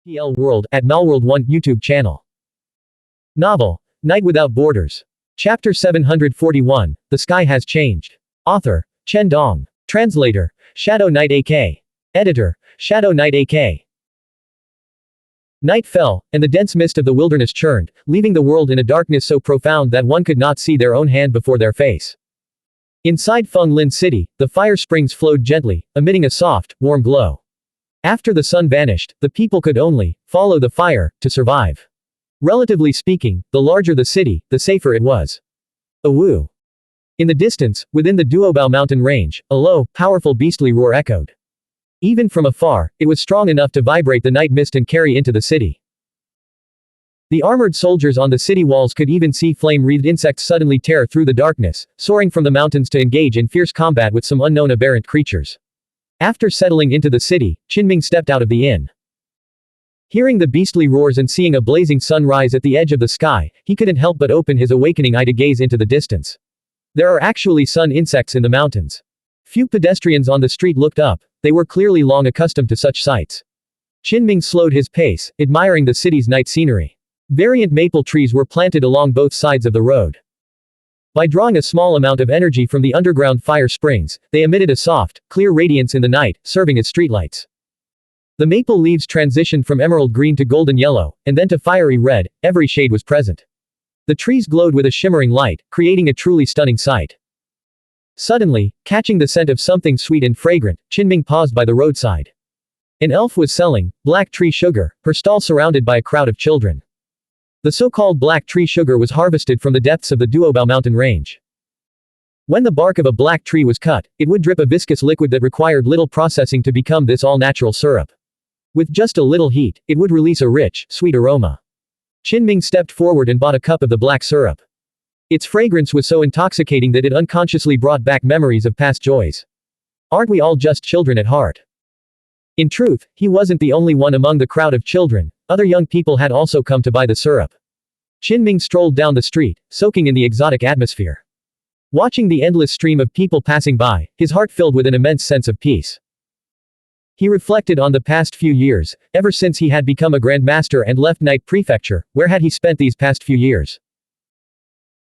PL World at Malworld 1 YouTube channel. Novel, Night Without Borders. Chapter 741, The Sky Has Changed. Author, Chen Dong. Translator, Shadow Knight AK. Editor, Shadow Knight AK. Night fell, and the dense mist of the wilderness churned, leaving the world in a darkness so profound that one could not see their own hand before their face. Inside Feng Lin City, the fire springs flowed gently, emitting a soft, warm glow. After the sun vanished, the people could only follow the fire to survive. Relatively speaking, the larger the city, the safer it was. Awoo! In the distance, within the Duobao mountain range, a low, powerful beastly roar echoed. Even from afar, it was strong enough to vibrate the night mist and carry into the city. The armored soldiers on the city walls could even see flame-wreathed insects suddenly tear through the darkness, soaring from the mountains to engage in fierce combat with some unknown aberrant creatures. After settling into the city, Qinming stepped out of the inn. Hearing the beastly roars and seeing a blazing sun rise at the edge of the sky, he couldn't help but open his awakening eye to gaze into the distance. There are actually sun insects in the mountains. Few pedestrians on the street looked up, they were clearly long accustomed to such sights. Qinming slowed his pace, admiring the city's night scenery. Variant maple trees were planted along both sides of the road. By drawing a small amount of energy from the underground fire springs, they emitted a soft, clear radiance in the night, serving as streetlights. The maple leaves transitioned from emerald green to golden yellow, and then to fiery red, every shade was present. The trees glowed with a shimmering light, creating a truly stunning sight. Suddenly, catching the scent of something sweet and fragrant, Qinming paused by the roadside. An elf was selling black tree sugar, her stall surrounded by a crowd of children. The so-called black tree sugar was harvested from the depths of the Duobao mountain range. When the bark of a black tree was cut, it would drip a viscous liquid that required little processing to become this all-natural syrup. With just a little heat, it would release a rich, sweet aroma. Qinming stepped forward and bought a cup of the black syrup. Its fragrance was so intoxicating that it unconsciously brought back memories of past joys. Aren't we all just children at heart? In truth, he wasn't the only one among the crowd of children. Other young people had also come to buy the syrup. Qinming strolled down the street, soaking in the exotic atmosphere. Watching the endless stream of people passing by, his heart filled with an immense sense of peace. He reflected on the past few years, ever since he had become a grandmaster and left Night Prefecture. Where had he spent these past few years?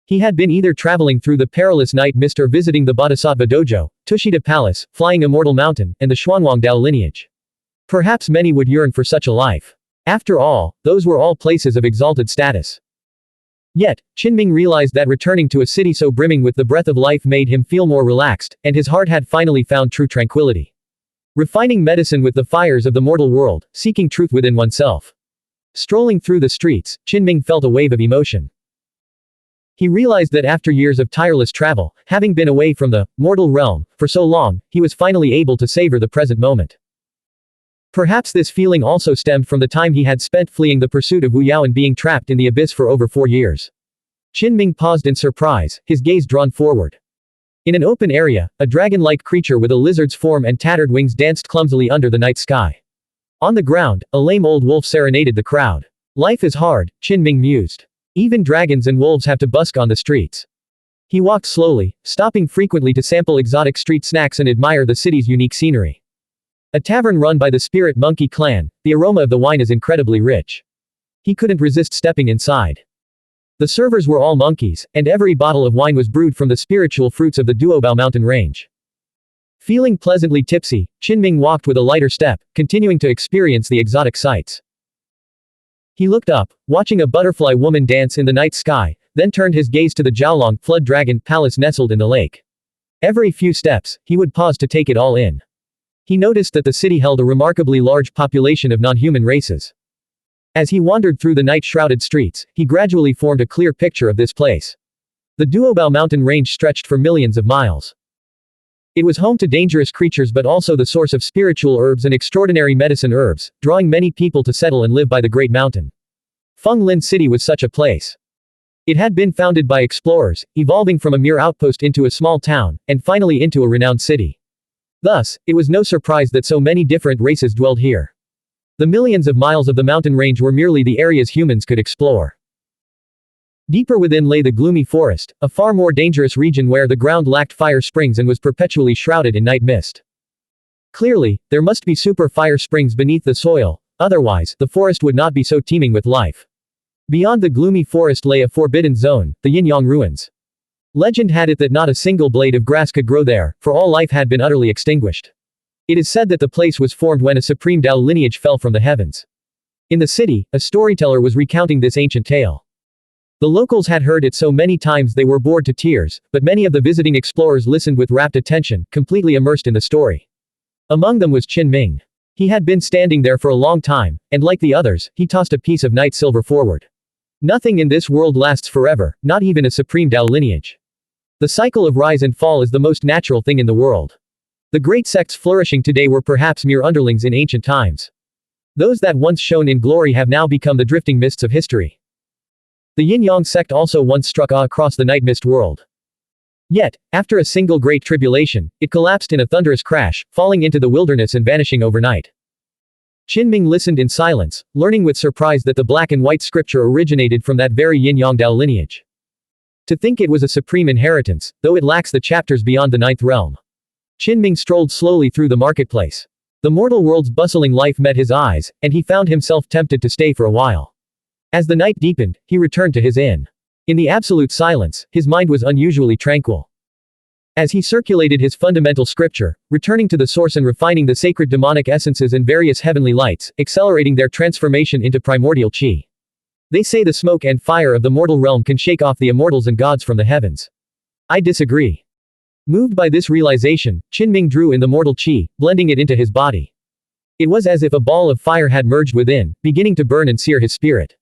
He had been either traveling through the perilous night mist or visiting the Bodhisattva Dojo, Tushita Palace, Flying Immortal Mountain, and the Xuanhuan Dao lineage. Perhaps many would yearn for such a life. After all, those were all places of exalted status. Yet, Qinming realized that returning to a city so brimming with the breath of life made him feel more relaxed, and his heart had finally found true tranquility. Refining medicine with the fires of the mortal world, seeking truth within oneself. Strolling through the streets, Qinming felt a wave of emotion. He realized that after years of tireless travel, having been away from the mortal realm for so long, he was finally able to savor the present moment. Perhaps this feeling also stemmed from the time he had spent fleeing the pursuit of Wu Yao and being trapped in the abyss for over 4 years. Qinming paused in surprise, his gaze drawn forward. In an open area, a dragon-like creature with a lizard's form and tattered wings danced clumsily under the night sky. On the ground, a lame old wolf serenaded the crowd. Life is hard, Qinming mused. Even dragons and wolves have to busk on the streets. He walked slowly, stopping frequently to sample exotic street snacks and admire the city's unique scenery. A tavern run by the Spirit Monkey clan, the aroma of the wine is incredibly rich. He couldn't resist stepping inside. The servers were all monkeys, and every bottle of wine was brewed from the spiritual fruits of the Duobao mountain range. Feeling pleasantly tipsy, Qinming walked with a lighter step, continuing to experience the exotic sights. He looked up, watching a butterfly woman dance in the night sky, then turned his gaze to the Jiaolong Flood Dragon Palace nestled in the lake. Every few steps, he would pause to take it all in. He noticed that the city held a remarkably large population of non-human races. As he wandered through the night-shrouded streets, he gradually formed a clear picture of this place. The Duobao mountain range stretched for millions of miles. It was home to dangerous creatures but also the source of spiritual herbs and extraordinary medicine herbs, drawing many people to settle and live by the great mountain. Feng Lin City was such a place. It had been founded by explorers, evolving from a mere outpost into a small town, and finally into a renowned city. Thus, it was no surprise that so many different races dwelled here. The millions of miles of the mountain range were merely the areas humans could explore. Deeper within lay the gloomy forest, a far more dangerous region where the ground lacked fire springs and was perpetually shrouded in night mist. Clearly, there must be super fire springs beneath the soil, Otherwise, the forest would not be so teeming with life. Beyond the gloomy forest lay a forbidden zone, the Yin-Yang ruins. Legend had it that not a single blade of grass could grow there, for all life had been utterly extinguished. It is said that the place was formed when a supreme Tao lineage fell from the heavens. In the city, a storyteller was recounting this ancient tale. The locals had heard it so many times they were bored to tears, but many of the visiting explorers listened with rapt attention, completely immersed in the story. Among them was Qin Ming. He had been standing there for a long time, and like the others, he tossed a piece of night silver forward. Nothing in this world lasts forever, not even a supreme Tao lineage. The cycle of rise and fall is the most natural thing in the world. The great sects flourishing today were perhaps mere underlings in ancient times. Those that once shone in glory have now become the drifting mists of history. The Yin-Yang sect also once struck awe across the night mist world. Yet, after a single great tribulation, it collapsed in a thunderous crash, falling into the wilderness and vanishing overnight. Qin Ming listened in silence, learning with surprise that the black and white scripture originated from that very Yin-Yang Tao lineage. To think it was a supreme inheritance, though it lacks the chapters beyond the ninth realm. Qin Ming strolled slowly through the marketplace. The mortal world's bustling life met his eyes, and he found himself tempted to stay for a while. As the night deepened, he returned to his inn. In the absolute silence, his mind was unusually tranquil. As he circulated his fundamental scripture, returning to the source and refining the sacred demonic essences and various heavenly lights, accelerating their transformation into primordial qi. They say the smoke and fire of the mortal realm can shake off the immortals and gods from the heavens. I disagree. Moved by this realization, Qin Ming drew in the mortal qi, blending it into his body. It was as if a ball of fire had merged within, beginning to burn and sear his spirit.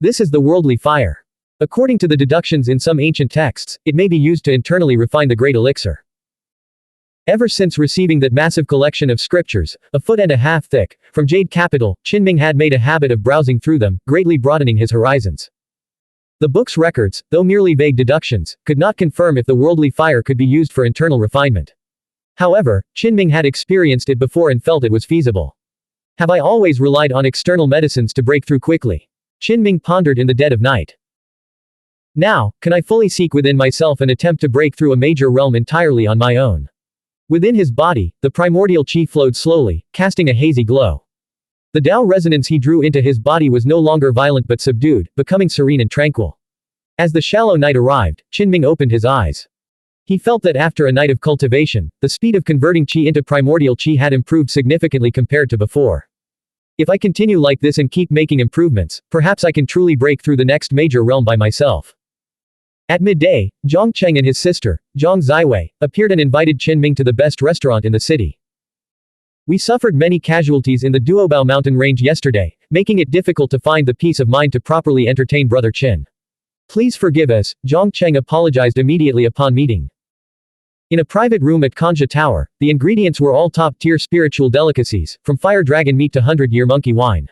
This is the worldly fire. According to the deductions in some ancient texts, it may be used to internally refine the great elixir. Ever since receiving that massive collection of scriptures, a foot and a half thick, from Jade Capital, Qin Ming had made a habit of browsing through them, greatly broadening his horizons. The book's records, though merely vague deductions, could not confirm if the worldly fire could be used for internal refinement. However, Qin Ming had experienced it before and felt it was feasible. Have I always relied on external medicines to break through quickly? Qin Ming pondered in the dead of night. Now, can I fully seek within myself and attempt to break through a major realm entirely on my own? Within his body, the primordial qi flowed slowly, casting a hazy glow. The Tao resonance he drew into his body was no longer violent but subdued, becoming serene and tranquil. As the shallow night arrived, Qin Ming opened his eyes. He felt that after a night of cultivation, the speed of converting qi into primordial qi had improved significantly compared to before. If I continue like this and keep making improvements, perhaps I can truly break through the next major realm by myself. At midday, Zhang Cheng and his sister, Zhang Ziwei, appeared and invited Qin Ming to the best restaurant in the city. We suffered many casualties in the Duobao mountain range yesterday, making it difficult to find the peace of mind to properly entertain Brother Qin. Please forgive us, Zhang Cheng apologized immediately upon meeting. In a private room at Kanja Tower, the ingredients were all top-tier spiritual delicacies, from fire dragon meat to 100-year monkey wine.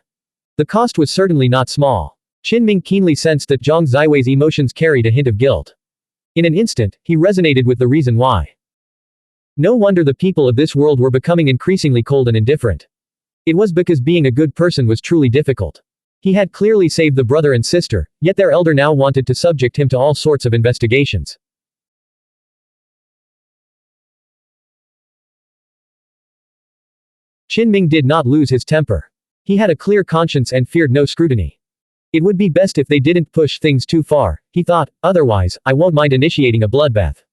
The cost was certainly not small. Qin Ming keenly sensed that Zhang Ziwei's emotions carried a hint of guilt. In an instant, he resonated with the reason why. No wonder the people of this world were becoming increasingly cold and indifferent. It was because being a good person was truly difficult. He had clearly saved the brother and sister, yet their elder now wanted to subject him to all sorts of investigations. Qin Ming did not lose his temper. He had a clear conscience and feared no scrutiny. It would be best if they didn't push things too far, he thought, otherwise, I won't mind initiating a bloodbath.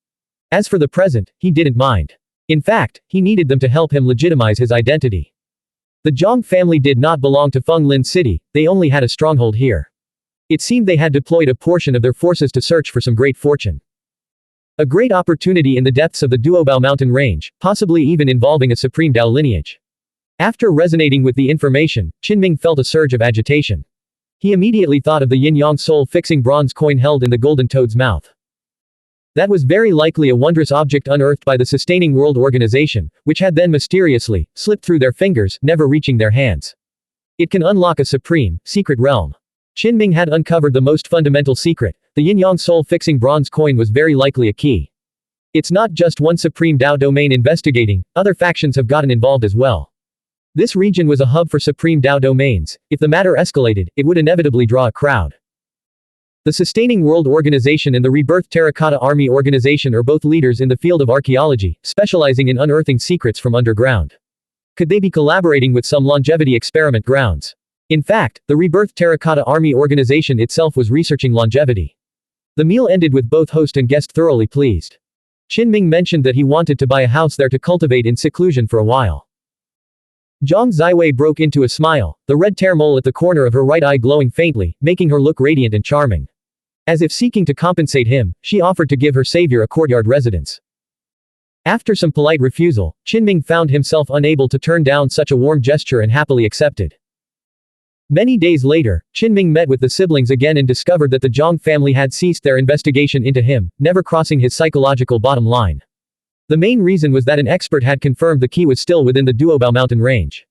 As for the present, he didn't mind. In fact, he needed them to help him legitimize his identity. The Zhang family did not belong to Feng Lin City, they only had a stronghold here. It seemed they had deployed a portion of their forces to search for some great fortune. A great opportunity in the depths of the Duobao mountain range, possibly even involving a supreme Tao lineage. After resonating with the information, Qin Ming felt a surge of agitation. He immediately thought of the yin-yang soul-fixing bronze coin held in the golden toad's mouth. That was very likely a wondrous object unearthed by the Sustaining World Organization, which had then mysteriously slipped through their fingers, never reaching their hands. It can unlock a supreme, secret realm. Qin Ming had uncovered the most fundamental secret. The yin-yang soul-fixing bronze coin was very likely a key. It's not just one supreme Tao domain investigating, other factions have gotten involved as well. This region was a hub for supreme Tao domains. If the matter escalated, it would inevitably draw a crowd. The Sustaining World Organization and the Rebirth Terracotta Army Organization are both leaders in the field of archaeology, specializing in unearthing secrets from underground. Could they be collaborating with some longevity experiment grounds? In fact, the Rebirth Terracotta Army organization itself was researching longevity. The meal ended with both host and guest thoroughly pleased. Qinming mentioned that he wanted to buy a house there to cultivate in seclusion for a while. Zhang Ziwei broke into a smile, the red tear mole at the corner of her right eye glowing faintly, making her look radiant and charming. As if seeking to compensate him, she offered to give her savior a courtyard residence. After some polite refusal, Qinming found himself unable to turn down such a warm gesture and happily accepted. Many days later, Qinming met with the siblings again and discovered that the Zhang family had ceased their investigation into him, never crossing his psychological bottom line. The main reason was that an expert had confirmed the key was still within the Duobao mountain range.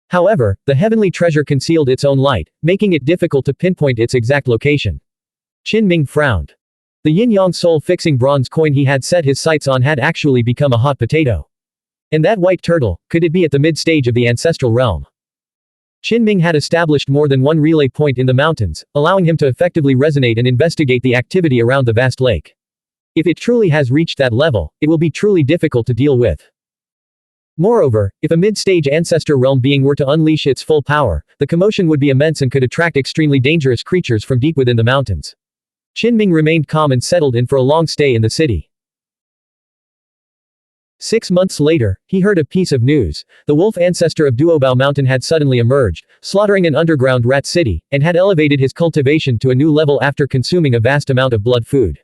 However, the heavenly treasure concealed its own light, making it difficult to pinpoint its exact location. Qinming frowned. The yin-yang soul-fixing bronze coin he had set his sights on had actually become a hot potato. And that white turtle, could it be at the mid-stage of the Ancestral Realm? Qinming had established more than one relay point in the mountains, allowing him to effectively resonate and investigate the activity around the vast lake. If it truly has reached that level, it will be truly difficult to deal with. Moreover, if a mid-stage ancestor realm being were to unleash its full power, the commotion would be immense and could attract extremely dangerous creatures from deep within the mountains. Qinming remained calm and settled in for a long stay in the city. 6 months later, he heard a piece of news. The wolf ancestor of Duobao Mountain had suddenly emerged, slaughtering an underground rat city, and had elevated his cultivation to a new level after consuming a vast amount of blood food.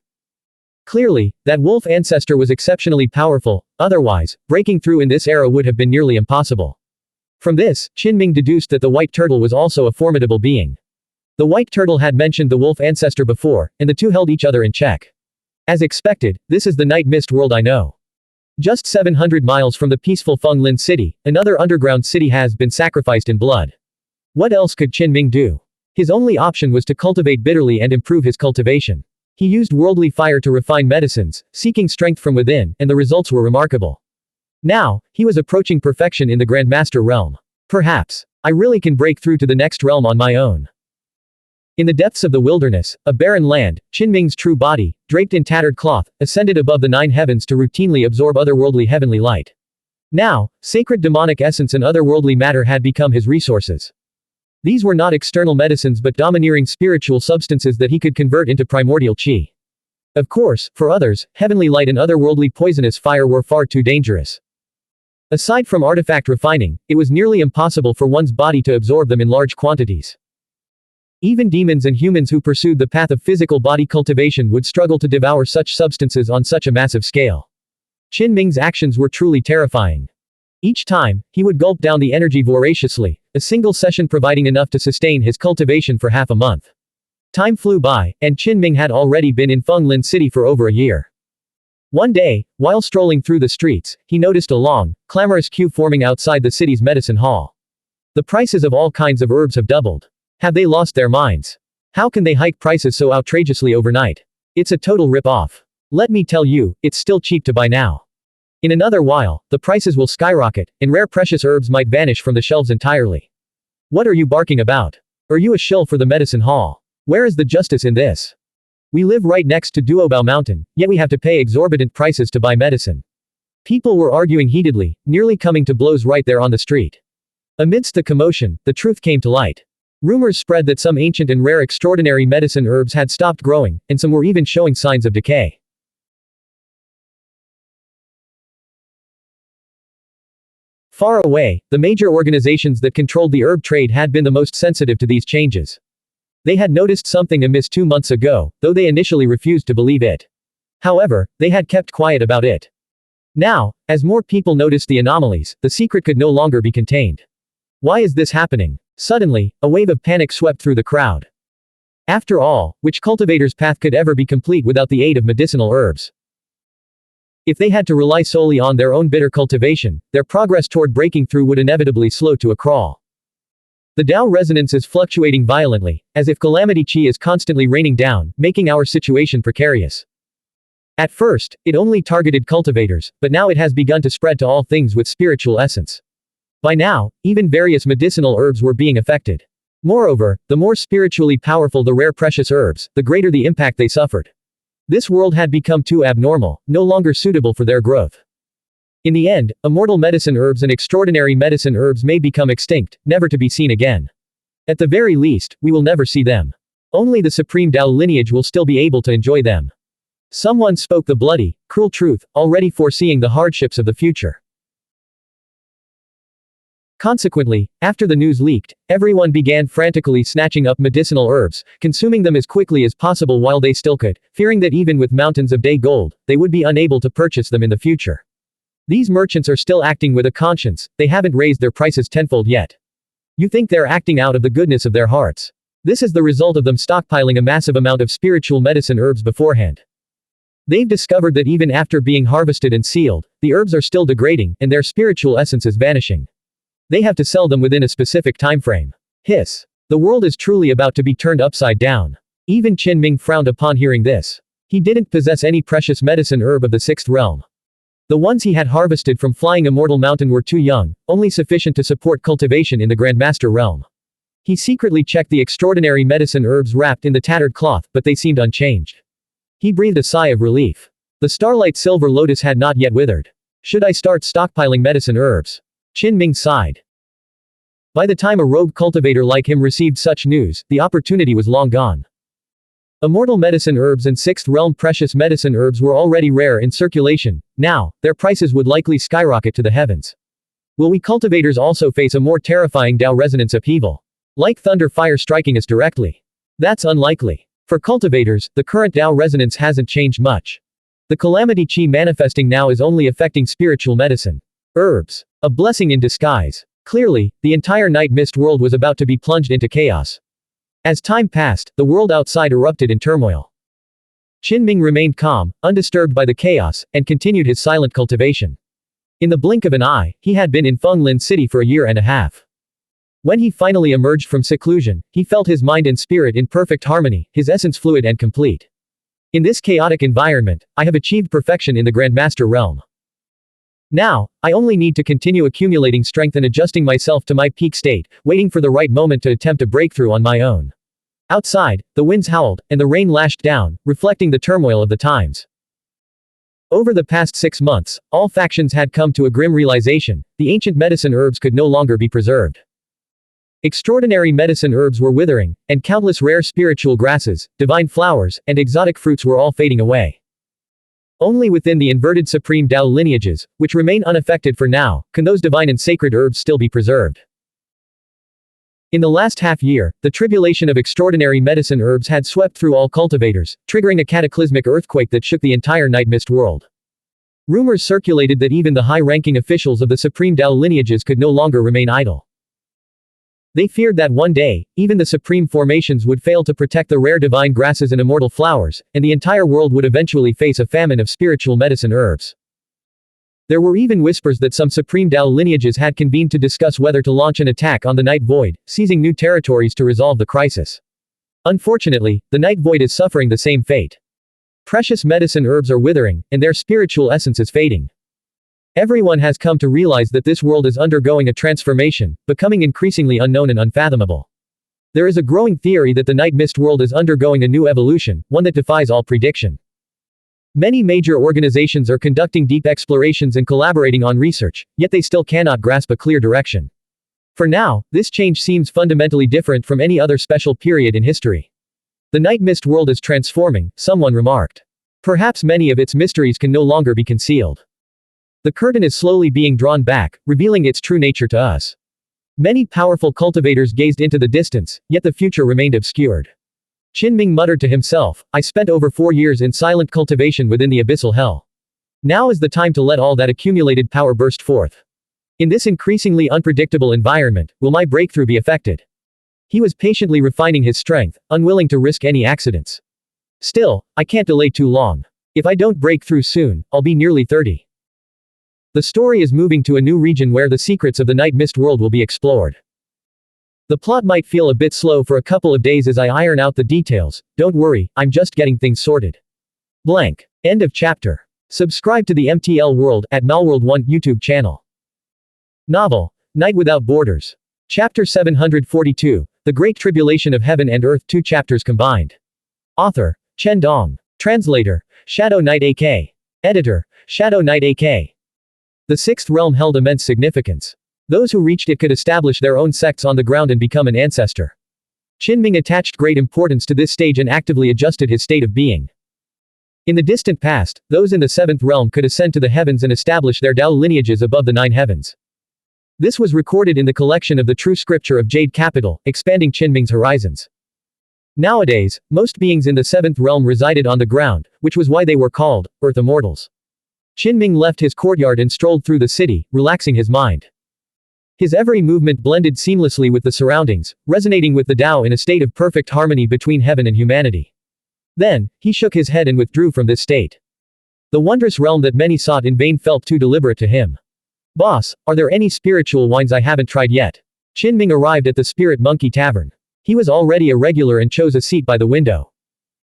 Clearly, that wolf ancestor was exceptionally powerful, otherwise, breaking through in this era would have been nearly impossible. From this, Qinming deduced that the white turtle was also a formidable being. The white turtle had mentioned the wolf ancestor before, and the two held each other in check. As expected, this is the night mist world I know. Just 700 miles from the peaceful Fenglin city, another underground city has been sacrificed in blood. What else could Qinming do? His only option was to cultivate bitterly and improve his cultivation. He used worldly fire to refine medicines, seeking strength from within, and the results were remarkable. Now, he was approaching perfection in the Grandmaster realm. Perhaps, I really can break through to the next realm on my own. In the depths of the wilderness, a barren land, Qinming's true body, draped in tattered cloth, ascended above the 9 heavens to routinely absorb otherworldly heavenly light. Now, sacred demonic essence and otherworldly matter had become his resources. These were not external medicines but domineering spiritual substances that he could convert into primordial qi. Of course, for others, heavenly light and otherworldly poisonous fire were far too dangerous. Aside from artifact refining, it was nearly impossible for one's body to absorb them in large quantities. Even demons and humans who pursued the path of physical body cultivation would struggle to devour such substances on such a massive scale. Qinming's actions were truly terrifying. Each time, he would gulp down the energy voraciously, a single session providing enough to sustain his cultivation for half a month. Time flew by, and Qinming had already been in Fenglin City for over a year. One day, while strolling through the streets, he noticed a long, clamorous queue forming outside the city's medicine hall. The prices of all kinds of herbs have doubled. Have they lost their minds? How can they hike prices so outrageously overnight? It's a total rip-off. Let me tell you, it's still cheap to buy now. In another while, the prices will skyrocket, and rare precious herbs might vanish from the shelves entirely. What are you barking about? Are you a shill for the medicine hall? Where is the justice in this? We live right next to Duobao Mountain, yet we have to pay exorbitant prices to buy medicine. People were arguing heatedly, nearly coming to blows right there on the street. Amidst the commotion, the truth came to light. Rumors spread that some ancient and rare extraordinary medicine herbs had stopped growing, and some were even showing signs of decay. Far away, the major organizations that controlled the herb trade had been the most sensitive to these changes. They had noticed something amiss 2 months ago, though they initially refused to believe it. However, they had kept quiet about it. Now, as more people noticed the anomalies, the secret could no longer be contained. Why is this happening? Suddenly, a wave of panic swept through the crowd. After all, which cultivator's path could ever be complete without the aid of medicinal herbs? If they had to rely solely on their own bitter cultivation, their progress toward breaking through would inevitably slow to a crawl. The Tao resonance is fluctuating violently, as if calamity qi is constantly raining down, making our situation precarious. At first, it only targeted cultivators, but now it has begun to spread to all things with spiritual essence. By now, even various medicinal herbs were being affected. Moreover, the more spiritually powerful the rare precious herbs, the greater the impact they suffered. This world had become too abnormal, no longer suitable for their growth. In the end, immortal medicine herbs and extraordinary medicine herbs may become extinct, never to be seen again. At the very least, we will never see them. Only the supreme Tao lineage will still be able to enjoy them. Someone spoke the bloody, cruel truth, already foreseeing the hardships of the future. Consequently, after the news leaked, everyone began frantically snatching up medicinal herbs, consuming them as quickly as possible while they still could, fearing that even with mountains of day gold, they would be unable to purchase them in the future. These merchants are still acting with a conscience, they haven't raised their prices tenfold yet. You think they're acting out of the goodness of their hearts. This is the result of them stockpiling a massive amount of spiritual medicine herbs beforehand. They've discovered that even after being harvested and sealed, the herbs are still degrading, and their spiritual essence is vanishing. They have to sell them within a specific time frame. Hiss. The world is truly about to be turned upside down. Even Qin Ming frowned upon hearing this. He didn't possess any precious medicine herb of the sixth realm. The ones he had harvested from Flying Immortal Mountain were too young, only sufficient to support cultivation in the Grandmaster realm. He secretly checked the extraordinary medicine herbs wrapped in the tattered cloth, but they seemed unchanged. He breathed a sigh of relief. The starlight silver lotus had not yet withered. Should I start stockpiling medicine herbs? Qin Ming sighed. By the time a rogue cultivator like him received such news, the opportunity was long gone. Immortal medicine herbs and sixth realm precious medicine herbs were already rare in circulation. Now, their prices would likely skyrocket to the heavens. Will we cultivators also face a more terrifying Tao resonance upheaval? Like thunder fire striking us directly? That's unlikely. For cultivators, the current Tao resonance hasn't changed much. The calamity chi manifesting now is only affecting spiritual medicine. Herbs. A blessing in disguise. Clearly, the entire night mist world was about to be plunged into chaos. As time passed, the world outside erupted in turmoil. Qin Ming remained calm, undisturbed by the chaos, and continued his silent cultivation. In the blink of an eye, he had been in Fenglin City for a year and a half. When he finally emerged from seclusion, he felt his mind and spirit in perfect harmony, his essence fluid and complete. In this chaotic environment, I have achieved perfection in the Grandmaster realm. Now, I only need to continue accumulating strength and adjusting myself to my peak state, waiting for the right moment to attempt a breakthrough on my own. Outside, the winds howled, and the rain lashed down, reflecting the turmoil of the times. Over the past 6 months, all factions had come to a grim realization: the ancient medicine herbs could no longer be preserved. Extraordinary medicine herbs were withering, and countless rare spiritual grasses, divine flowers, and exotic fruits were all fading away. Only within the inverted supreme Tao lineages, which remain unaffected for now, can those divine and sacred herbs still be preserved. In the last half-year, the tribulation of extraordinary medicine herbs had swept through all cultivators, triggering a cataclysmic earthquake that shook the entire night mist world. Rumors circulated that even the high-ranking officials of the supreme Tao lineages could no longer remain idle. They feared that one day, even the supreme formations would fail to protect the rare divine grasses and immortal flowers, and the entire world would eventually face a famine of spiritual medicine herbs. There were even whispers that some supreme Tao lineages had convened to discuss whether to launch an attack on the Night Void, seizing new territories to resolve the crisis. Unfortunately, the Night Void is suffering the same fate. Precious medicine herbs are withering, and their spiritual essence is fading. Everyone has come to realize that this world is undergoing a transformation, becoming increasingly unknown and unfathomable. There is a growing theory that the night mist world is undergoing a new evolution, one that defies all prediction. Many major organizations are conducting deep explorations and collaborating on research, yet they still cannot grasp a clear direction. For now, this change seems fundamentally different from any other special period in history. The night mist world is transforming, someone remarked. Perhaps many of its mysteries can no longer be concealed. The curtain is slowly being drawn back, revealing its true nature to us. Many powerful cultivators gazed into the distance, yet the future remained obscured. Qin Ming muttered to himself, I spent over 4 years in silent cultivation within the abyssal hell. Now is the time to let all that accumulated power burst forth. In this increasingly unpredictable environment, will my breakthrough be affected? He was patiently refining his strength, unwilling to risk any accidents. Still, I can't delay too long. If I don't break through soon, I'll be nearly 30. The story is moving to a new region where the secrets of the night mist world will be explored. The plot might feel a bit slow for a couple of days as I iron out the details. Don't worry, I'm just getting things sorted. Blank. End of chapter. Subscribe to the MTL World at Malworld 1 YouTube channel. Novel, Night Without Borders. Chapter 742, The Great Tribulation of Heaven and Earth, 2 chapters combined. Author, Chen Dong. Translator, Shadow Knight AK. Editor, Shadow Knight AK. The sixth realm held immense significance. Those who reached it could establish their own sects on the ground and become an ancestor. Qinming attached great importance to this stage and actively adjusted his state of being. In the distant past, those in the seventh realm could ascend to the heavens and establish their Dao lineages above the 9 heavens. This was recorded in the collection of the True Scripture of Jade Capital, expanding Qinming's horizons. Nowadays, most beings in the seventh realm resided on the ground, which was why they were called Earth Immortals. Qinming left his courtyard and strolled through the city, relaxing his mind. His every movement blended seamlessly with the surroundings, resonating with the Tao in a state of perfect harmony between heaven and humanity. Then, he shook his head and withdrew from this state. The wondrous realm that many sought in vain felt too deliberate to him. "Boss, are there any spiritual wines I haven't tried yet?" Qinming arrived at the Spirit Monkey Tavern. He was already a regular and chose a seat by the window.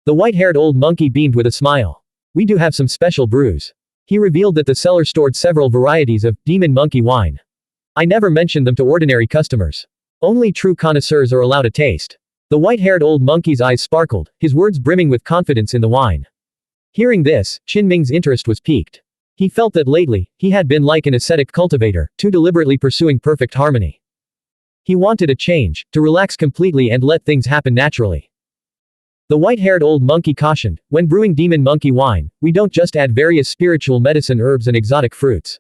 The white-haired old monkey beamed with a smile. "We do have some special brews." He revealed that the cellar stored several varieties of demon monkey wine. "I never mentioned them to ordinary customers. Only true connoisseurs are allowed a taste." The white-haired old monkey's eyes sparkled, his words brimming with confidence in the wine. Hearing this, Qinming's interest was piqued. He felt that lately, he had been like an ascetic cultivator, too deliberately pursuing perfect harmony. He wanted a change, to relax completely and let things happen naturally. The white-haired old monkey cautioned, "When brewing demon monkey wine, we don't just add various spiritual medicine herbs and exotic fruits.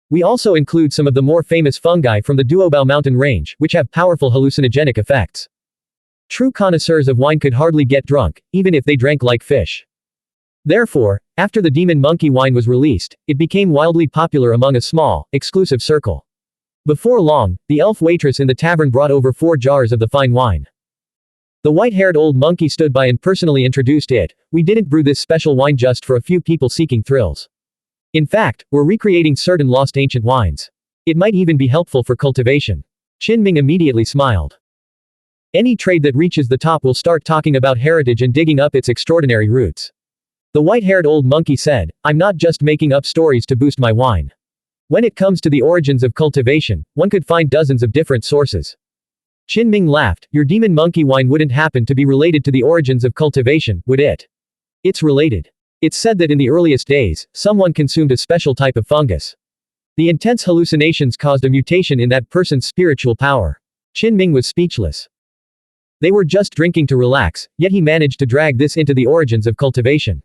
We also include some of the more famous fungi from the Duobao mountain range, which have powerful hallucinogenic effects. True connoisseurs of wine could hardly get drunk, even if they drank like fish." Therefore, after the demon monkey wine was released, it became wildly popular among a small, exclusive circle. Before long, the elf waitress in the tavern brought over 4 jars of the fine wine. The white-haired old monkey stood by and personally introduced it. "We didn't brew this special wine just for a few people seeking thrills. In fact, we're recreating certain lost ancient wines. It might even be helpful for cultivation." Qinming immediately smiled. Any trade that reaches the top will start talking about heritage and digging up its extraordinary roots. The white-haired old monkey said, "I'm not just making up stories to boost my wine. When it comes to the origins of cultivation, one could find dozens of different sources." Qinming laughed. "Your demon monkey wine wouldn't happen to be related to the origins of cultivation, would it?" "It's related. It's said that in the earliest days, someone consumed a special type of fungus. The intense hallucinations caused a mutation in that person's spiritual power." Qinming was speechless. They were just drinking to relax, yet he managed to drag this into the origins of cultivation.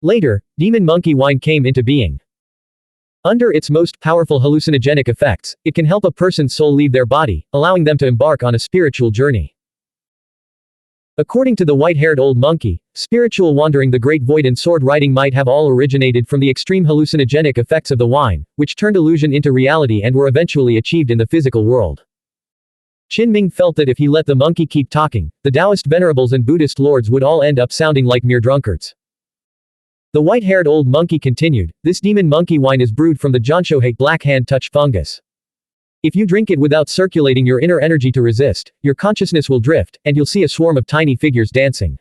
Later, demon monkey wine came into being. Under its most powerful hallucinogenic effects, it can help a person's soul leave their body, allowing them to embark on a spiritual journey. According to the white-haired old monkey, spiritual wandering, the great void and sword riding might have all originated from the extreme hallucinogenic effects of the wine, which turned illusion into reality and were eventually achieved in the physical world. Qinming felt that if he let the monkey keep talking, the Taoist venerables and Buddhist lords would all end up sounding like mere drunkards. The white-haired old monkey continued, "This demon monkey wine is brewed from the Zhanshuhe black hand touch fungus. If you drink it without circulating your inner energy to resist, your consciousness will drift, and you'll see a swarm of tiny figures dancing."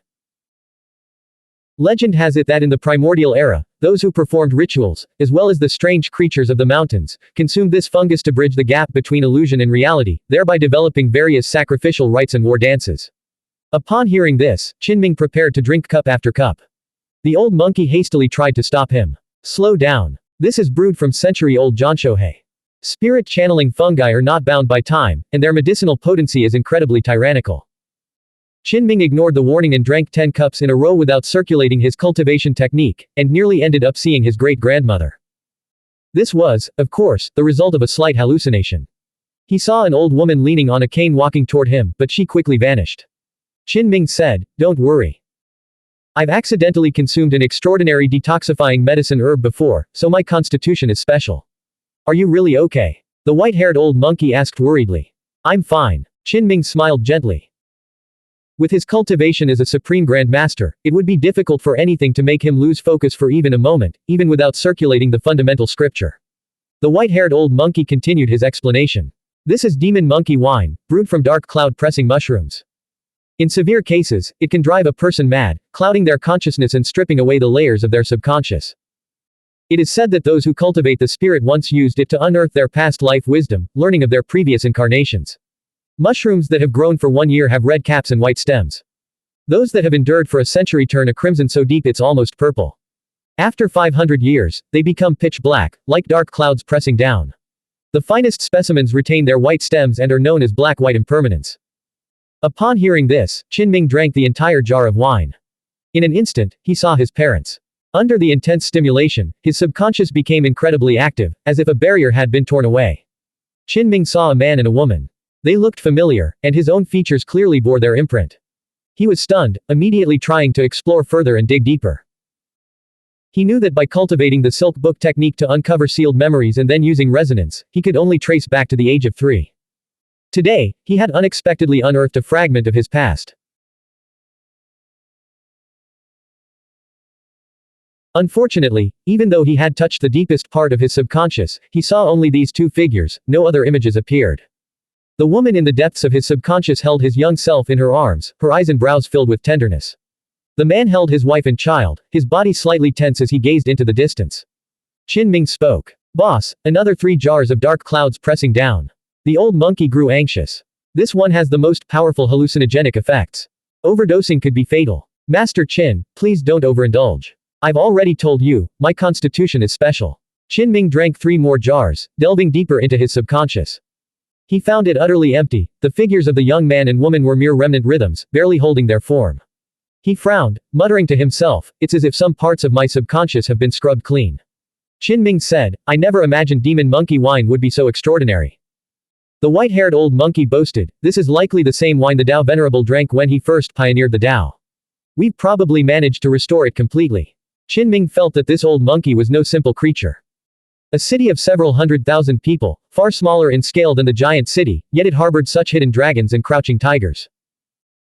Legend has it that in the primordial era, those who performed rituals, as well as the strange creatures of the mountains, consumed this fungus to bridge the gap between illusion and reality, thereby developing various sacrificial rites and war dances. Upon hearing this, Qinming prepared to drink cup after cup. The old monkey hastily tried to stop him. "Slow down. This is brewed from century-old Zhanshuhe. Spirit channeling fungi are not bound by time, and their medicinal potency is incredibly tyrannical." Qinming ignored the warning and drank 10 cups in a row without circulating his cultivation technique, and nearly ended up seeing his great-grandmother. This was, of course, the result of a slight hallucination. He saw an old woman leaning on a cane walking toward him, but she quickly vanished. Qinming said, "Don't worry. I've accidentally consumed an extraordinary detoxifying medicine herb before, so my constitution is special." "Are you really okay?" the white-haired old monkey asked worriedly. "I'm fine." Qinming smiled gently. With his cultivation as a supreme Grand Master, it would be difficult for anything to make him lose focus for even a moment, even without circulating the fundamental scripture. The white-haired old monkey continued his explanation. "This is demon monkey wine, brewed from dark cloud-pressing mushrooms. In severe cases, it can drive a person mad, clouding their consciousness and stripping away the layers of their subconscious. It is said that those who cultivate the spirit once used it to unearth their past life wisdom, learning of their previous incarnations. Mushrooms that have grown for 1 year have red caps and white stems. Those that have endured for a century turn a crimson so deep it's almost purple. After 500 years, they become pitch black, like dark clouds pressing down. The finest specimens retain their white stems and are known as black-white impermanence. Upon hearing this, Qinming drank the entire jar of wine. In an instant, he saw his parents. Under the intense stimulation, his subconscious became incredibly active, as if a barrier had been torn away. Qinming saw a man and a woman. They looked familiar, and his own features clearly bore their imprint. He was stunned, immediately trying to explore further and dig deeper. He knew that by cultivating the silk book technique to uncover sealed memories and then using resonance, he could only trace back to the age of 3. Today, he had unexpectedly unearthed a fragment of his past. Unfortunately, even though he had touched the deepest part of his subconscious, he saw only these two figures, no other images appeared. The woman in the depths of his subconscious held his young self in her arms, her eyes and brows filled with tenderness. The man held his wife and child, his body slightly tense as he gazed into the distance. Qinming spoke. Boss, another 3 jars of dark clouds pressing down. The old monkey grew anxious. This one has the most powerful hallucinogenic effects. Overdosing could be fatal. Master Qin, please don't overindulge. I've already told you, my constitution is special. Qinming drank 3 more jars, delving deeper into his subconscious. He found it utterly empty. The figures of the young man and woman were mere remnant rhythms, barely holding their form. He frowned, muttering to himself, it's as if some parts of my subconscious have been scrubbed clean. Qinming said, I never imagined demon monkey wine would be so extraordinary. The white-haired old monkey boasted, this is likely the same wine the Dao Venerable drank when he first pioneered the Dao. We've probably managed to restore it completely. Qinming felt that this old monkey was no simple creature. A city of several 100,000 people, far smaller in scale than the giant city, yet it harbored such hidden dragons and crouching tigers.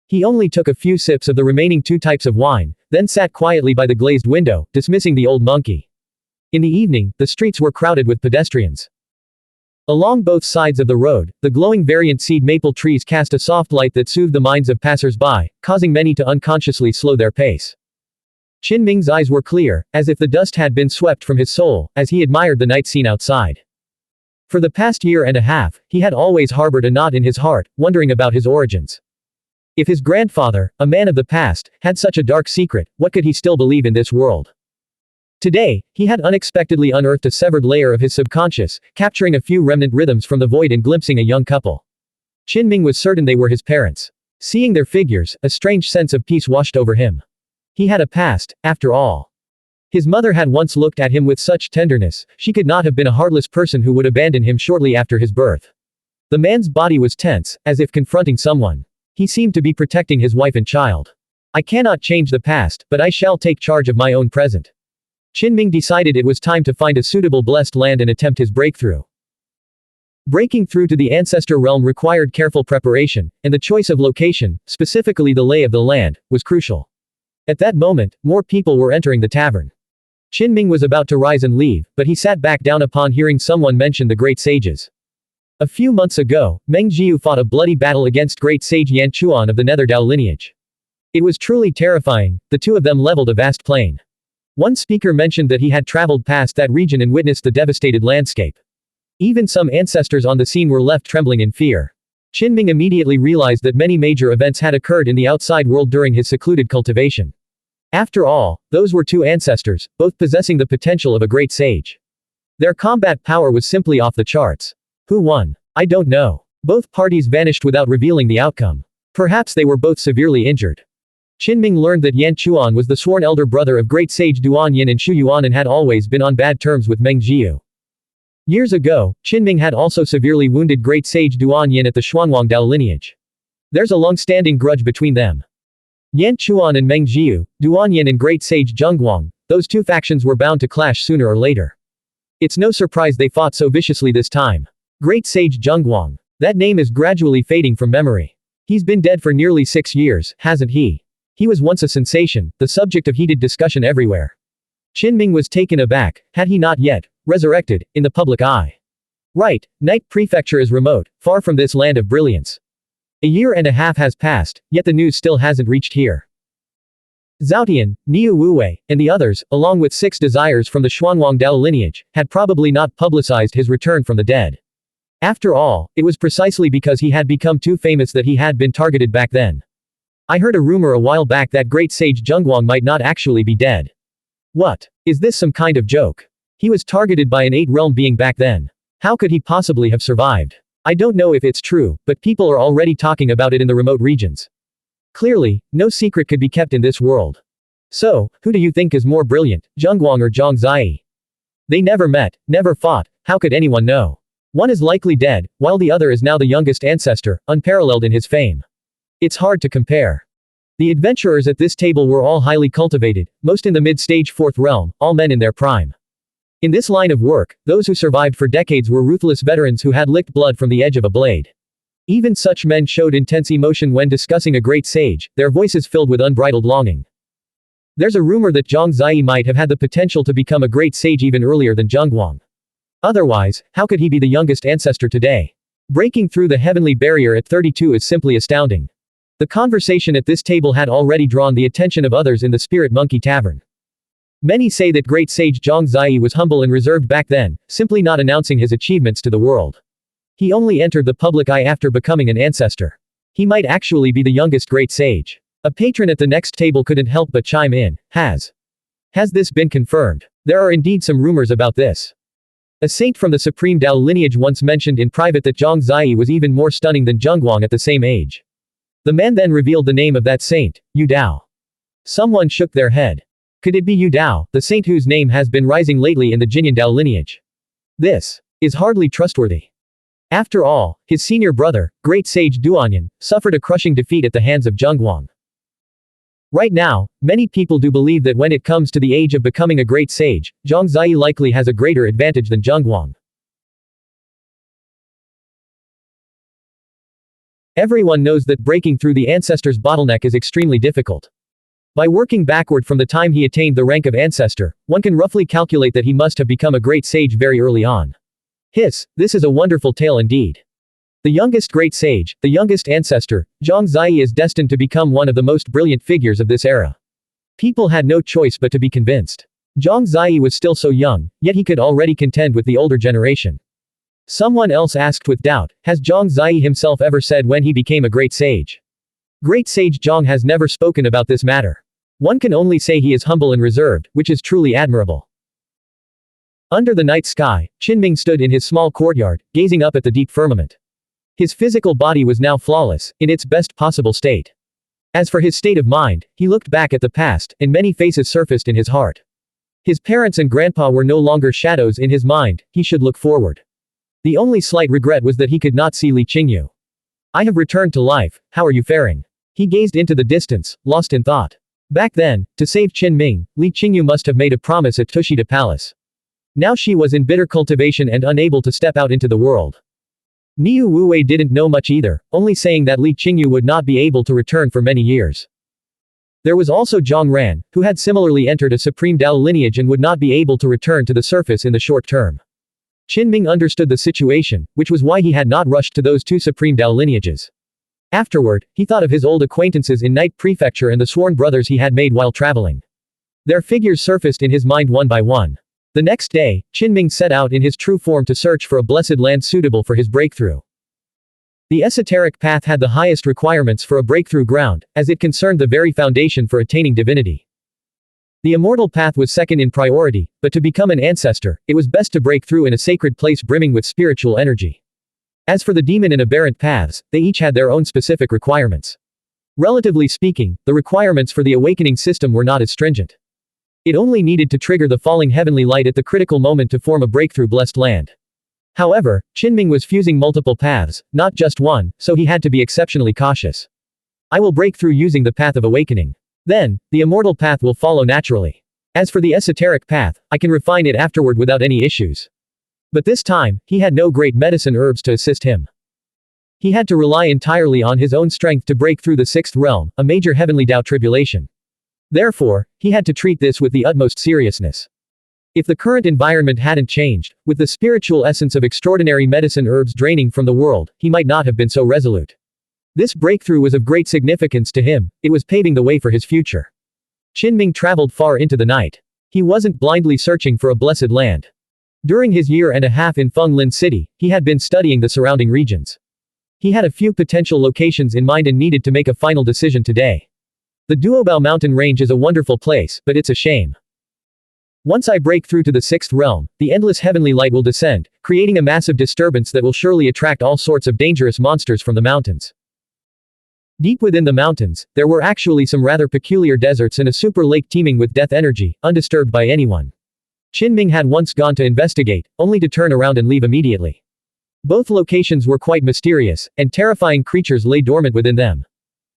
He only took a few sips of the remaining 2 types of wine, then sat quietly by the glazed window, dismissing the old monkey. In the evening, the streets were crowded with pedestrians. Along both sides of the road, the glowing variant seed maple trees cast a soft light that soothed the minds of passers-by, causing many to unconsciously slow their pace. Qinming's eyes were clear, as if the dust had been swept from his soul, as he admired the night scene outside. For the past year and a half, he had always harbored a knot in his heart, wondering about his origins. If his grandfather, a man of the past, had such a dark secret, what could he still believe in this world? Today, he had unexpectedly unearthed a severed layer of his subconscious, capturing a few remnant rhythms from the void and glimpsing a young couple. Qinming was certain they were his parents. Seeing their figures, a strange sense of peace washed over him. He had a past, after all. His mother had once looked at him with such tenderness, she could not have been a heartless person who would abandon him shortly after his birth. The man's body was tense, as if confronting someone. He seemed to be protecting his wife and child. I cannot change the past, but I shall take charge of my own present. Qinming decided it was time to find a suitable blessed land and attempt his breakthrough. Breaking through to the Ancestral Realm required careful preparation, and the choice of location, specifically the lay of the land, was crucial. At that moment, more people were entering the tavern. Qinming was about to rise and leave, but he sat back down upon hearing someone mention the great sages. A few months ago, Meng Jiu fought a bloody battle against great sage Yan Chuan of the Nether Dao lineage. It was truly terrifying, the two of them leveled a vast plain. One speaker mentioned that he had traveled past that region and witnessed the devastated landscape. Even some ancestors on the scene were left trembling in fear. Qinming immediately realized that many major events had occurred in the outside world during his secluded cultivation. After all, those were 2 ancestors, both possessing the potential of a great sage. Their combat power was simply off the charts. Who won? I don't know. Both parties vanished without revealing the outcome. Perhaps they were both severely injured. Qinming learned that Yan Chuan was the sworn elder brother of great sage Duanyin and Xuanhuan and had always been on bad terms with Meng Jiu. Years ago, Qinming had also severely wounded great sage Duanyin at the Xuanhuan Dao lineage. There's a long-standing grudge between them. Yan Chuan and Meng Jiu, Duanyin and great sage Zhengguang, those 2 factions were bound to clash sooner or later. It's no surprise they fought so viciously this time. Great sage Zhengguang. That name is gradually fading from memory. He's been dead for nearly 6 years, hasn't he? He was once a sensation, the subject of heated discussion everywhere. Qinming was taken aback, had he not yet resurrected in the public eye. Right, Night Prefecture is remote, far from this land of brilliance. A year and a half has passed, yet the news still hasn't reached here. Zhaotian, Niu Wuwei, and the others, along with 6 desires from the Xuanhuan Dao lineage, had probably not publicized his return from the dead. After all, it was precisely because he had become too famous that he had been targeted back then. I heard a rumor a while back that great sage Zhengguang might not actually be dead. What? Is this some kind of joke? He was targeted by an 8-realm being back then. How could he possibly have survived? I don't know if it's true, but people are already talking about it in the remote regions. Clearly, no secret could be kept in this world. So, who do you think is more brilliant, Zhengguang or Zhang Ziyi? They never met, never fought, how could anyone know? One is likely dead, while the other is now the youngest ancestor, unparalleled in his fame. It's hard to compare. The adventurers at this table were all highly cultivated, most in the mid-stage 4th realm, all men in their prime. In this line of work, those who survived for decades were ruthless veterans who had licked blood from the edge of a blade. Even such men showed intense emotion when discussing a great sage, their voices filled with unbridled longing. There's a rumor that Zhang Ziyi might have had the potential to become a great sage even earlier than Zhengguang. Otherwise, how could he be the youngest ancestor today? Breaking through the heavenly barrier at 32 is simply astounding. The conversation at this table had already drawn the attention of others in the Spirit Monkey Tavern. Many say that great sage Zhang Ziyi was humble and reserved back then, simply not announcing his achievements to the world. He only entered the public eye after becoming an ancestor. He might actually be the youngest great sage. A patron at the next table couldn't help but chime in. Has this been confirmed? There are indeed some rumors about this. A saint from the Supreme Dao lineage once mentioned in private that Zhang Ziyi was even more stunning than Zhengguang at the same age. The man then revealed the name of that saint, Yu Dao. Someone shook their head. Could it be Yu Dao, the saint whose name has been rising lately in the Jinyan Dao lineage? This is hardly trustworthy. After all, his senior brother, great sage Duanyan, suffered a crushing defeat at the hands of Zhengguang. Right now, many people do believe that when it comes to the age of becoming a great sage, Zhang Ziyi likely has a greater advantage than Zhengguang. Everyone knows that breaking through the ancestor's bottleneck is extremely difficult. By working backward from the time he attained the rank of ancestor, one can roughly calculate that he must have become a great sage very early on. This is a wonderful tale indeed. The youngest great sage, the youngest ancestor, Zhang Ziyi is destined to become one of the most brilliant figures of this era. People had no choice but to be convinced. Zhang Ziyi was still so young, yet he could already contend with the older generation. Someone else asked with doubt, has Zhang Ziyi himself ever said when he became a great sage? Great sage Zhang has never spoken about this matter. One can only say he is humble and reserved, which is truly admirable. Under the night sky, Qinming stood in his small courtyard, gazing up at the deep firmament. His physical body was now flawless, in its best possible state. As for his state of mind, he looked back at the past, and many faces surfaced in his heart. His parents and grandpa were no longer shadows in his mind, he should look forward. The only slight regret was that he could not see Li Qingyu. I have returned to life, how are you faring? He gazed into the distance, lost in thought. Back then, to save Qinming, Li Qingyu must have made a promise at Tushita Palace. Now she was in bitter cultivation and unable to step out into the world. Niu Wuwei didn't know much either, only saying that Li Qingyu would not be able to return for many years. There was also Zhang Ran, who had similarly entered a Supreme Dao lineage and would not be able to return to the surface in the short term. Qinming understood the situation, which was why he had not rushed to those two Supreme Dao lineages. Afterward, he thought of his old acquaintances in Night Prefecture and the sworn brothers he had made while traveling. Their figures surfaced in his mind one by one. The next day, Qinming set out in his true form to search for a blessed land suitable for his breakthrough. The esoteric path had the highest requirements for a breakthrough ground, as it concerned the very foundation for attaining divinity. The immortal path was second in priority, but to become an ancestor, it was best to break through in a sacred place brimming with spiritual energy. As for the demon and aberrant paths, they each had their own specific requirements. Relatively speaking, the requirements for the awakening system were not as stringent. It only needed to trigger the falling heavenly light at the critical moment to form a breakthrough blessed land. However, Qinming was fusing multiple paths, not just one, so he had to be exceptionally cautious. I will break through using the path of awakening. Then, the immortal path will follow naturally. As for the esoteric path, I can refine it afterward without any issues. But this time, he had no great medicine herbs to assist him. He had to rely entirely on his own strength to break through the sixth realm, a major heavenly Dao tribulation. Therefore, he had to treat this with the utmost seriousness. If the current environment hadn't changed, with the spiritual essence of extraordinary medicine herbs draining from the world, he might not have been so resolute. This breakthrough was of great significance to him, it was paving the way for his future. Qinming traveled far into the night. He wasn't blindly searching for a blessed land. During his year and a half in Fenglin City, he had been studying the surrounding regions. He had a few potential locations in mind and needed to make a final decision today. The Duobao mountain range is a wonderful place, but it's a shame. Once I break through to the sixth realm, the endless heavenly light will descend, creating a massive disturbance that will surely attract all sorts of dangerous monsters from the mountains. Deep within the mountains, there were actually some rather peculiar deserts and a super lake teeming with death energy, undisturbed by anyone. Qinming had once gone to investigate, only to turn around and leave immediately. Both locations were quite mysterious, and terrifying creatures lay dormant within them.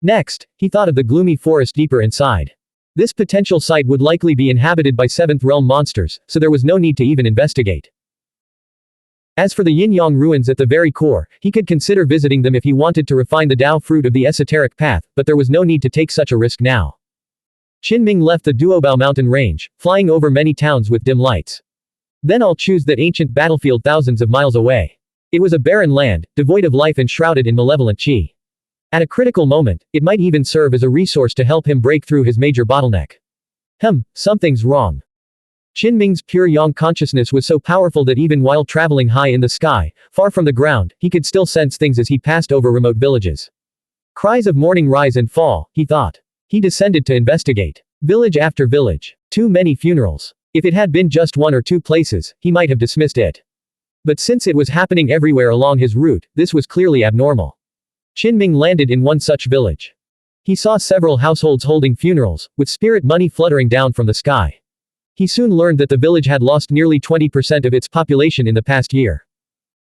Next, he thought of the gloomy forest deeper inside. This potential site would likely be inhabited by seventh realm monsters, so there was no need to even investigate. As for the yin-yang ruins at the very core, he could consider visiting them if he wanted to refine the Tao fruit of the esoteric path, but there was no need to take such a risk now. Qinming left the Duobao mountain range, flying over many towns with dim lights. Then I'll choose that ancient battlefield thousands of miles away. It was a barren land, devoid of life and shrouded in malevolent qi. At a critical moment, it might even serve as a resource to help him break through his major bottleneck. Something's wrong. Qinming's pure yang consciousness was so powerful that even while traveling high in the sky, far from the ground, he could still sense things as he passed over remote villages. Cries of mourning rise and fall, he thought. He descended to investigate. Village after village. Too many funerals. If it had been just one or two places, he might have dismissed it. But since it was happening everywhere along his route, this was clearly abnormal. Qinming landed in one such village. He saw several households holding funerals, with spirit money fluttering down from the sky. He soon learned that the village had lost nearly 20% of its population in the past year.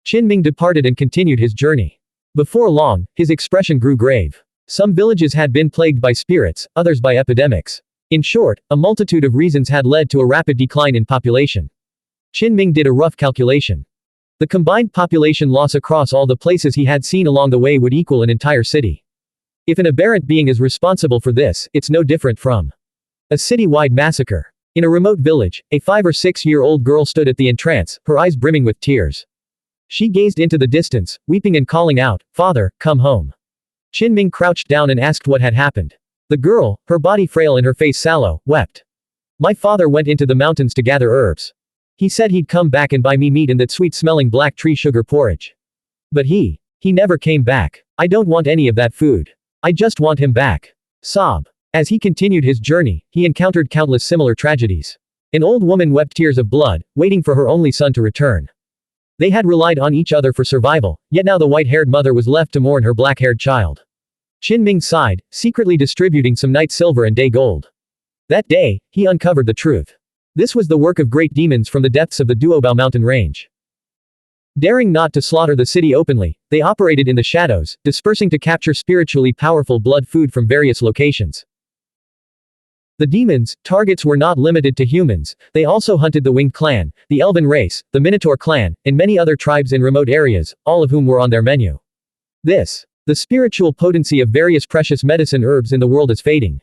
Qinming departed and continued his journey. Before long, his expression grew grave. Some villages had been plagued by spirits, others by epidemics. In short, a multitude of reasons had led to a rapid decline in population. Qinming did a rough calculation. The combined population loss across all the places he had seen along the way would equal an entire city. If an aberrant being is responsible for this, it's no different from a city-wide massacre. In a remote village, a 5 or 6-year-old girl stood at the entrance, her eyes brimming with tears. She gazed into the distance, weeping and calling out, "Father, come home." Qinming crouched down and asked what had happened. The girl, her body frail and her face sallow, wept. "My father went into the mountains to gather herbs. He said he'd come back and buy me meat and that sweet-smelling black tree sugar porridge. But he never came back. I don't want any of that food. I just want him back." Sob. As he continued his journey, he encountered countless similar tragedies. An old woman wept tears of blood, waiting for her only son to return. They had relied on each other for survival, yet now the white-haired mother was left to mourn her black-haired child. Qinming sighed, secretly distributing some night silver and day gold. That day, he uncovered the truth. This was the work of great demons from the depths of the Duobao mountain range. Daring not to slaughter the city openly, they operated in the shadows, dispersing to capture spiritually powerful blood food from various locations. The demons' targets were not limited to humans, they also hunted the Winged clan, the Elven race, the Minotaur clan, and many other tribes in remote areas, all of whom were on their menu. The spiritual potency of various precious medicine herbs in the world is fading.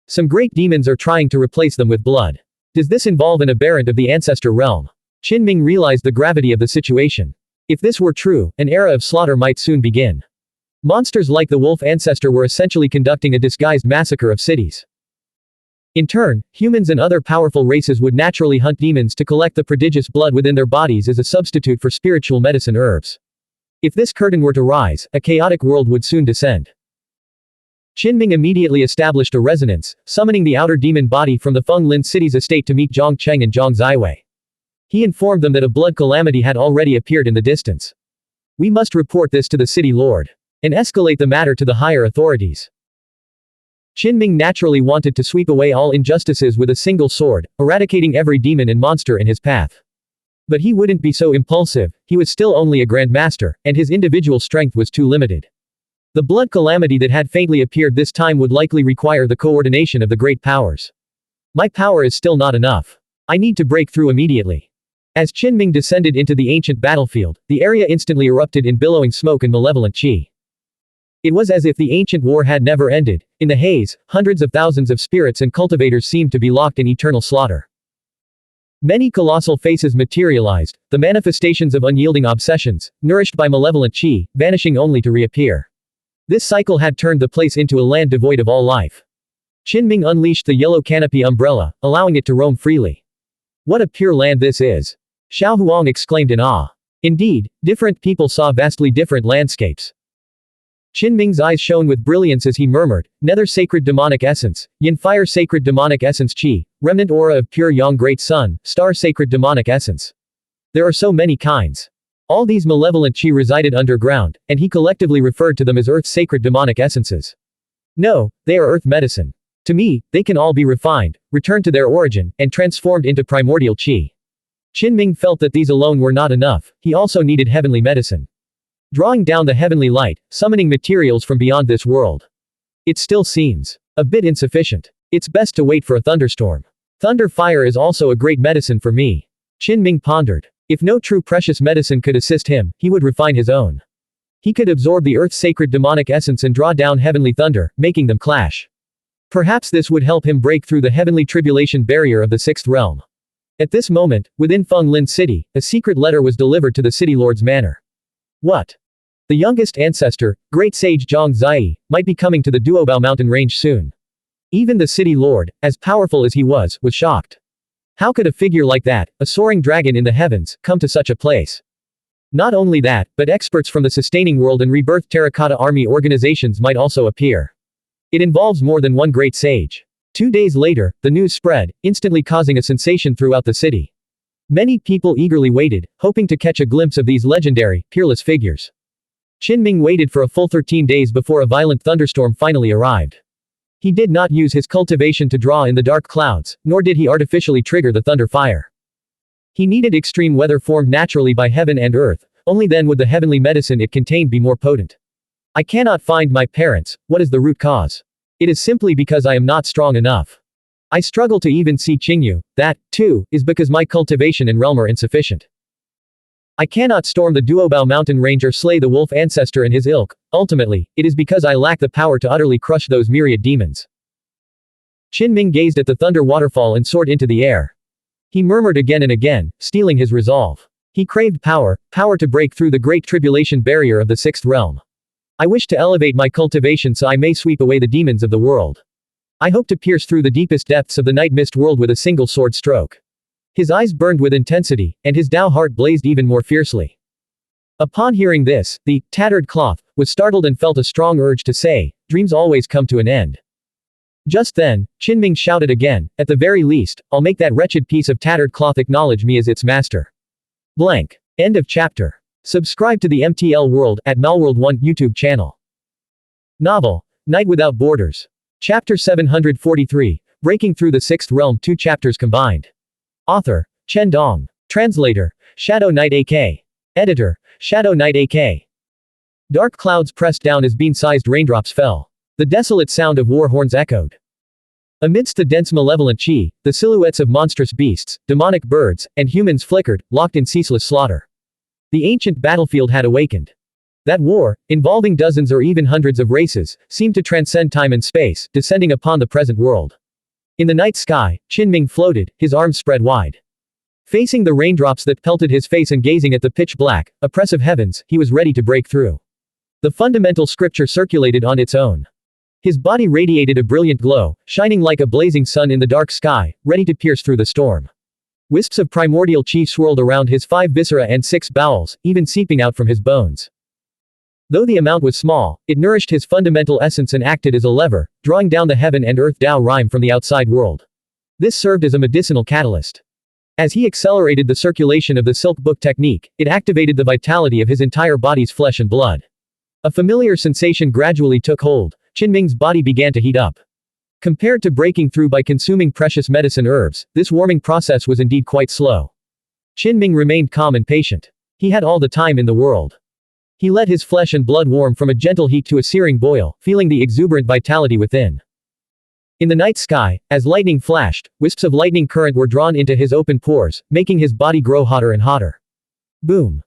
Some great demons are trying to replace them with blood. Does this involve an aberrant of the Ancestral Realm? Qinming realized the gravity of the situation. If this were true, an era of slaughter might soon begin. Monsters like the wolf ancestor were essentially conducting a disguised massacre of cities. In turn, humans and other powerful races would naturally hunt demons to collect the prodigious blood within their bodies as a substitute for spiritual medicine herbs. If this curtain were to rise, a chaotic world would soon descend. Qinming immediately established a resonance, summoning the outer demon body from the Feng Lin city's estate to meet Zhang Cheng and Zhang Ziwei. He informed them that a blood calamity had already appeared in the distance. "We must report this to the city lord and escalate the matter to the higher authorities." Qinming naturally wanted to sweep away all injustices with a single sword, eradicating every demon and monster in his path. But he wouldn't be so impulsive, he was still only a grandmaster, and his individual strength was too limited. The blood calamity that had faintly appeared this time would likely require the coordination of the great powers. My power is still not enough. I need to break through immediately. As Qinming descended into the ancient battlefield, the area instantly erupted in billowing smoke and malevolent qi. It was as if the ancient war had never ended. In the haze, hundreds of thousands of spirits and cultivators seemed to be locked in eternal slaughter. Many colossal faces materialized, the manifestations of unyielding obsessions, nourished by malevolent qi, vanishing only to reappear. This cycle had turned the place into a land devoid of all life. Qinming unleashed the yellow canopy umbrella, allowing it to roam freely. "What a pure land this is!" Xuanhuan exclaimed in awe. Indeed, different people saw vastly different landscapes. Qinming's eyes shone with brilliance as he murmured, Nether Sacred Demonic Essence, Yin Fire Sacred Demonic Essence Qi, Remnant Aura of Pure Yang Great Sun, Star Sacred Demonic Essence. There are so many kinds. All these malevolent Qi resided underground, and he collectively referred to them as Earth's Sacred Demonic Essences. No, they are Earth medicine. To me, they can all be refined, returned to their origin, and transformed into primordial Qi. Qinming felt that these alone were not enough, he also needed heavenly medicine. Drawing down the heavenly light, summoning materials from beyond this world. It still seems a bit insufficient. It's best to wait for a thunderstorm. Thunder fire is also a great medicine for me. Qinming pondered. If no true precious medicine could assist him, he would refine his own. He could absorb the Earth's sacred demonic essence and draw down heavenly thunder, making them clash. Perhaps this would help him break through the heavenly tribulation barrier of the sixth realm. At this moment, within Feng Lin City, a secret letter was delivered to the city lord's manor. What? The youngest ancestor, great sage Zhang Zai, might be coming to the Duobao mountain range soon. Even the city lord, as powerful as he was shocked. How could a figure like that, a soaring dragon in the heavens, come to such a place? Not only that, but experts from the Sustaining World and Rebirth Terracotta Army organizations might also appear. It involves more than one great sage. 2 days later, the news spread, instantly causing a sensation throughout the city. Many people eagerly waited, hoping to catch a glimpse of these legendary, peerless figures. Qinming waited for a full 13 days before a violent thunderstorm finally arrived. He did not use his cultivation to draw in the dark clouds, nor did he artificially trigger the thunder fire. He needed extreme weather formed naturally by heaven and earth, only then would the heavenly medicine it contained be more potent. I cannot find my parents, what is the root cause? It is simply because I am not strong enough. I struggle to even see Qingyu, that, too, is because my cultivation and realm are insufficient. I cannot storm the Duobao mountain range or slay the wolf ancestor and his ilk, ultimately, it is because I lack the power to utterly crush those myriad demons. Qinming gazed at the thunder waterfall and soared into the air. He murmured again and again, steeling his resolve. He craved power, power to break through the great tribulation barrier of the sixth realm. I wish to elevate my cultivation so I may sweep away the demons of the world. I hope to pierce through the deepest depths of the night mist world with a single sword stroke. His eyes burned with intensity, and his Tao heart blazed even more fiercely. Upon hearing this, the tattered cloth was startled and felt a strong urge to say, dreams always come to an end. Just then, Qinming shouted again, at the very least, I'll make that wretched piece of tattered cloth acknowledge me as its master. Blank. End of chapter. Subscribe to the MTL World at Malworld 1 YouTube channel. Novel, Night Without Borders. Chapter 743, Breaking Through the Sixth Realm, 2 chapters combined. Author, Chen Dong. Translator, Shadow Knight AK. Editor, Shadow Knight AK. Dark clouds pressed down as bean-sized raindrops fell. The desolate sound of war horns echoed. Amidst the dense malevolent Qi, the silhouettes of monstrous beasts, demonic birds, and humans flickered, locked in ceaseless slaughter. The ancient battlefield had awakened. That war, involving dozens or even hundreds of races, seemed to transcend time and space, descending upon the present world. In the night sky, Qinming floated, his arms spread wide. Facing the raindrops that pelted his face and gazing at the pitch black, oppressive heavens, he was ready to break through. The fundamental scripture circulated on its own. His body radiated a brilliant glow, shining like a blazing sun in the dark sky, ready to pierce through the storm. Wisps of primordial Qi swirled around his 5 viscera and 6 bowels, even seeping out from his bones. Though the amount was small, it nourished his fundamental essence and acted as a lever, drawing down the heaven and earth Tao rhyme from the outside world. This served as a medicinal catalyst. As he accelerated the circulation of the silk book technique, it activated the vitality of his entire body's flesh and blood. A familiar sensation gradually took hold. Qinming's body began to heat up. Compared to breaking through by consuming precious medicine herbs, this warming process was indeed quite slow. Qinming remained calm and patient. He had all the time in the world. He let his flesh and blood warm from a gentle heat to a searing boil, feeling the exuberant vitality within. In the night sky, as lightning flashed, wisps of lightning current were drawn into his open pores, making his body grow hotter and hotter. Boom.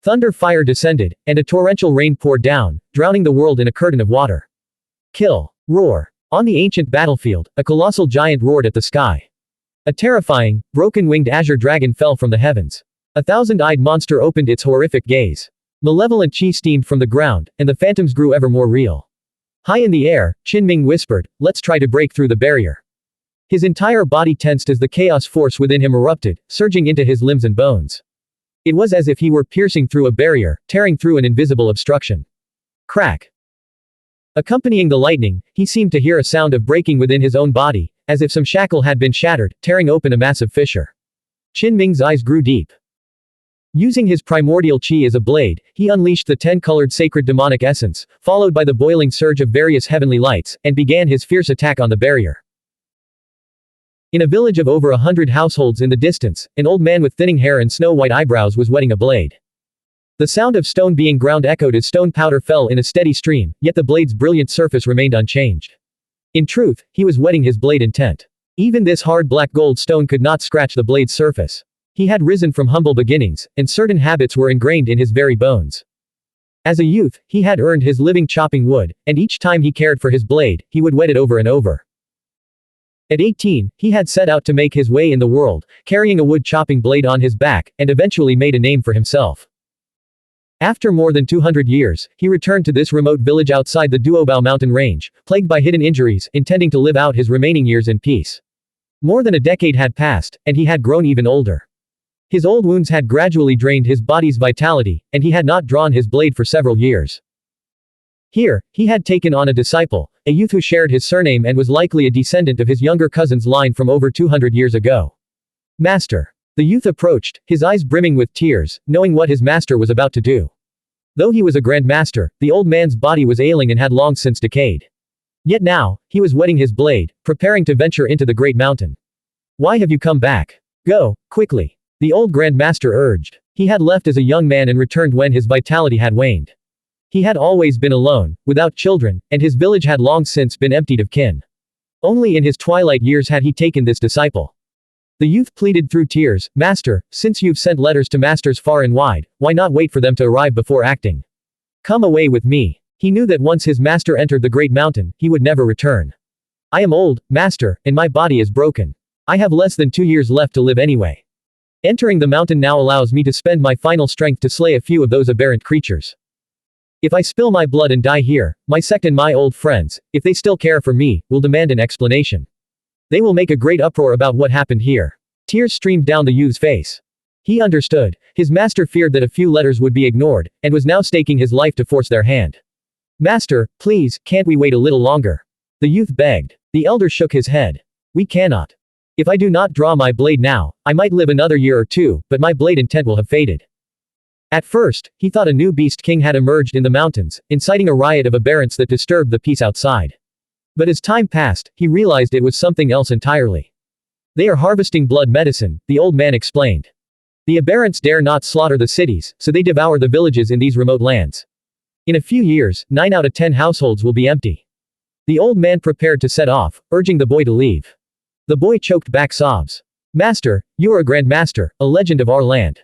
Thunder fire descended, and a torrential rain poured down, drowning the world in a curtain of water. Kill. Roar. On the ancient battlefield, a colossal giant roared at the sky. A terrifying, broken-winged azure dragon fell from the heavens. A thousand-eyed monster opened its horrific gaze. Malevolent Qi steamed from the ground, and the phantoms grew ever more real. High in the air, Qinming whispered, let's try to break through the barrier. His entire body tensed as the chaos force within him erupted, surging into his limbs and bones. It was as if he were piercing through a barrier, tearing through an invisible obstruction. Crack. Accompanying the lightning, he seemed to hear a sound of breaking within his own body, as if some shackle had been shattered, tearing open a massive fissure. Qin Ming's eyes grew deep. Using his primordial qi as a blade, he unleashed the 10-colored sacred demonic essence, followed by the boiling surge of various heavenly lights, and began his fierce attack on the barrier. In a village of over 100 households in the distance, an old man with thinning hair and snow-white eyebrows was whetting a blade. The sound of stone being ground echoed as stone powder fell in a steady stream, yet the blade's brilliant surface remained unchanged. In truth, he was whetting his blade intent. Even this hard black gold stone could not scratch the blade's surface. He had risen from humble beginnings, and certain habits were ingrained in his very bones. As a youth, he had earned his living chopping wood, and each time he cared for his blade, he would whet it over and over. At 18, he had set out to make his way in the world, carrying a wood chopping blade on his back, and eventually made a name for himself. After more than 200 years, he returned to this remote village outside the Duobao mountain range, plagued by hidden injuries, intending to live out his remaining years in peace. More than a decade had passed, and he had grown even older. His old wounds had gradually drained his body's vitality, and he had not drawn his blade for several years. Here, he had taken on a disciple, a youth who shared his surname and was likely a descendant of his younger cousin's line from over 200 years ago. Master. The youth approached, his eyes brimming with tears, knowing what his master was about to do. Though he was a grand master, the old man's body was ailing and had long since decayed. Yet now, he was whetting his blade, preparing to venture into the great mountain. Why have you come back? Go, quickly. The old grand master urged. He had left as a young man and returned when his vitality had waned. He had always been alone, without children, and his village had long since been emptied of kin. Only in his twilight years had he taken this disciple. The youth pleaded through tears, Master, since you've sent letters to masters far and wide, why not wait for them to arrive before acting? Come away with me. He knew that once his master entered the great mountain, he would never return. I am old, master, and my body is broken. I have less than 2 years left to live anyway. Entering the mountain now allows me to spend my final strength to slay a few of those aberrant creatures. If I spill my blood and die here, my sect and my old friends, if they still care for me, will demand an explanation. They will make a great uproar about what happened here. Tears streamed down the youth's face. He understood. His master feared that a few letters would be ignored, and was now staking his life to force their hand. Master, please, can't we wait a little longer? The youth begged. The elder shook his head. We cannot. If I do not draw my blade now, I might live another year or two, but my blade intent will have faded. At first, he thought a new beast king had emerged in the mountains, inciting a riot of aberrants that disturbed the peace outside. But as time passed, he realized it was something else entirely. They are harvesting blood medicine, the old man explained. The aberrants dare not slaughter the cities, so they devour the villages in these remote lands. In a few years, 9 out of 10 households will be empty. The old man prepared to set off, urging the boy to leave. The boy choked back sobs. Master, you are a grand master, a legend of our land.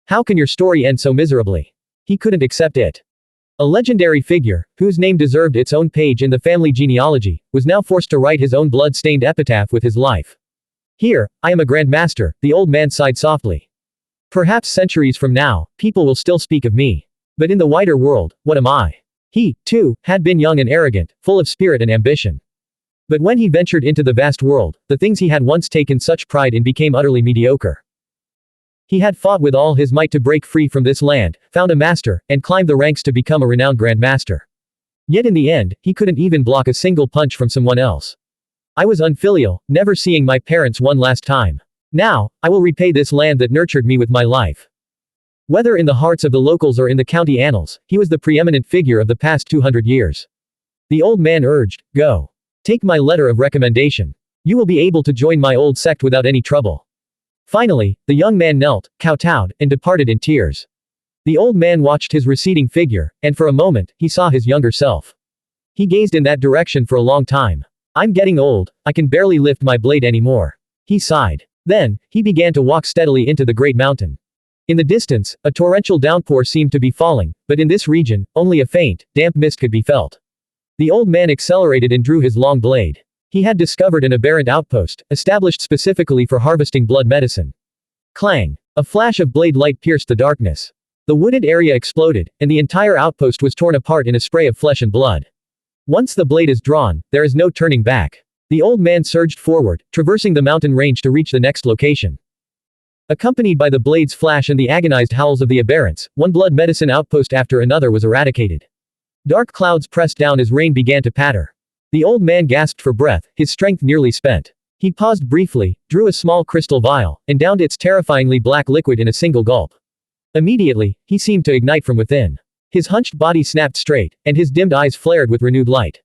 How can your story end so miserably? He couldn't accept it. A legendary figure, whose name deserved its own page in the family genealogy, was now forced to write his own blood-stained epitaph with his life. Here, I am a grand master, the old man sighed softly. Perhaps centuries from now, people will still speak of me. But in the wider world, what am I? He, too, had been young and arrogant, full of spirit and ambition. But when he ventured into the vast world, the things he had once taken such pride in became utterly mediocre. He had fought with all his might to break free from this land, found a master, and climbed the ranks to become a renowned grand master. Yet in the end, he couldn't even block a single punch from someone else. I was unfilial, never seeing my parents one last time. Now, I will repay this land that nurtured me with my life. Whether in the hearts of the locals or in the county annals, he was the preeminent figure of the past 200 years. The old man urged, go. Take my letter of recommendation. You will be able to join my old sect without any trouble. Finally, the young man knelt, kowtowed, and departed in tears. The old man watched his receding figure, and for a moment, he saw his younger self. He gazed in that direction for a long time. I'm getting old, I can barely lift my blade anymore. He sighed. Then, he began to walk steadily into the great mountain. In the distance, a torrential downpour seemed to be falling, but in this region, only a faint, damp mist could be felt. The old man accelerated and drew his long blade. He had discovered an aberrant outpost, established specifically for harvesting blood medicine. Clang! A flash of blade light pierced the darkness. The wooded area exploded, and the entire outpost was torn apart in a spray of flesh and blood. Once the blade is drawn, there is no turning back. The old man surged forward, traversing the mountain range to reach the next location. Accompanied by the blade's flash and the agonized howls of the aberrants, one blood medicine outpost after another was eradicated. Dark clouds pressed down as rain began to patter. The old man gasped for breath, his strength nearly spent. He paused briefly, drew a small crystal vial, and downed its terrifyingly black liquid in a single gulp. Immediately, he seemed to ignite from within. His hunched body snapped straight, and his dimmed eyes flared with renewed light.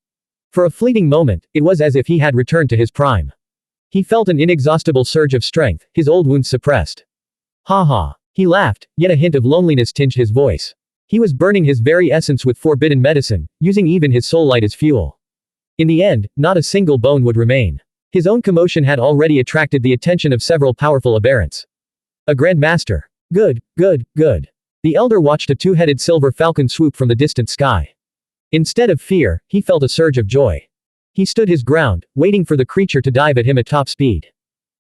For a fleeting moment, it was as if he had returned to his prime. He felt an inexhaustible surge of strength, his old wounds suppressed. Ha ha. He laughed, yet a hint of loneliness tinged his voice. He was burning his very essence with forbidden medicine, using even his soul light as fuel. In the end, not a single bone would remain. His own commotion had already attracted the attention of several powerful aberrants. A Grand Master. Good, good, good. The elder watched a two-headed silver falcon swoop from the distant sky. Instead of fear, he felt a surge of joy. He stood his ground, waiting for the creature to dive at him at top speed.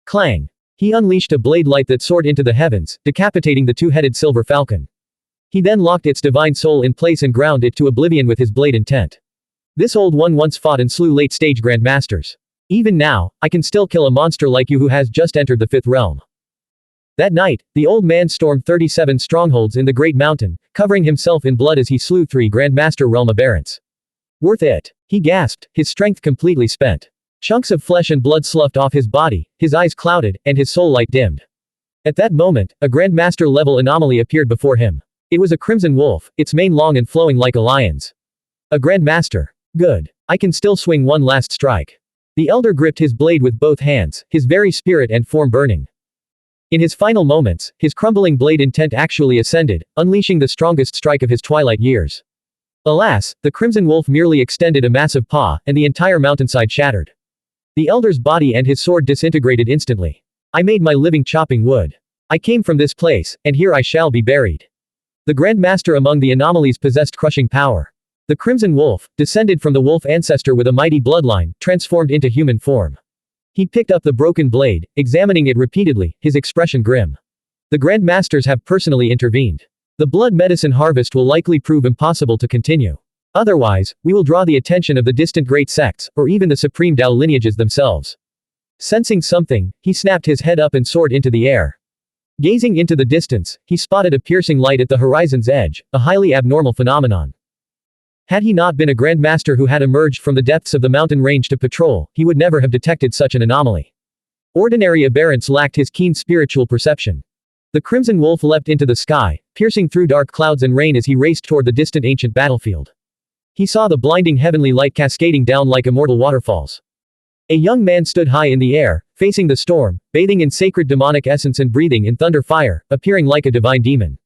Clang! He unleashed a blade light that soared into the heavens, decapitating the two-headed silver falcon. He then locked its divine soul in place and ground it to oblivion with his blade intent. This old one once fought and slew late-stage grandmasters. Even now, I can still kill a monster like you who has just entered the fifth realm. That night, the old man stormed 37 strongholds in the Great Mountain, covering himself in blood as he slew 3 Grandmaster realm aberrants. Worth it. He gasped, his strength completely spent. Chunks of flesh and blood sloughed off his body, his eyes clouded, and his soul light dimmed. At that moment, a Grandmaster level anomaly appeared before him. It was a crimson wolf, its mane long and flowing like a lion's. A Grandmaster. Good. I can still swing one last strike. The elder gripped his blade with both hands, his very spirit and form burning. In his final moments, his crumbling blade intent actually ascended, unleashing the strongest strike of his twilight years. Alas, the crimson wolf merely extended a massive paw, and the entire mountainside shattered. The elder's body and his sword disintegrated instantly. I made my living chopping wood. I came from this place, and here I shall be buried. The Grandmaster among the anomalies possessed crushing power. The crimson wolf, descended from the wolf ancestor with a mighty bloodline, transformed into human form. He picked up the broken blade, examining it repeatedly, his expression grim. The Grandmasters have personally intervened. The blood medicine harvest will likely prove impossible to continue. Otherwise, we will draw the attention of the distant great sects, or even the supreme Dao lineages themselves. Sensing something, he snapped his head up and soared into the air. Gazing into the distance, he spotted a piercing light at the horizon's edge, a highly abnormal phenomenon. Had he not been a Grandmaster who had emerged from the depths of the mountain range to patrol, he would never have detected such an anomaly. Ordinary aberrants lacked his keen spiritual perception. The crimson wolf leapt into the sky, piercing through dark clouds and rain as he raced toward the distant ancient battlefield. He saw the blinding heavenly light cascading down like immortal waterfalls. A young man stood high in the air, facing the storm, bathing in sacred demonic essence and breathing in thunder fire, appearing like a divine demon.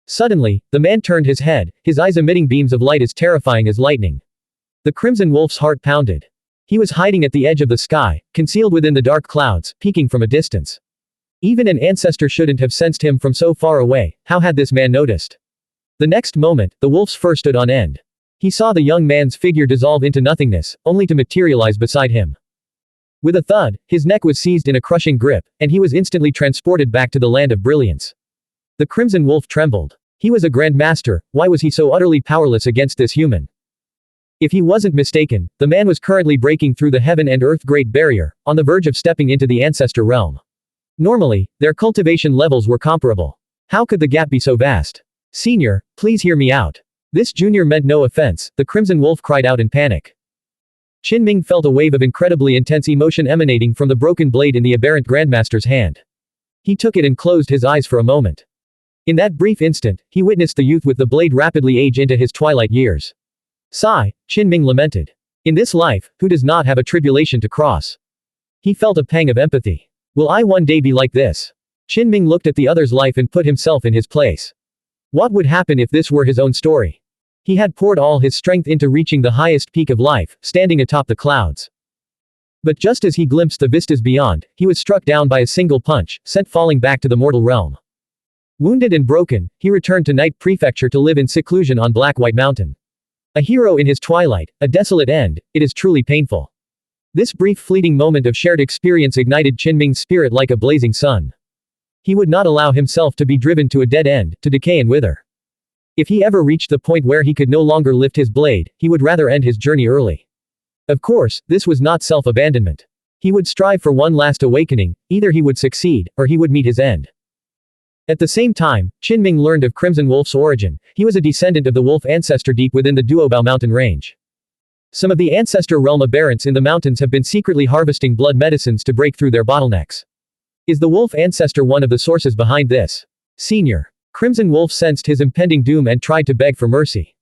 Suddenly, the man turned his head, his eyes emitting beams of light as terrifying as lightning. The crimson wolf's heart pounded. He was hiding at the edge of the sky, concealed within the dark clouds, peeking from a distance. Even an ancestor shouldn't have sensed him from so far away. How had this man noticed? The next moment, the wolf's fur stood on end. He saw the young man's figure dissolve into nothingness, only to materialize beside him. With a thud, his neck was seized in a crushing grip, and he was instantly transported back to the land of brilliance. The crimson wolf trembled. He was a Grandmaster, why was he so utterly powerless against this human? If he wasn't mistaken, the man was currently breaking through the heaven and earth great barrier, on the verge of stepping into the ancestor realm. Normally, their cultivation levels were comparable. How could the gap be so vast? Senior, please hear me out. This junior meant no offense, the crimson wolf cried out in panic. Qinming felt a wave of incredibly intense emotion emanating from the broken blade in the aberrant Grandmaster's hand. He took it and closed his eyes for a moment. In that brief instant, he witnessed the youth with the blade rapidly age into his twilight years. Sigh, Qinming lamented. In this life, who does not have a tribulation to cross? He felt a pang of empathy. Will I one day be like this? Qinming looked at the other's life and put himself in his place. What would happen if this were his own story? He had poured all his strength into reaching the highest peak of life, standing atop the clouds. But just as he glimpsed the vistas beyond, he was struck down by a single punch, sent falling back to the mortal realm. Wounded and broken, he returned to Night Prefecture to live in seclusion on Black White Mountain. A hero in his twilight, a desolate end, it is truly painful. This brief fleeting moment of shared experience ignited Qinming's spirit like a blazing sun. He would not allow himself to be driven to a dead end, to decay and wither. If he ever reached the point where he could no longer lift his blade, he would rather end his journey early. Of course, this was not self-abandonment. He would strive for one last awakening, either he would succeed, or he would meet his end. At the same time, Qinming learned of Crimson Wolf's origin. He was a descendant of the wolf ancestor deep within the Duobao mountain range. Some of the ancestor realm aberrants in the mountains have been secretly harvesting blood medicines to break through their bottlenecks. Is the wolf ancestor one of the sources behind this? Senior. Crimson Wolf sensed his impending doom and tried to beg for mercy.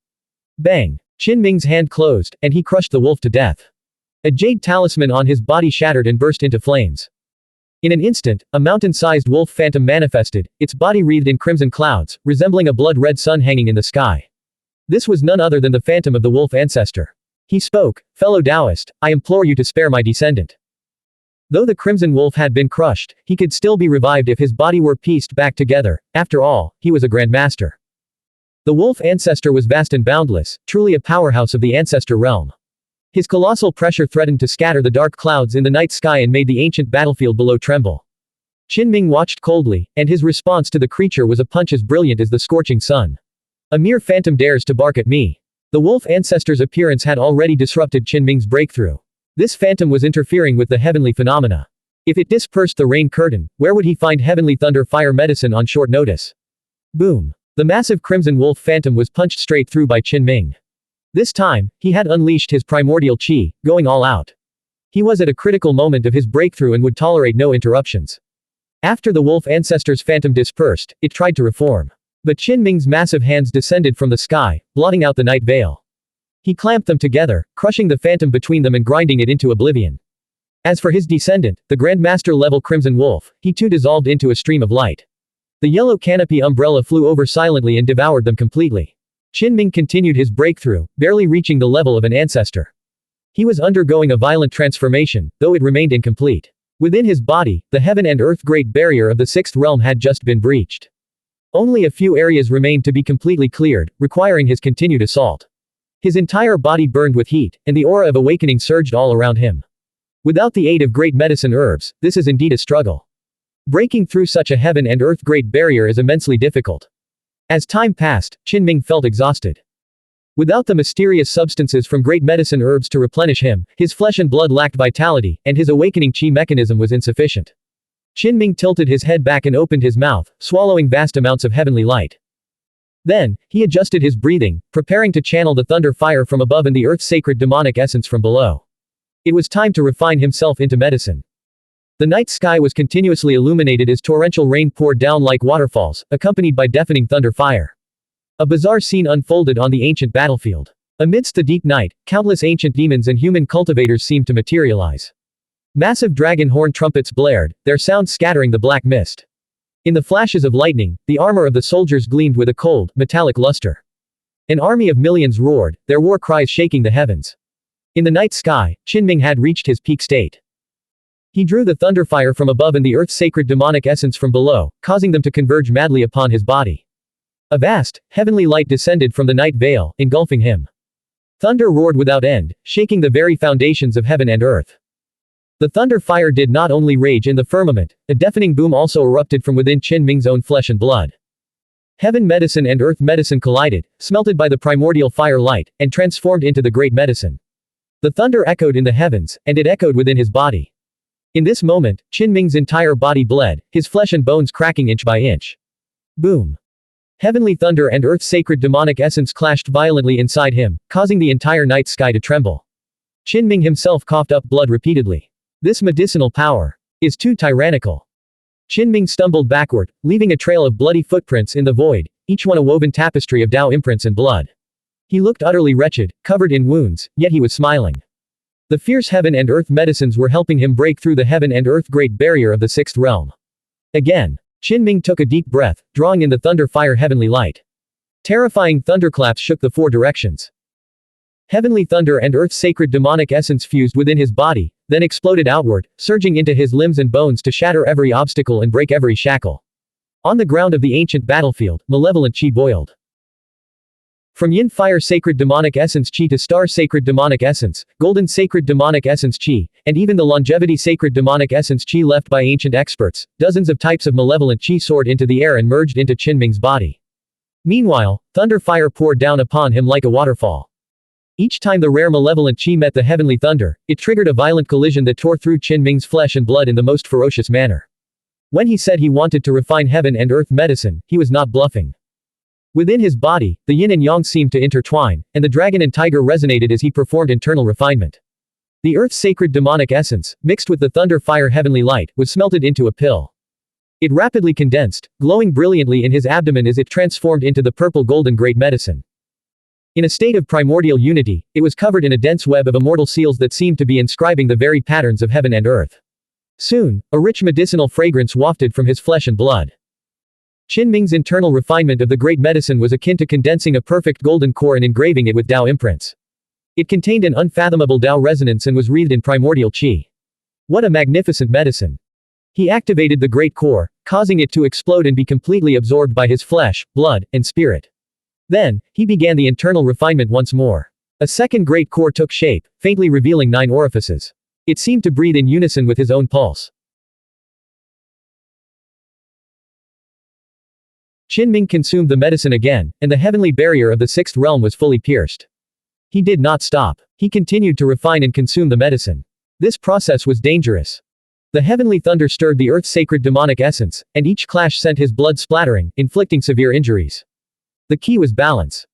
Bang! Qinming's hand closed, and he crushed the wolf to death. A jade talisman on his body shattered and burst into flames. In an instant, a mountain-sized wolf phantom manifested, its body wreathed in crimson clouds, resembling a blood-red sun hanging in the sky. This was none other than the phantom of the wolf ancestor. He spoke, "Fellow Taoist, I implore you to spare my descendant." Though the crimson wolf had been crushed, he could still be revived if his body were pieced back together. After all, he was a grandmaster. The wolf ancestor was vast and boundless, truly a powerhouse of the ancestor realm. His colossal pressure threatened to scatter the dark clouds in the night sky and made the ancient battlefield below tremble. Qinming watched coldly, and his response to the creature was a punch as brilliant as the scorching sun. A mere phantom dares to bark at me. The wolf ancestor's appearance had already disrupted Qinming's breakthrough. This phantom was interfering with the heavenly phenomena. If it dispersed the rain curtain, where would he find heavenly thunder fire medicine on short notice? Boom! The massive crimson wolf phantom was punched straight through by Qinming. This time, he had unleashed his primordial qi, going all out. He was at a critical moment of his breakthrough and would tolerate no interruptions. After the wolf ancestor's phantom dispersed, it tried to reform. But Qinming's massive hands descended from the sky, blotting out the night veil. He clamped them together, crushing the phantom between them and grinding it into oblivion. As for his descendant, the Grandmaster-level Crimson Wolf, he too dissolved into a stream of light. The yellow canopy umbrella flew over silently and devoured them completely. Qinming continued his breakthrough, barely reaching the level of an ancestor. He was undergoing a violent transformation, though it remained incomplete. Within his body, the heaven and earth great barrier of the sixth realm had just been breached. Only a few areas remained to be completely cleared, requiring his continued assault. His entire body burned with heat, and the aura of awakening surged all around him. Without the aid of great medicine herbs, this is indeed a struggle. Breaking through such a heaven and earth great barrier is immensely difficult. As time passed, Qinming felt exhausted. Without the mysterious substances from great medicine herbs to replenish him, his flesh and blood lacked vitality, and his awakening qi mechanism was insufficient. Qinming tilted his head back and opened his mouth, swallowing vast amounts of heavenly light. Then, he adjusted his breathing, preparing to channel the thunder fire from above and the earth's sacred demonic essence from below. It was time to refine himself into medicine. The night sky was continuously illuminated as torrential rain poured down like waterfalls, accompanied by deafening thunder fire. A bizarre scene unfolded on the ancient battlefield. Amidst the deep night, countless ancient demons and human cultivators seemed to materialize. Massive dragon horn trumpets blared, their sound scattering the black mist. In the flashes of lightning, the armor of the soldiers gleamed with a cold, metallic luster. An army of millions roared, their war cries shaking the heavens. In the night sky, Qinming had reached his peak state. He drew the thunderfire from above and the earth's sacred demonic essence from below, causing them to converge madly upon his body. A vast, heavenly light descended from the night veil, engulfing him. Thunder roared without end, shaking the very foundations of heaven and earth. The thunder fire did not only rage in the firmament, a deafening boom also erupted from within Qinming's own flesh and blood. Heaven medicine and earth medicine collided, smelted by the primordial fire light, and transformed into the great medicine. The thunder echoed in the heavens, and it echoed within his body. In this moment, Qinming's entire body bled, his flesh and bones cracking inch by inch. Boom! Heavenly thunder and earth's sacred demonic essence clashed violently inside him, causing the entire night sky to tremble. Qinming himself coughed up blood repeatedly. This medicinal power is too tyrannical. Qinming stumbled backward, leaving a trail of bloody footprints in the void, each one a woven tapestry of Tao imprints and blood. He looked utterly wretched, covered in wounds, yet he was smiling. The fierce heaven and earth medicines were helping him break through the heaven and earth great barrier of the sixth realm. Again, Qinming took a deep breath, drawing in the thunder fire heavenly light. Terrifying thunderclaps shook the four directions. Heavenly thunder and earth's sacred demonic essence fused within his body, then exploded outward, surging into his limbs and bones to shatter every obstacle and break every shackle. On the ground of the ancient battlefield, malevolent qi boiled. From yin fire sacred demonic essence qi to star sacred demonic essence, golden sacred demonic essence qi, and even the longevity sacred demonic essence qi left by ancient experts, dozens of types of malevolent qi soared into the air and merged into Qinming's body. Meanwhile, thunder fire poured down upon him like a waterfall. Each time the rare malevolent qi met the heavenly thunder, it triggered a violent collision that tore through Qinming's flesh and blood in the most ferocious manner. When he said he wanted to refine heaven and earth medicine, he was not bluffing. Within his body, the yin and yang seemed to intertwine, and the dragon and tiger resonated as he performed internal refinement. The earth's sacred demonic essence, mixed with the thunder fire heavenly light, was smelted into a pill. It rapidly condensed, glowing brilliantly in his abdomen as it transformed into the purple golden great medicine. In a state of primordial unity, it was covered in a dense web of immortal seals that seemed to be inscribing the very patterns of heaven and earth. Soon, a rich medicinal fragrance wafted from his flesh and blood. Qinming's internal refinement of the great medicine was akin to condensing a perfect golden core and engraving it with Tao imprints. It contained an unfathomable Tao resonance and was wreathed in primordial qi. What a magnificent medicine! He activated the great core, causing it to explode and be completely absorbed by his flesh, blood, and spirit. Then, he began the internal refinement once more. A second great core took shape, faintly revealing 9 orifices. It seemed to breathe in unison with his own pulse. Qinming consumed the medicine again, and the heavenly barrier of the 6th realm was fully pierced. He did not stop. He continued to refine and consume the medicine. This process was dangerous. The heavenly thunder stirred the earth's sacred demonic essence, and each clash sent his blood splattering, inflicting severe injuries. The key was balance.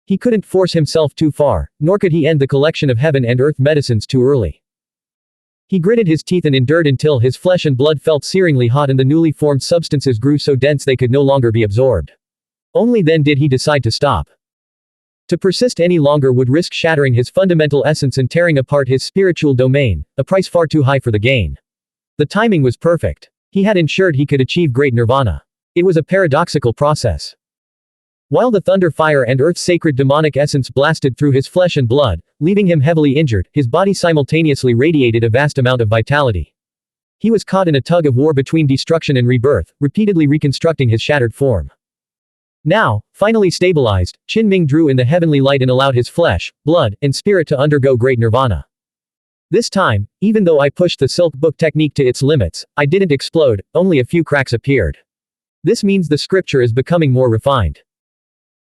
He couldn't force himself too far, nor could he end the collection of heaven and earth medicines too early. He gritted his teeth and endured until his flesh and blood felt searingly hot and the newly formed substances grew so dense they could no longer be absorbed. Only then did he decide to stop. To persist any longer would risk shattering his fundamental essence and tearing apart his spiritual domain, a price far too high for the gain. The timing was perfect. He had ensured he could achieve great nirvana. It was a paradoxical process. While the thunder fire and earth's sacred demonic essence blasted through his flesh and blood, leaving him heavily injured, his body simultaneously radiated a vast amount of vitality. He was caught in a tug of war between destruction and rebirth, repeatedly reconstructing his shattered form. Now, finally stabilized, Qinming drew in the heavenly light and allowed his flesh, blood, and spirit to undergo great nirvana. This time, even though I pushed the silk book technique to its limits, I didn't explode, only a few cracks appeared. This means the scripture is becoming more refined.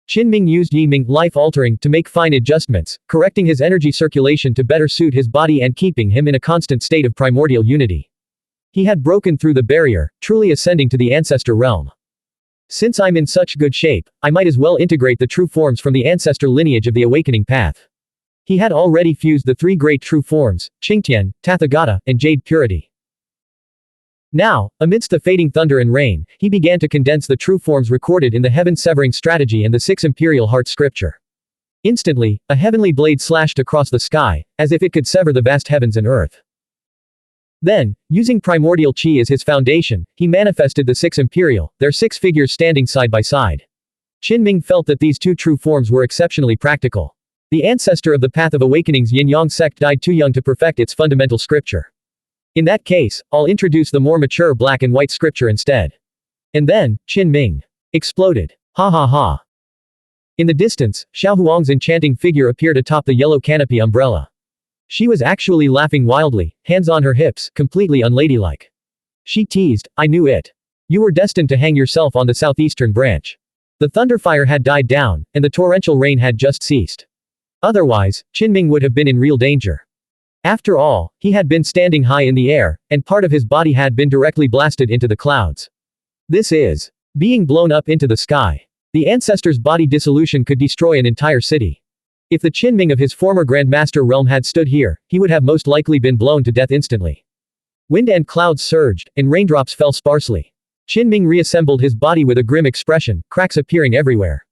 Qinming used Yiming life-altering to make fine adjustments, correcting his energy circulation to better suit his body and keeping him in a constant state of primordial unity. He had broken through the barrier, truly ascending to the ancestor realm. Since I'm in such good shape, I might as well integrate the true forms from the ancestor lineage of the awakening path. He had already fused the 3 great true forms, Qingtian, Tathagata, and Jade Purity. Now, amidst the fading thunder and rain, he began to condense the true forms recorded in the heaven-severing strategy and the 6 imperial heart scripture. Instantly, a heavenly blade slashed across the sky, as if it could sever the vast heavens and earth. Then, using primordial qi as his foundation, he manifested the 6 imperial, their 6 figures standing side by side. Qinming felt that these 2 true forms were exceptionally practical. The ancestor of the Path of Awakening's Yin-Yang sect died too young to perfect its fundamental scripture. In that case, I'll introduce the more mature black and white scripture instead. And then, Qinming exploded. Ha ha ha. In the distance, Xuanhuan's enchanting figure appeared atop the yellow canopy umbrella. She was actually laughing wildly, hands on her hips, completely unladylike. She teased, I knew it. You were destined to hang yourself on the southeastern branch. The thunderfire had died down, and the torrential rain had just ceased. Otherwise, Qinming would have been in real danger. After all, he had been standing high in the air, and part of his body had been directly blasted into the clouds. This is being blown up into the sky. The ancestor's body dissolution could destroy an entire city. If the Qinming of his former Grandmaster realm had stood here, he would have most likely been blown to death instantly. Wind and clouds surged, and raindrops fell sparsely. Qinming reassembled his body with a grim expression, cracks appearing everywhere.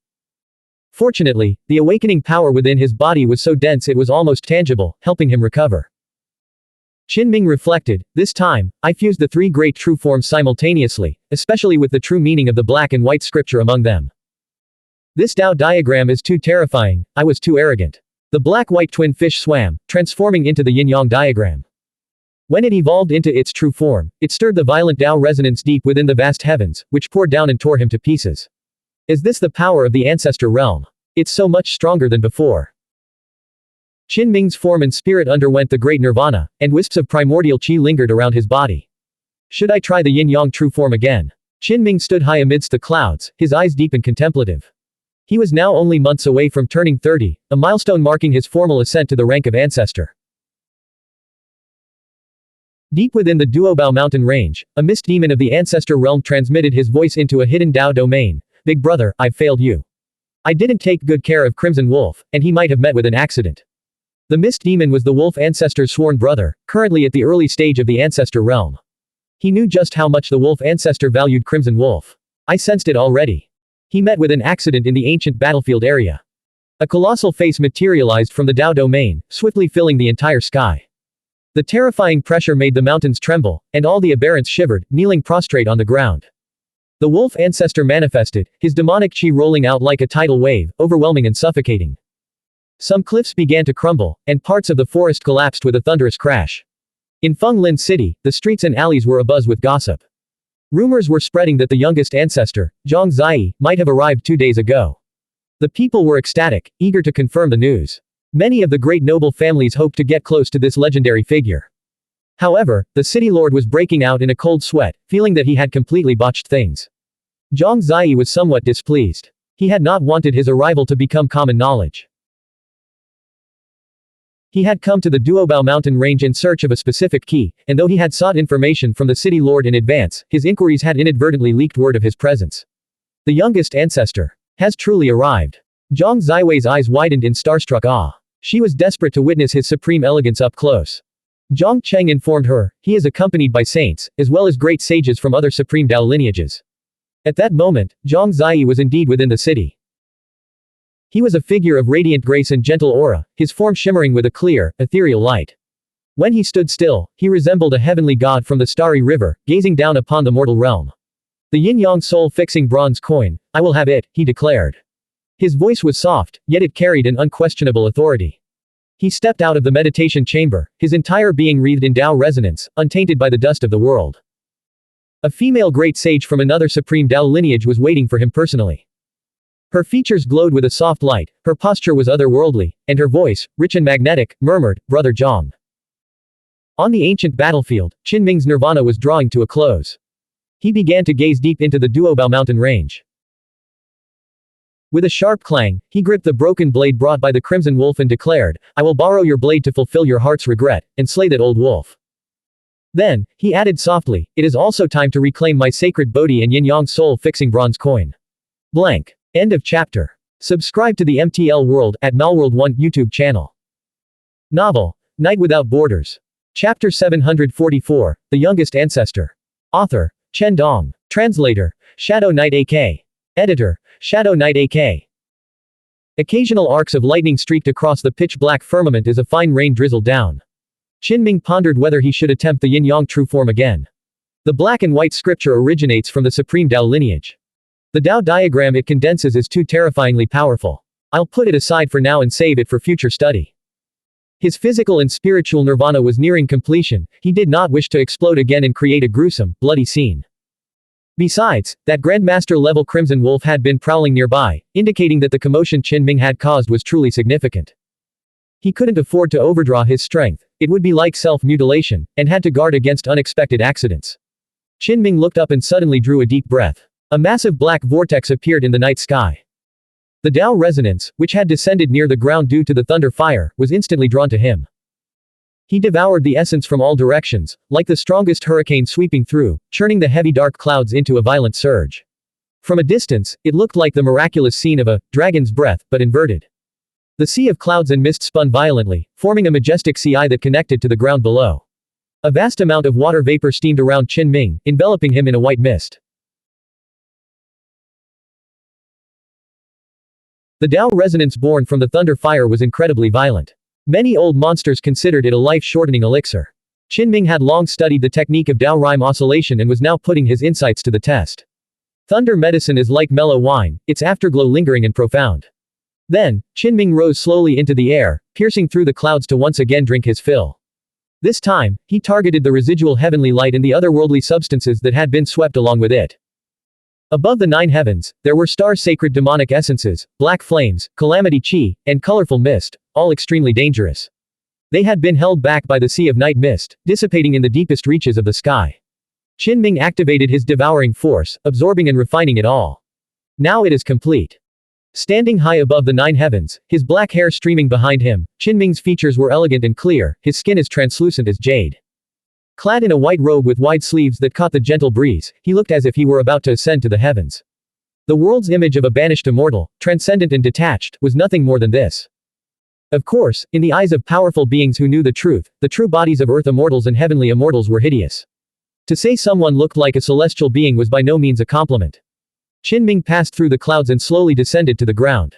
Fortunately, the awakening power within his body was so dense it was almost tangible, helping him recover. Qinming reflected, this time, I fused the 3 great true forms simultaneously, especially with the true meaning of the black and white scripture among them. This Tao diagram is too terrifying, I was too arrogant. The black-white twin fish swam, transforming into the yin-yang diagram. When it evolved into its true form, it stirred the violent Tao resonance deep within the vast heavens, which poured down and tore him to pieces. Is this the power of the ancestor realm? It's so much stronger than before. Qinming's form and spirit underwent the great nirvana, and wisps of primordial qi lingered around his body. Should I try the yin-yang true form again? Qinming stood high amidst the clouds, his eyes deep and contemplative. He was now only months away from turning 30, a milestone marking his formal ascent to the rank of ancestor. Deep within the Duobao mountain range, a mist demon of the Ancestral Realm transmitted his voice into a hidden Dao domain. Big brother, I've failed you. I didn't take good care of Crimson Wolf, and he might have met with an accident. The mist demon was the wolf ancestor's sworn brother, currently at the early stage of the Ancestral Realm. He knew just how much the wolf ancestor valued Crimson Wolf. I sensed it already. He met with an accident in the ancient battlefield area. A colossal face materialized from the Dao domain, swiftly filling the entire sky. The terrifying pressure made the mountains tremble, and all the aberrants shivered, kneeling prostrate on the ground. The wolf ancestor manifested, his demonic chi rolling out like a tidal wave, overwhelming and suffocating. Some cliffs began to crumble, and parts of the forest collapsed with a thunderous crash. In Fenglin City, the streets and alleys were abuzz with gossip. Rumors were spreading that the youngest ancestor, Zhang Zai, might have arrived 2 days ago. The people were ecstatic, eager to confirm the news. Many of the great noble families hoped to get close to this legendary figure. However, the city lord was breaking out in a cold sweat, feeling that he had completely botched things. Zhang Zai was somewhat displeased. He had not wanted his arrival to become common knowledge. He had come to the Duobao mountain range in search of a specific key, and though he had sought information from the city lord in advance, his inquiries had inadvertently leaked word of his presence. The youngest ancestor has truly arrived. Zhang Zaiwei's eyes widened in starstruck awe. She was desperate to witness his supreme elegance up close. Zhang Cheng informed her, he is accompanied by saints, as well as great sages from other supreme Dao lineages. At that moment, Zhang Zai was indeed within the city. He was a figure of radiant grace and gentle aura, his form shimmering with a clear, ethereal light. When he stood still, he resembled a heavenly god from the starry river, gazing down upon the mortal realm. The yin-yang soul-fixing bronze coin, I will have it, he declared. His voice was soft, yet it carried an unquestionable authority. He stepped out of the meditation chamber, his entire being wreathed in Dao resonance, untainted by the dust of the world. A female great sage from another supreme Dao lineage was waiting for him personally. Her features glowed with a soft light, her posture was otherworldly, and her voice, rich and magnetic, murmured, Brother Zhang. On the ancient battlefield, Qin Ming's nirvana was drawing to a close. He began to gaze deep into the Duobao mountain range. With a sharp clang, he gripped the broken blade brought by the Crimson Wolf and declared, I will borrow your blade to fulfill your heart's regret, and slay that old wolf. Then, he added softly, it is also time to reclaim my sacred Bodhi and yin-yang soul-fixing bronze coin. Blank. End of chapter. Subscribe to the MTL World at Malworld 1 YouTube channel. Novel, Night Without Borders. Chapter 744, The Youngest Ancestor. Author, Chen Dong. Translator, Shadow Knight AK. Editor, Shadow Knight AK. Occasional arcs of lightning streaked across the pitch-black firmament as a fine rain drizzled down. Qin Ming pondered whether he should attempt the yin-yang true form again. The black and white scripture originates from the supreme Dao lineage. The Dao diagram it condenses is too terrifyingly powerful. I'll put it aside for now and save it for future study. His physical and spiritual nirvana was nearing completion, he did not wish to explode again and create a gruesome, bloody scene. Besides, that Grandmaster-level Crimson Wolf had been prowling nearby, indicating that the commotion Qin Ming had caused was truly significant. He couldn't afford to overdraw his strength, it would be like self-mutilation, and had to guard against unexpected accidents. Qin Ming looked up and suddenly drew a deep breath. A massive black vortex appeared in the night sky. The Dao resonance, which had descended near the ground due to the thunder fire, was instantly drawn to him. He devoured the essence from all directions, like the strongest hurricane sweeping through, churning the heavy dark clouds into a violent surge. From a distance, it looked like the miraculous scene of a dragon's breath, but inverted. The sea of clouds and mist spun violently, forming a majestic sea that connected to the ground below. A vast amount of water vapor steamed around Qin Ming, enveloping him in a white mist. The Dao resonance born from the thunder fire was incredibly violent. Many old monsters considered it a life-shortening elixir. Qin Ming had long studied the technique of Dao rhyme oscillation and was now putting his insights to the test. Thunder medicine is like mellow wine, its afterglow lingering and profound. Then, Qin Ming rose slowly into the air, piercing through the clouds to once again drink his fill. This time, he targeted the residual heavenly light and the otherworldly substances that had been swept along with it. Above the 9 heavens, there were star-sacred demonic essences, black flames, calamity chi, and colorful mist, all extremely dangerous. They had been held back by the sea of night mist, dissipating in the deepest reaches of the sky. Qin Ming activated his devouring force, absorbing and refining it all. Now it is complete. Standing high above the 9 heavens, his black hair streaming behind him, Qin Ming's features were elegant and clear, his skin as translucent as jade. Clad in a white robe with wide sleeves that caught the gentle breeze, he looked as if he were about to ascend to the heavens. The world's image of a banished immortal, transcendent and detached, was nothing more than this. Of course, in the eyes of powerful beings who knew the true bodies of earth immortals and heavenly immortals were hideous. To say someone looked like a celestial being was by no means a compliment. Qinming passed through the clouds and slowly descended to the ground.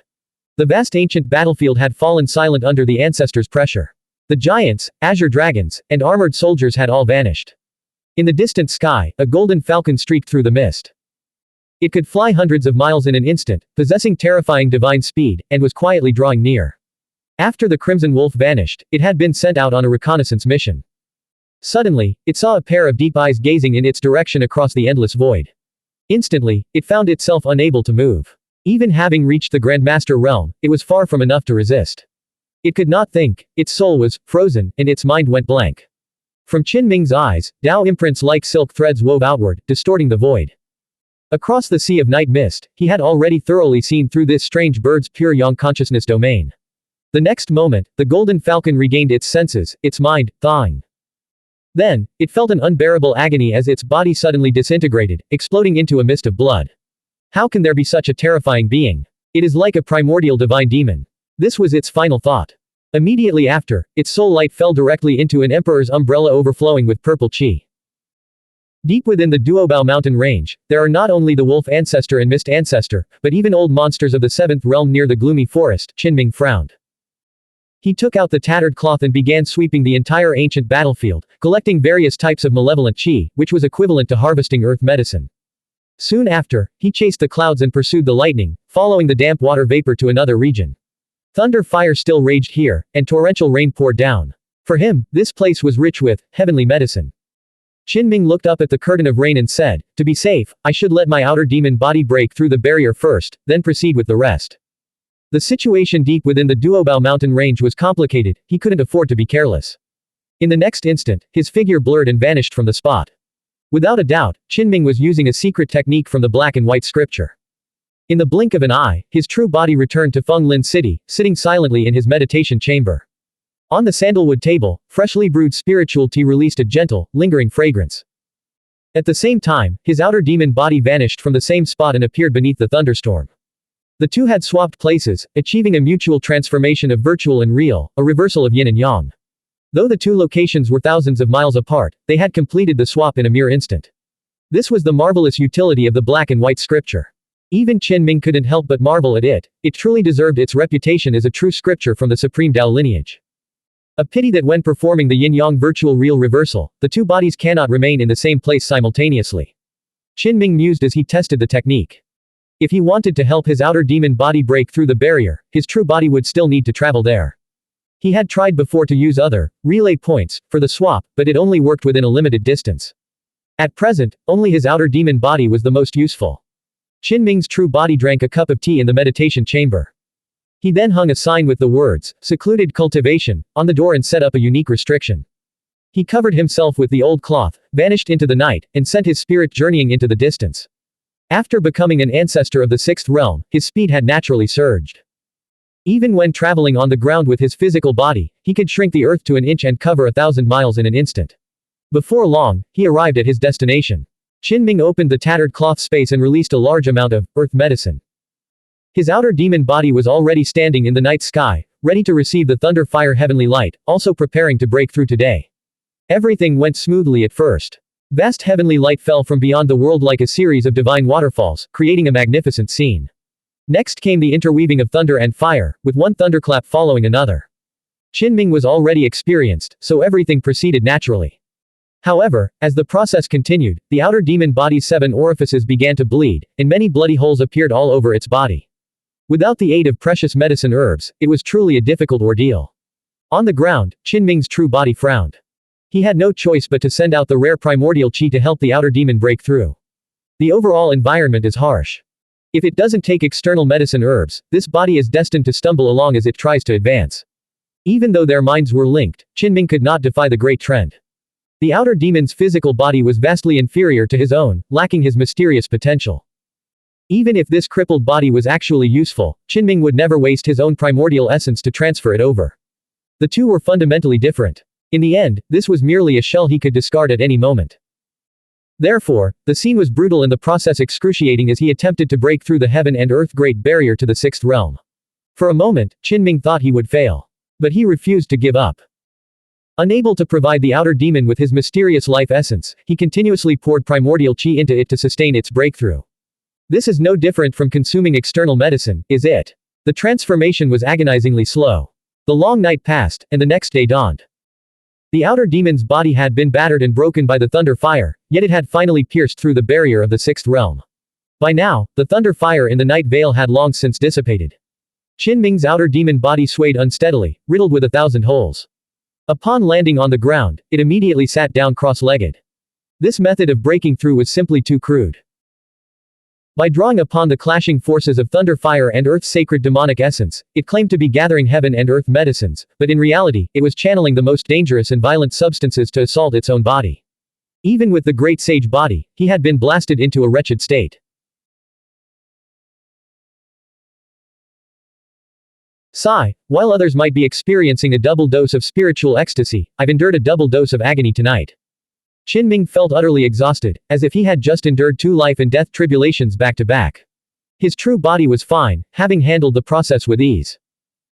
The vast ancient battlefield had fallen silent under the ancestors' pressure. The giants, azure dragons, and armored soldiers had all vanished. In the distant sky, a golden falcon streaked through the mist. It could fly hundreds of miles in an instant, possessing terrifying divine speed, and was quietly drawing near. After the crimson wolf vanished, it had been sent out on a reconnaissance mission. Suddenly, it saw a pair of deep eyes gazing in its direction across the endless void. Instantly, it found itself unable to move. Even having reached the Grandmaster realm, it was far from enough to resist. It could not think, its soul was frozen, and its mind went blank. From Qinming's eyes, Dao imprints like silk threads wove outward, distorting the void. Across the sea of night mist, he had already thoroughly seen through this strange bird's pure yang consciousness domain. The next moment, the golden falcon regained its senses, its mind, thawing. Then, it felt an unbearable agony as its body suddenly disintegrated, exploding into a mist of blood. How can there be such a terrifying being? It is like a primordial divine demon. This was its final thought. Immediately after, its soul light fell directly into an emperor's umbrella overflowing with purple qi. Deep within the Duobao mountain range, there are not only the wolf ancestor and mist ancestor, but even old monsters of the seventh realm near the gloomy forest. Qinming frowned. He took out the tattered cloth and began sweeping the entire ancient battlefield, collecting various types of malevolent qi, which was equivalent to harvesting earth medicine. Soon after, he chased the clouds and pursued the lightning, following the damp water vapor to another region. Thunder fire still raged here, and torrential rain poured down. For him, this place was rich with heavenly medicine. Qinming looked up at the curtain of rain and said, "To be safe, I should let my outer demon body break through the barrier first, then proceed with the rest." The situation deep within the Duobao mountain range was complicated, he couldn't afford to be careless. In the next instant, his figure blurred and vanished from the spot. Without a doubt, Qinming was using a secret technique from the black and white scripture. In the blink of an eye, his true body returned to Feng Lin City, sitting silently in his meditation chamber. On the sandalwood table, freshly brewed spiritual tea released a gentle, lingering fragrance. At the same time, his outer demon body vanished from the same spot and appeared beneath the thunderstorm. The two had swapped places, achieving a mutual transformation of virtual and real, a reversal of yin and yang. Though the two locations were thousands of miles apart, they had completed the swap in a mere instant. This was the marvelous utility of the black and white scripture. Even Qinming couldn't help but marvel at it. It truly deserved its reputation as a true scripture from the supreme Dao lineage. A pity that when performing the yin-yang virtual real reversal, the two bodies cannot remain in the same place simultaneously. Qinming mused as he tested the technique. If he wanted to help his outer demon body break through the barrier, his true body would still need to travel there. He had tried before to use other relay points for the swap, but it only worked within a limited distance. At present, only his outer demon body was the most useful. Qinming's true body drank a cup of tea in the meditation chamber. He then hung a sign with the words, "Secluded cultivation," on the door and set up a unique restriction. He covered himself with the old cloth, vanished into the night, and sent his spirit journeying into the distance. After becoming an ancestor of the sixth realm, his speed had naturally surged. Even when traveling on the ground with his physical body, he could shrink the earth to an inch and cover 1,000 miles in an instant. Before long, he arrived at his destination. Qinming opened the tattered cloth space and released a large amount of earth medicine. His outer demon body was already standing in the night sky, ready to receive the thunder fire heavenly light, also preparing to break through today. Everything went smoothly at first. Vast heavenly light fell from beyond the world like a series of divine waterfalls, creating a magnificent scene. Next came the interweaving of thunder and fire, with one thunderclap following another. Qinming was already experienced, so everything proceeded naturally. However, as the process continued, the outer demon body's 7 orifices began to bleed, and many bloody holes appeared all over its body. Without the aid of precious medicine herbs, it was truly a difficult ordeal. On the ground, Qinming's true body frowned. He had no choice but to send out the rare primordial qi to help the outer demon break through. The overall environment is harsh. If it doesn't take external medicine herbs, this body is destined to stumble along as it tries to advance. Even though their minds were linked, Qinming could not defy the great trend. The outer demon's physical body was vastly inferior to his own, lacking his mysterious potential. Even if this crippled body was actually useful, Qinming would never waste his own primordial essence to transfer it over. The two were fundamentally different. In the end, this was merely a shell he could discard at any moment. Therefore, the scene was brutal and the process excruciating as he attempted to break through the heaven and earth great barrier to the sixth realm. For a moment, Qinming thought he would fail. But he refused to give up. Unable to provide the outer demon with his mysterious life essence, he continuously poured primordial qi into it to sustain its breakthrough. This is no different from consuming external medicine, is it? The transformation was agonizingly slow. The long night passed, and the next day dawned. The outer demon's body had been battered and broken by the thunder fire, yet it had finally pierced through the barrier of the sixth realm. By now, the thunder fire in the night veil had long since dissipated. Qinming's outer demon body swayed unsteadily, riddled with 1,000 holes. Upon landing on the ground, it immediately sat down cross-legged. This method of breaking through was simply too crude. By drawing upon the clashing forces of thunder fire and earth's sacred demonic essence, it claimed to be gathering heaven and earth medicines, but in reality, it was channeling the most dangerous and violent substances to assault its own body. Even with the great sage body, he had been blasted into a wretched state. Sigh, while others might be experiencing a double dose of spiritual ecstasy, I've endured a double dose of agony tonight. Qinming felt utterly exhausted, as if he had just endured 2 life and death tribulations back to back. His true body was fine, having handled the process with ease.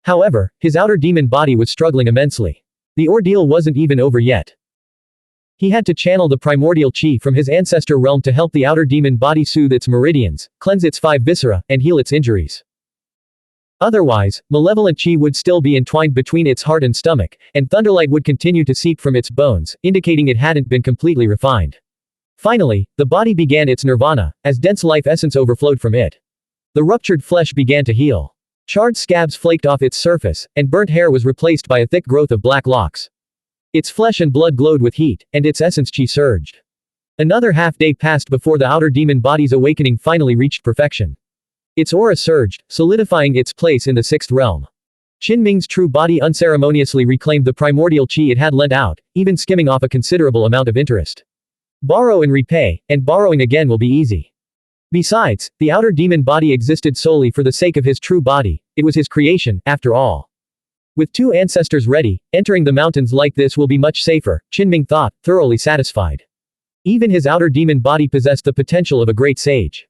However, his outer demon body was struggling immensely. The ordeal wasn't even over yet. He had to channel the primordial qi from his ancestor realm to help the outer demon body soothe its meridians, cleanse its 5 viscera, and heal its injuries. Otherwise, malevolent qi would still be entwined between its heart and stomach, and thunderlight would continue to seep from its bones, indicating it hadn't been completely refined. Finally, the body began its nirvana, as dense life essence overflowed from it. The ruptured flesh began to heal. Charred scabs flaked off its surface, and burnt hair was replaced by a thick growth of black locks. Its flesh and blood glowed with heat, and its essence qi surged. Another half-day passed before the outer demon body's awakening finally reached perfection. Its aura surged, solidifying its place in the sixth realm. Qinming's true body unceremoniously reclaimed the primordial qi it had lent out, even skimming off a considerable amount of interest. Borrow and repay, and borrowing again will be easy. Besides, the outer demon body existed solely for the sake of his true body, it was his creation, after all. With 2 ancestors ready, entering the mountains like this will be much safer, Qinming thought, thoroughly satisfied. Even his outer demon body possessed the potential of a great sage.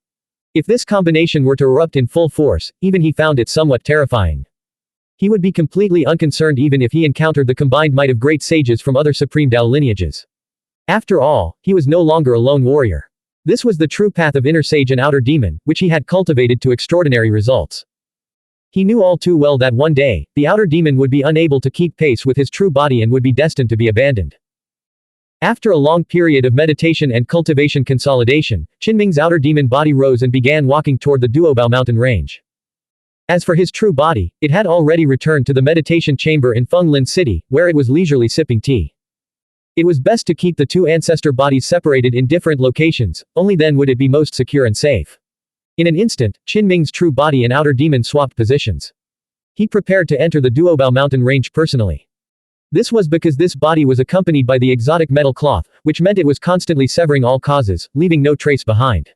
If this combination were to erupt in full force, even he found it somewhat terrifying. He would be completely unconcerned even if he encountered the combined might of great sages from other supreme Dao lineages. After all, he was no longer a lone warrior. This was the true path of inner sage and outer demon, which he had cultivated to extraordinary results. He knew all too well that one day, the outer demon would be unable to keep pace with his true body and would be destined to be abandoned. After a long period of meditation and cultivation consolidation, Qinming's outer demon body rose and began walking toward the Duobao mountain range. As for his true body, it had already returned to the meditation chamber in Fenglin City, where it was leisurely sipping tea. It was best to keep the 2 ancestor bodies separated in different locations, only then would it be most secure and safe. In an instant, Qinming's true body and outer demon swapped positions. He prepared to enter the Duobao mountain range personally. This was because this body was accompanied by the exotic metal cloth, which meant it was constantly severing all causes, leaving no trace behind.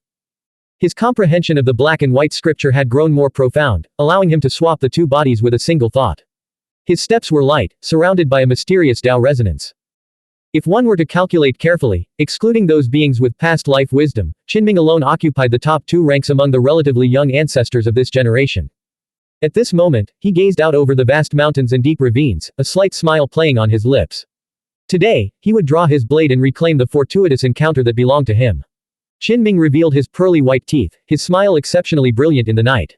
His comprehension of the black and white scripture had grown more profound, allowing him to swap the 2 bodies with a single thought. His steps were light, surrounded by a mysterious Dao resonance. If one were to calculate carefully, excluding those beings with past life wisdom, Qinming alone occupied the top 2 ranks among the relatively young ancestors of this generation. At this moment, he gazed out over the vast mountains and deep ravines, a slight smile playing on his lips. Today, he would draw his blade and reclaim the fortuitous encounter that belonged to him. Qinming revealed his pearly white teeth, his smile exceptionally brilliant in the night.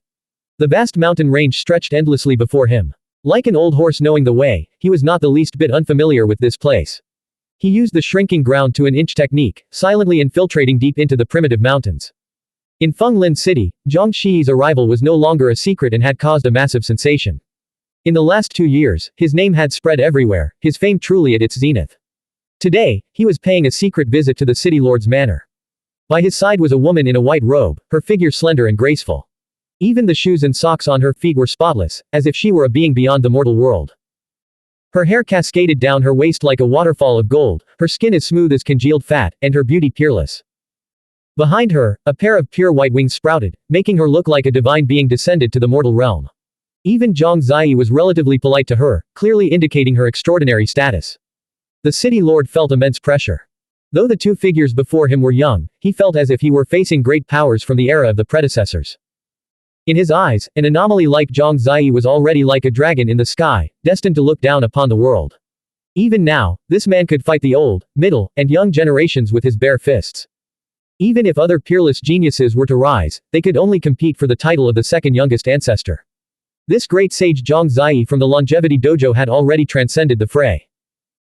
The vast mountain range stretched endlessly before him. Like an old horse knowing the way, he was not the least bit unfamiliar with this place. He used the shrinking ground to an inch technique, silently infiltrating deep into the primitive mountains. In Fenglin City, Zhang Shi's arrival was no longer a secret and had caused a massive sensation. In the last 2 years, his name had spread everywhere, his fame truly at its zenith. Today, he was paying a secret visit to the city lord's manor. By his side was a woman in a white robe, her figure slender and graceful. Even the shoes and socks on her feet were spotless, as if she were a being beyond the mortal world. Her hair cascaded down her waist like a waterfall of gold, her skin as smooth as congealed fat, and her beauty peerless. Behind her, a pair of pure white wings sprouted, making her look like a divine being descended to the mortal realm. Even Zhang Ziyi was relatively polite to her, clearly indicating her extraordinary status. The city lord felt immense pressure. Though the two figures before him were young, he felt as if he were facing great powers from the era of the predecessors. In his eyes, an anomaly like Zhang Ziyi was already like a dragon in the sky, destined to look down upon the world. Even now, this man could fight the old, middle, and young generations with his bare fists. Even if other peerless geniuses were to rise, they could only compete for the title of the second youngest ancestor. This great sage Zhang Ziyi from the Longevity Dojo had already transcended the fray.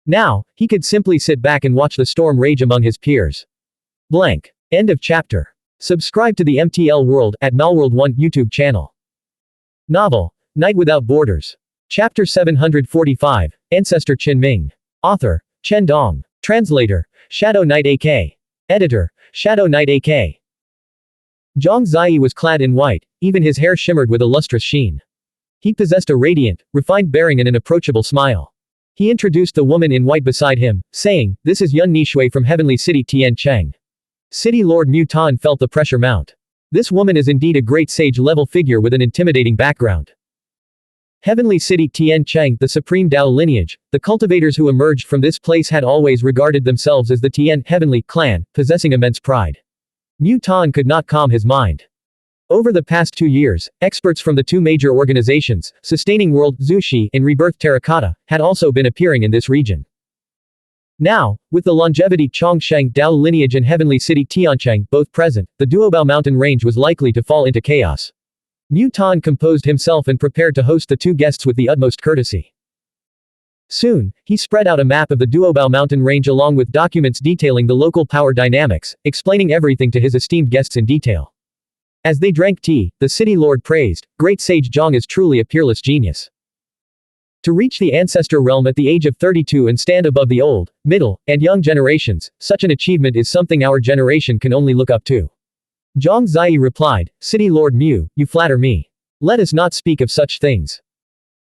Now, he could simply sit back and watch the storm rage among his peers. Blank. End of chapter. Subscribe to the MTL World at Malworld 1 YouTube channel. Novel, Night Without Borders. Chapter 745, Ancestor Qin Ming. Author, Chen Dong. Translator, Shadow Knight AK. Editor, Shadow Knight AK. Zhang Ziyi was clad in white, even his hair shimmered with a lustrous sheen. He possessed a radiant, refined bearing and an approachable smile. He introduced the woman in white beside him, saying, "This is Yun Nishui from Heavenly City Tiān." City Lord Mu Tan felt the pressure mount. This woman is indeed a great sage-level figure with an intimidating background. Heavenly City Tiān, the supreme Dao lineage, the cultivators who emerged from this place had always regarded themselves as the Tiān Heavenly clan, possessing immense pride. Mu Tan could not calm his mind. Over the past 2 years, experts from the two major organizations, Sustaining World, Zushi, and Rebirth Terracotta, had also been appearing in this region. Now, with the Longevity Chongsheng Dao lineage and Heavenly City Tiancheng both present, the Duobao mountain range was likely to fall into chaos. Mu Tan composed himself and prepared to host the two guests with the utmost courtesy. Soon, he spread out a map of the Duobao mountain range along with documents detailing the local power dynamics, explaining everything to his esteemed guests in detail. As they drank tea, the city lord praised, "Great sage Zhang is truly a peerless genius." To reach the ancestor realm at the age of 32 and stand above the old, middle, and young generations, such an achievement is something our generation can only look up to. Zhang Ziyi replied, "City Lord Mu, you flatter me. Let us not speak of such things."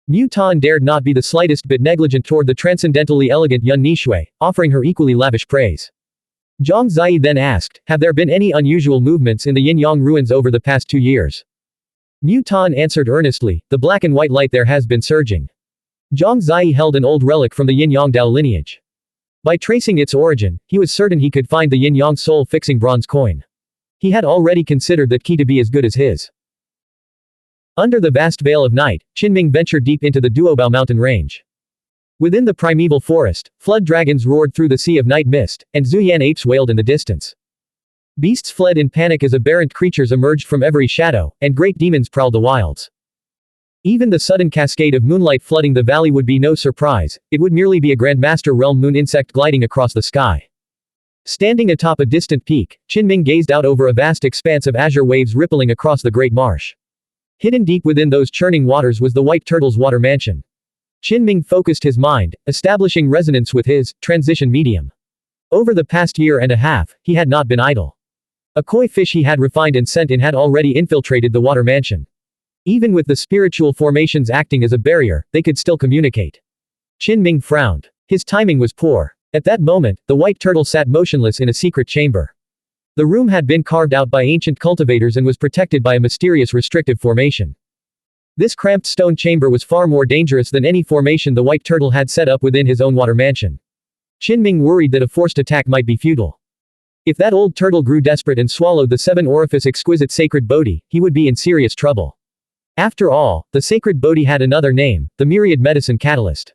Mu Tan dared not be the slightest bit negligent toward the transcendentally elegant Yun Nishui, offering her equally lavish praise. Zhang Ziyi then asked, "Have there been any unusual movements in the Yin-Yang ruins over the past 2 years?" Mu Tan answered earnestly, "The black and white light there has been surging." Zhang Ziyi held an old relic from the Yin-Yang Dao lineage. By tracing its origin, he was certain he could find the Yin-Yang soul-fixing bronze coin. He had already considered that key to be as good as his. Under the vast veil of night, Qinming ventured deep into the Duobao mountain range. Within the primeval forest, flood dragons roared through the sea of night mist, and Zuyan apes wailed in the distance. Beasts fled in panic as aberrant creatures emerged from every shadow, and great demons prowled the wilds. Even the sudden cascade of moonlight flooding the valley would be no surprise, it would merely be a Grandmaster Realm moon insect gliding across the sky. Standing atop a distant peak, Qinming gazed out over a vast expanse of azure waves rippling across the great marsh. Hidden deep within those churning waters was the White Turtle's water mansion. Qinming focused his mind, establishing resonance with his transition medium. Over the past year and a half, he had not been idle. A koi fish he had refined and sent in had already infiltrated the water mansion. Even with the spiritual formations acting as a barrier, they could still communicate. Qinming frowned. His timing was poor. At that moment, the white turtle sat motionless in a secret chamber. The room had been carved out by ancient cultivators and was protected by a mysterious restrictive formation. This cramped stone chamber was far more dangerous than any formation the white turtle had set up within his own water mansion. Qinming worried that a forced attack might be futile. If that old turtle grew desperate and swallowed the 7-orifice exquisite sacred Bodhi, he would be in serious trouble. After all, the sacred Bodhi had another name, the myriad medicine catalyst.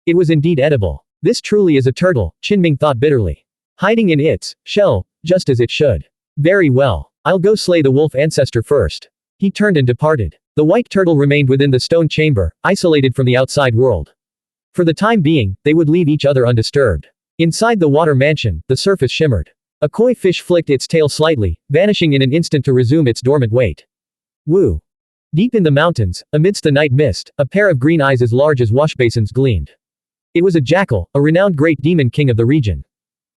It was indeed edible. This truly is a turtle, Qinming thought bitterly. Hiding in its shell, just as it should. Very well. I'll go slay the wolf ancestor first. He turned and departed. The white turtle remained within the stone chamber, isolated from the outside world. For the time being, they would leave each other undisturbed. Inside the water mansion, the surface shimmered. A koi fish flicked its tail slightly, vanishing in an instant to resume its dormant wait. Woo! Deep in the mountains, amidst the night mist, a pair of green eyes as large as washbasins gleamed. It was a jackal, a renowned great demon king of the region.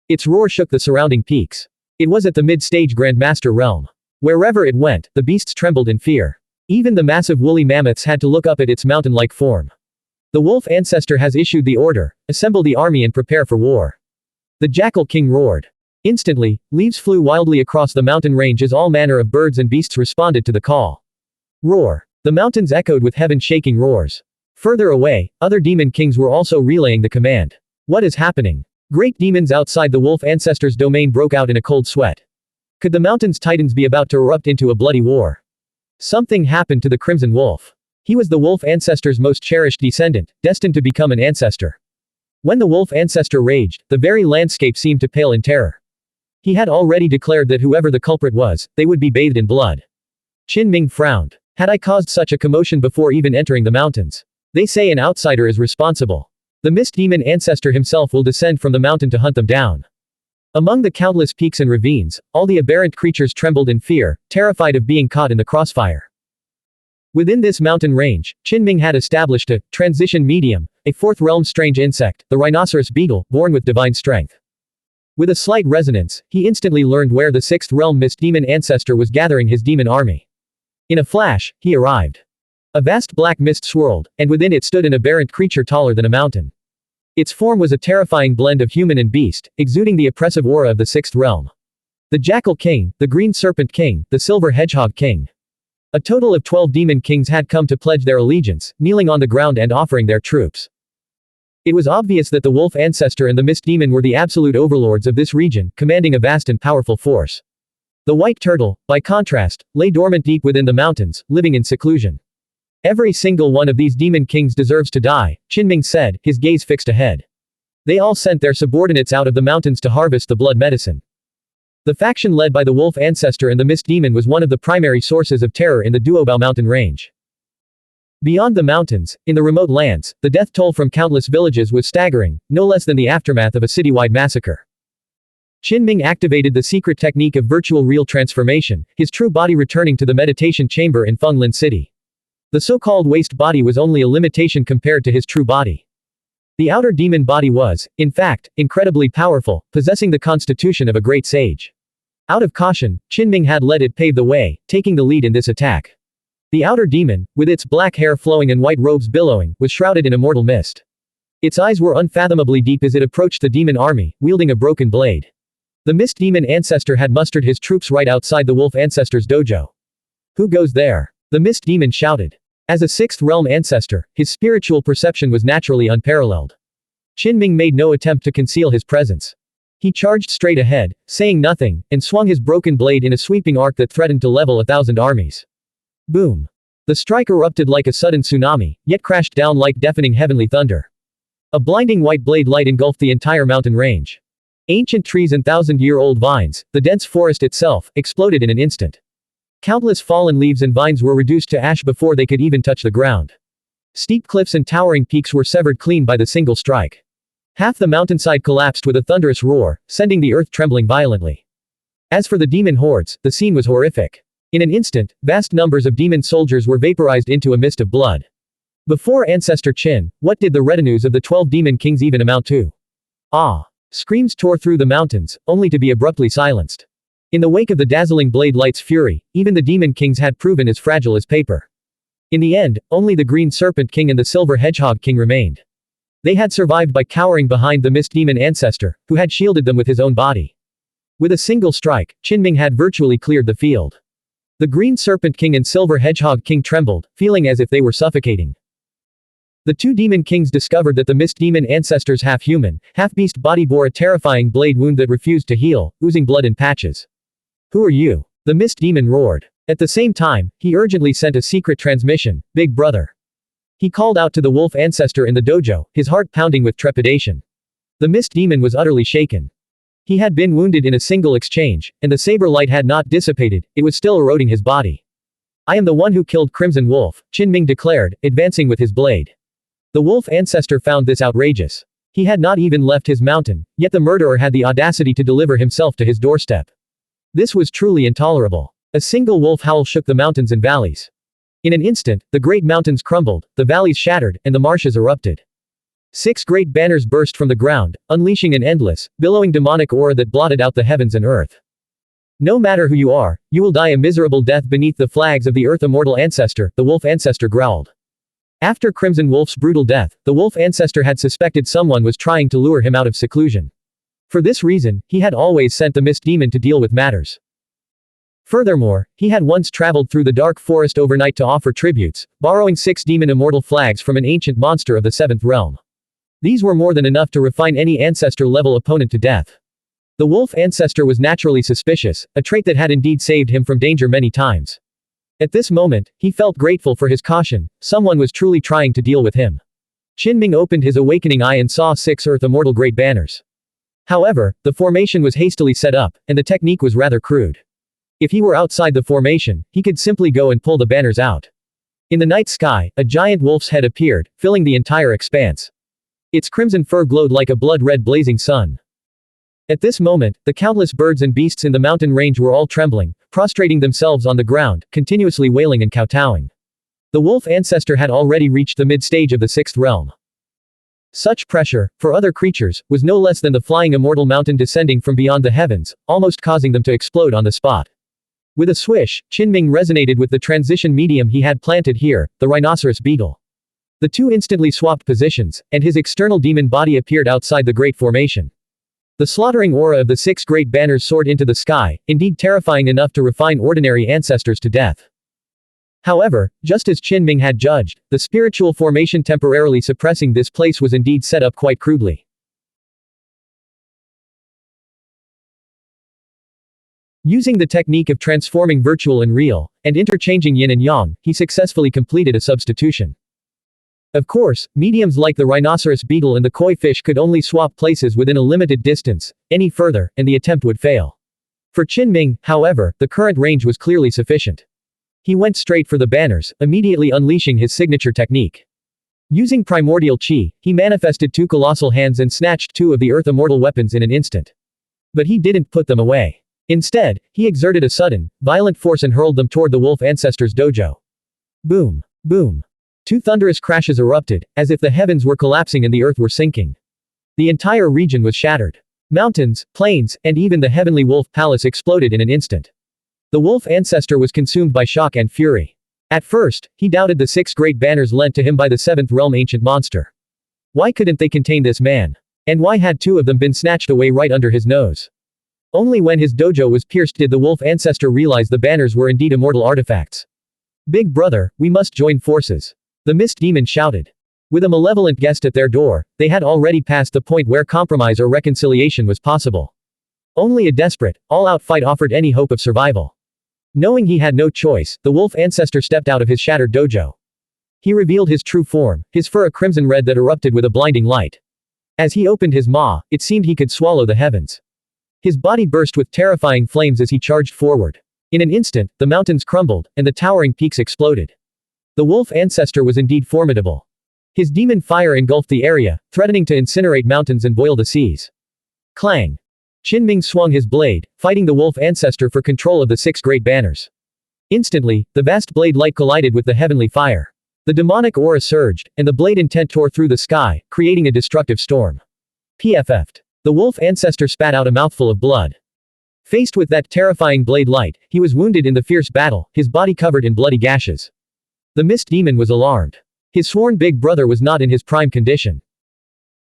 Its roar shook the surrounding peaks. It was at the mid-stage Grandmaster Realm. Wherever it went, the beasts trembled in fear. Even the massive woolly mammoths had to look up at its mountain-like form. The wolf ancestor has issued the order, assemble the army and prepare for war. The jackal king roared. Instantly, leaves flew wildly across the mountain range as all manner of birds and beasts responded to the call. Roar. The mountains echoed with heaven-shaking roars. Further away, other demon kings were also relaying the command. What is happening? Great demons outside the wolf ancestors' domain broke out in a cold sweat. Could the mountain's titans be about to erupt into a bloody war? Something happened to the Crimson Wolf. He was the wolf ancestor's most cherished descendant, destined to become an ancestor. When the wolf ancestor raged, the very landscape seemed to pale in terror. He had already declared that whoever the culprit was, they would be bathed in blood. Qin Ming frowned. Had I caused such a commotion before even entering the mountains? They say an outsider is responsible. The mist demon ancestor himself will descend from the mountain to hunt them down. Among the countless peaks and ravines, all the aberrant creatures trembled in fear, terrified of being caught in the crossfire. Within this mountain range, Qin Ming had established a transition medium, a fourth realm strange insect, the rhinoceros beetle, born with divine strength. With a slight resonance, he instantly learned where the sixth realm mist demon ancestor was gathering his demon army. In a flash, he arrived. A vast black mist swirled, and within it stood an aberrant creature taller than a mountain. Its form was a terrifying blend of human and beast, exuding the oppressive aura of the sixth realm. The Jackal King, the Green Serpent King, the Silver Hedgehog King. A total of 12 demon kings had come to pledge their allegiance, kneeling on the ground and offering their troops. It was obvious that the wolf ancestor and the mist demon were the absolute overlords of this region, commanding a vast and powerful force. The white turtle, by contrast, lay dormant deep within the mountains, living in seclusion. Every single one of these demon kings deserves to die, Qin Ming said, his gaze fixed ahead. They all sent their subordinates out of the mountains to harvest the blood medicine. The faction led by the wolf ancestor and the mist demon was one of the primary sources of terror in the Duobao mountain range. Beyond the mountains, in the remote lands, the death toll from countless villages was staggering, no less than the aftermath of a citywide massacre. Qin Ming activated the secret technique of virtual real transformation, his true body returning to the meditation chamber in Fenglin City. The so-called waste body was only a limitation compared to his true body. The outer demon body was, in fact, incredibly powerful, possessing the constitution of a great sage. Out of caution, Qin Ming had let it pave the way, taking the lead in this attack. The outer demon, with its black hair flowing and white robes billowing, was shrouded in immortal mist. Its eyes were unfathomably deep as it approached the demon army, wielding a broken blade. The mist demon ancestor had mustered his troops right outside the wolf ancestor's dojo. Who goes there? The mist demon shouted. As a sixth realm ancestor, his spiritual perception was naturally unparalleled. Qin Ming made no attempt to conceal his presence. He charged straight ahead, saying nothing, and swung his broken blade in a sweeping arc that threatened to level 1,000 armies. Boom! The strike erupted like a sudden tsunami, yet crashed down like deafening heavenly thunder. A blinding white blade light engulfed the entire mountain range. Ancient trees and thousand-year-old vines, the dense forest itself, exploded in an instant. Countless fallen leaves and vines were reduced to ash before they could even touch the ground. Steep cliffs and towering peaks were severed clean by the single strike. Half the mountainside collapsed with a thunderous roar, sending the earth trembling violently. As for the demon hordes, the scene was horrific. In an instant, vast numbers of demon soldiers were vaporized into a mist of blood. Before Ancestor Qin, what did the retinues of the 12 demon kings even amount to? Ah! Screams tore through the mountains, only to be abruptly silenced. In the wake of the dazzling blade light's fury, even the demon kings had proven as fragile as paper. In the end, only the Green Serpent King and the Silver Hedgehog King remained. They had survived by cowering behind the mist demon ancestor, who had shielded them with his own body. With a single strike, Qin Ming had virtually cleared the field. The Green Serpent King and Silver Hedgehog King trembled, feeling as if they were suffocating. The two demon kings discovered that the mist demon ancestor's half-human, half-beast body bore a terrifying blade wound that refused to heal, oozing blood in patches. Who are you? The mist demon roared. At the same time, he urgently sent a secret transmission, Big Brother. He called out to the wolf ancestor in the dojo, his heart pounding with trepidation. The mist demon was utterly shaken. He had been wounded in a single exchange, and the saber light had not dissipated, it was still eroding his body. I am the one who killed Crimson Wolf, Qin Ming declared, advancing with his blade. The wolf ancestor found this outrageous. He had not even left his mountain, yet the murderer had the audacity to deliver himself to his doorstep. This was truly intolerable. A single wolf howl shook the mountains and valleys. In an instant, the great mountains crumbled, the valleys shattered, and the marshes erupted. 6 great banners burst from the ground, unleashing an endless, billowing demonic aura that blotted out the heavens and earth. No matter who you are, you will die a miserable death beneath the flags of the Earth Immortal Ancestor, the wolf ancestor growled. After Crimson Wolf's brutal death, the wolf ancestor had suspected someone was trying to lure him out of seclusion. For this reason, he had always sent the mist demon to deal with matters. Furthermore, he had once traveled through the dark forest overnight to offer tributes, borrowing 6 demon immortal flags from an ancient monster of the 7th realm. These were more than enough to refine any ancestor-level opponent to death. The wolf ancestor was naturally suspicious, a trait that had indeed saved him from danger many times. At this moment, he felt grateful for his caution, someone was truly trying to deal with him. Qinming opened his awakening eye and saw 6 Earth Immortal Great Banners. However, the formation was hastily set up, and the technique was rather crude. If he were outside the formation, he could simply go and pull the banners out. In the night sky, a giant wolf's head appeared, filling the entire expanse. Its crimson fur glowed like a blood-red blazing sun. At this moment, the countless birds and beasts in the mountain range were all trembling, prostrating themselves on the ground, continuously wailing and kowtowing. The wolf ancestor had already reached the mid-stage of the 6th realm. Such pressure, for other creatures, was no less than the flying immortal mountain descending from beyond the heavens, almost causing them to explode on the spot. With a swish, Qinming resonated with the transition medium he had planted here, the rhinoceros beetle. The two instantly swapped positions, and his external demon body appeared outside the great formation. The slaughtering aura of the 6 great banners soared into the sky, indeed terrifying enough to refine ordinary ancestors to death. However, just as Qinming had judged, the spiritual formation temporarily suppressing this place was indeed set up quite crudely. Using the technique of transforming virtual and real, and interchanging yin and yang, he successfully completed a substitution. Of course, mediums like the rhinoceros beetle and the koi fish could only swap places within a limited distance, any further, and the attempt would fail. For Qinming, however, the current range was clearly sufficient. He went straight for the banners, immediately unleashing his signature technique. Using primordial qi, he manifested 2 colossal hands and snatched 2 of the earth immortal weapons in an instant. But he didn't put them away. Instead, he exerted a sudden, violent force and hurled them toward the wolf ancestor's dojo. Boom! Boom! 2 thunderous crashes erupted, as if the heavens were collapsing and the earth were sinking. The entire region was shattered. Mountains, plains, and even the heavenly wolf palace exploded in an instant. The wolf ancestor was consumed by shock and fury. At first, he doubted the 6 great banners lent to him by the 7th realm ancient monster. Why couldn't they contain this man? And why had 2 of them been snatched away right under his nose? Only when his dojo was pierced did the wolf ancestor realize the banners were indeed immortal artifacts. Big brother, we must join forces. The mist demon shouted. With a malevolent guest at their door, they had already passed the point where compromise or reconciliation was possible. Only a desperate, all-out fight offered any hope of survival. Knowing he had no choice, the wolf ancestor stepped out of his shattered dojo. He revealed his true form, his fur a crimson red that erupted with a blinding light. As he opened his maw, it seemed he could swallow the heavens. His body burst with terrifying flames as he charged forward. In an instant, the mountains crumbled, and the towering peaks exploded. The wolf ancestor was indeed formidable. His demon fire engulfed the area, threatening to incinerate mountains and boil the seas. Clang! Qinming swung his blade, fighting the wolf ancestor for control of the 6 great banners. Instantly, the vast blade light collided with the heavenly fire. The demonic aura surged, and the blade intent tore through the sky, creating a destructive storm. PFF'd. The wolf ancestor spat out a mouthful of blood. Faced with that terrifying blade light, he was wounded in the fierce battle, his body covered in bloody gashes. The mist demon was alarmed. His sworn big brother was not in his prime condition.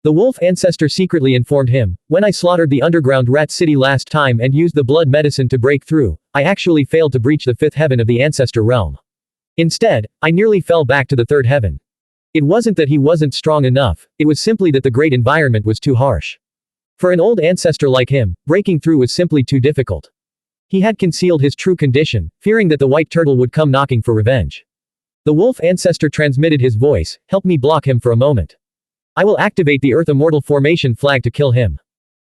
The wolf ancestor secretly informed him, when I slaughtered the underground rat city last time and used the blood medicine to break through, I actually failed to breach the 5th heaven of the ancestor realm. Instead, I nearly fell back to the 3rd heaven. It wasn't that he wasn't strong enough, it was simply that the great environment was too harsh. For an old ancestor like him, breaking through was simply too difficult. He had concealed his true condition, fearing that the white turtle would come knocking for revenge. The wolf ancestor transmitted his voice, help me block him for a moment. I will activate the Earth Immortal Formation flag to kill him.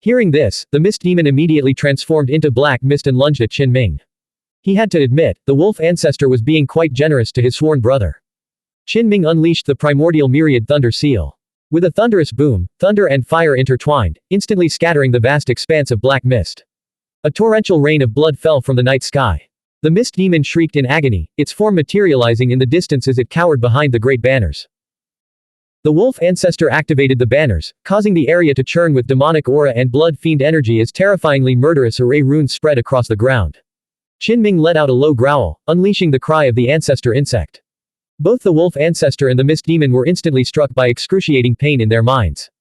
Hearing this, the mist demon immediately transformed into black mist and lunged at Qinming. He had to admit, the wolf ancestor was being quite generous to his sworn brother. Qinming unleashed the primordial myriad thunder seal. With a thunderous boom, thunder and fire intertwined, instantly scattering the vast expanse of black mist. A torrential rain of blood fell from the night sky. The mist demon shrieked in agony, its form materializing in the distance as it cowered behind the great banners. The wolf ancestor activated the banners, causing the area to churn with demonic aura and blood fiend energy as terrifyingly murderous array runes spread across the ground. Qinming let out a low growl, unleashing the cry of the ancestor insect. Both the wolf ancestor and the mist demon were instantly struck by excruciating pain in their minds.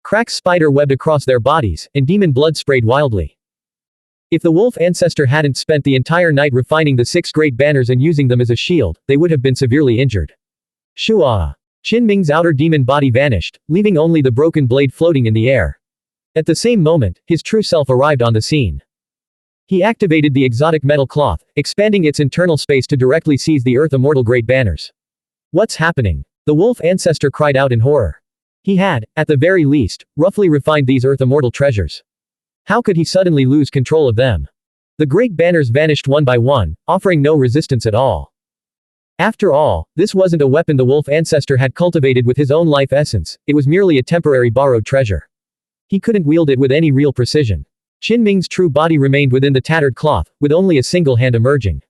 Cracks spider webbed across their bodies, and demon blood sprayed wildly. If the wolf ancestor hadn't spent the entire night refining the 6 great banners and using them as a shield, they would have been severely injured. Shua! Qin Ming's outer demon body vanished, leaving only the broken blade floating in the air. At the same moment, his true self arrived on the scene. He activated the exotic metal cloth, expanding its internal space to directly seize the Earth Immortal Great Banners. What's happening? The wolf ancestor cried out in horror. He had, at the very least, roughly refined these Earth Immortal treasures. How could he suddenly lose control of them? The great banners vanished one by one, offering no resistance at all. After all, this wasn't a weapon the wolf ancestor had cultivated with his own life essence, it was merely a temporary borrowed treasure. He couldn't wield it with any real precision. Qin Ming's true body remained within the tattered cloth, with only a single hand emerging.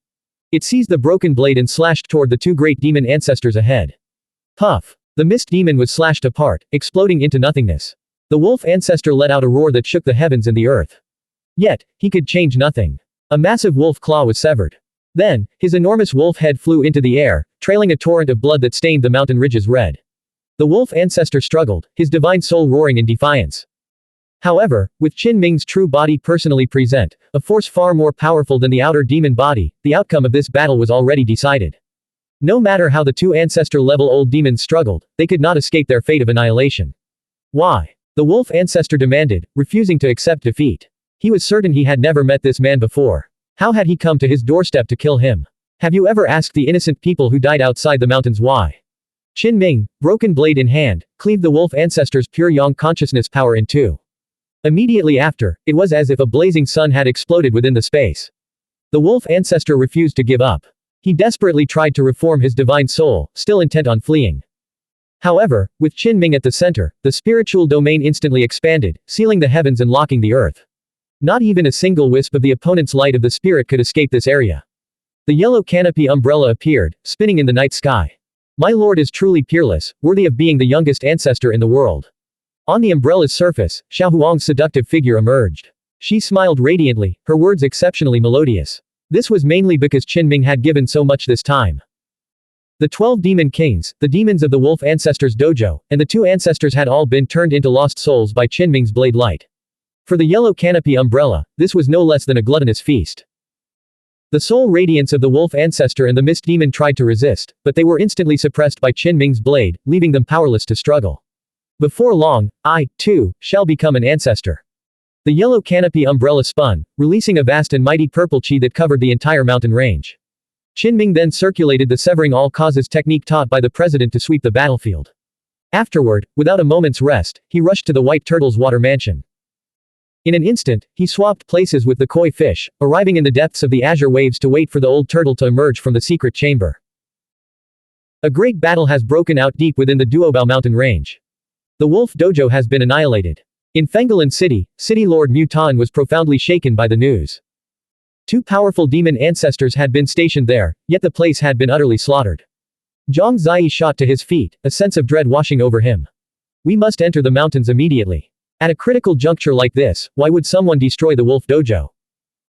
It seized the broken blade and slashed toward the two great demon ancestors ahead. Puff! The mist demon was slashed apart, exploding into nothingness. The wolf ancestor let out a roar that shook the heavens and the earth. Yet, he could change nothing. A massive wolf claw was severed. Then, his enormous wolf head flew into the air, trailing a torrent of blood that stained the mountain ridges red. The wolf ancestor struggled, his divine soul roaring in defiance. However, with Qin Ming's true body personally present, a force far more powerful than the outer demon body, the outcome of this battle was already decided. No matter how the two ancestor-level old demons struggled, they could not escape their fate of annihilation. Why? The wolf ancestor demanded, refusing to accept defeat. He was certain he had never met this man before. How had he come to his doorstep to kill him? Have you ever asked the innocent people who died outside the mountains why? Qin Ming, broken blade in hand, cleaved the wolf ancestor's pure yang consciousness power in two. Immediately after, it was as if a blazing sun had exploded within the space. The wolf ancestor refused to give up. He desperately tried to reform his divine soul, still intent on fleeing. However, with Qin Ming at the center, the spiritual domain instantly expanded, sealing the heavens and locking the earth. Not even a single wisp of the opponent's light of the spirit could escape this area. The yellow canopy umbrella appeared, spinning in the night sky. My lord is truly peerless, worthy of being the youngest ancestor in the world. On the umbrella's surface, Xuanhuan's seductive figure emerged. She smiled radiantly, her words exceptionally melodious. This was mainly because Qin Ming had given so much this time. The 12 demon kings, the demons of the wolf ancestors' dojo, and the two ancestors had all been turned into lost souls by Qin Ming's blade light. For the yellow canopy umbrella, this was no less than a gluttonous feast. The soul radiance of the wolf ancestor and the mist demon tried to resist, but they were instantly suppressed by Qin Ming's blade, leaving them powerless to struggle. Before long, I, too, shall become an ancestor. The yellow canopy umbrella spun, releasing a vast and mighty purple chi that covered the entire mountain range. Qin Ming then circulated the severing all causes technique taught by the president to sweep the battlefield. Afterward, without a moment's rest, he rushed to the White Turtle's water mansion. In an instant, he swapped places with the koi fish, arriving in the depths of the azure waves to wait for the old turtle to emerge from the secret chamber. A great battle has broken out deep within the Duobao mountain range. The wolf dojo has been annihilated. In Fenggalan City, City Lord Mu Tiān was profoundly shaken by the news. Two powerful demon ancestors had been stationed there, yet the place had been utterly slaughtered. Zhang Ziyi shot to his feet, a sense of dread washing over him. We must enter the mountains immediately. At a critical juncture like this, why would someone destroy the wolf dojo?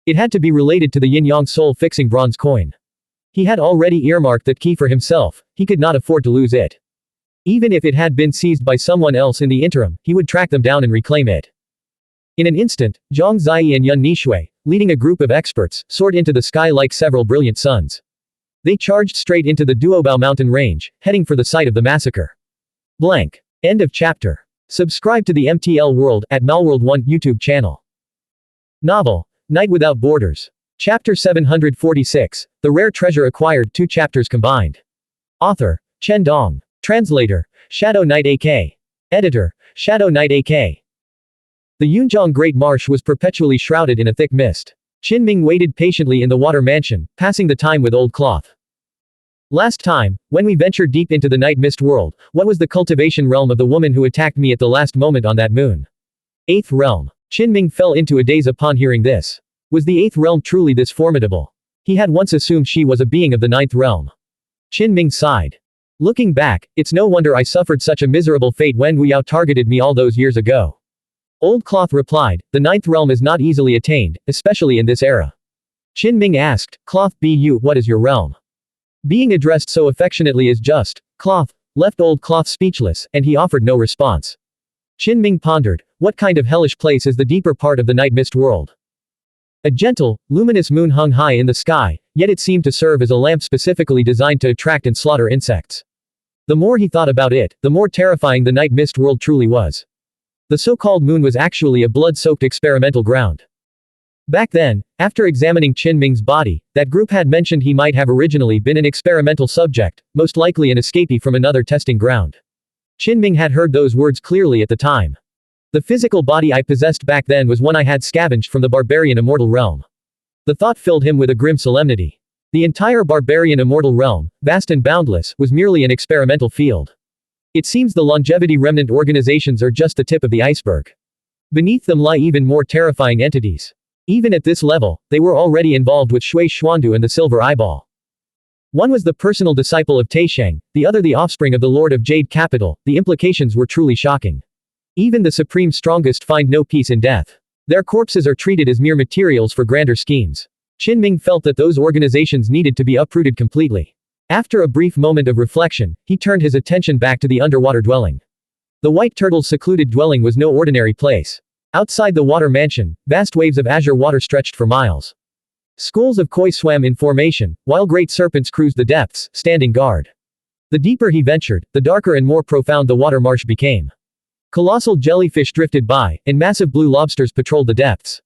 It had to be related to the yin-yang soul-fixing bronze coin. He had already earmarked that key for himself, he could not afford to lose it. Even if it had been seized by someone else in the interim, he would track them down and reclaim it. In an instant, Zhang Ziyi and Yun Nishui, leading a group of experts, soared into the sky like several brilliant suns. They charged straight into the Duobao mountain range, heading for the site of the massacre. Blank. End of chapter. Subscribe to the MTL World at Malworld 1 YouTube channel. Novel, Night Without Borders. Chapter 746, The Rare Treasure Acquired, 2 chapters combined. Author, Chen Dong. Translator, Shadow Knight AK. Editor, Shadow Knight AK. The Yunjiang Great Marsh was perpetually shrouded in a thick mist. Qin Ming waited patiently in the water mansion, passing the time with old cloth. Last time, when we ventured deep into the night mist world, what was the cultivation realm of the woman who attacked me at the last moment on that moon? 8th realm. Qin Ming fell into a daze upon hearing this. Was the 8th realm truly this formidable? He had once assumed she was a being of the 9th realm. Qin Ming sighed. Looking back, it's no wonder I suffered such a miserable fate when Wu Yao targeted me all those years ago. Old Cloth replied, the 9th realm is not easily attained, especially in this era. Qin Ming asked, Cloth Bu, what is your realm? Being addressed so affectionately as just, Cloth, left Old Cloth speechless, and he offered no response. Qin Ming pondered, what kind of hellish place is the deeper part of the night mist world? A gentle, luminous moon hung high in the sky, yet it seemed to serve as a lamp specifically designed to attract and slaughter insects. The more he thought about it, the more terrifying the night mist world truly was. The so-called moon was actually a blood-soaked experimental ground. Back then, after examining Qin Ming's body, that group had mentioned he might have originally been an experimental subject, most likely an escapee from another testing ground. Qin Ming had heard those words clearly at the time. The physical body I possessed back then was one I had scavenged from the barbarian immortal realm. The thought filled him with a grim solemnity. The entire barbarian immortal realm, vast and boundless, was merely an experimental field. It seems the longevity remnant organizations are just the tip of the iceberg. Beneath them lie even more terrifying entities. Even at this level, they were already involved with Shui Xuandu and the Silver Eyeball. One was the personal disciple of Taisheng, the other the offspring of the Lord of Jade Capital. The implications were truly shocking. Even the supreme strongest find no peace in death. Their corpses are treated as mere materials for grander schemes. Qin Ming felt that those organizations needed to be uprooted completely. After a brief moment of reflection, he turned his attention back to the underwater dwelling. The white turtle's secluded dwelling was no ordinary place. Outside the water mansion, vast waves of azure water stretched for miles. Schools of koi swam in formation, while great serpents cruised the depths, standing guard. The deeper he ventured, the darker and more profound the water marsh became. Colossal jellyfish drifted by, and massive blue lobsters patrolled the depths.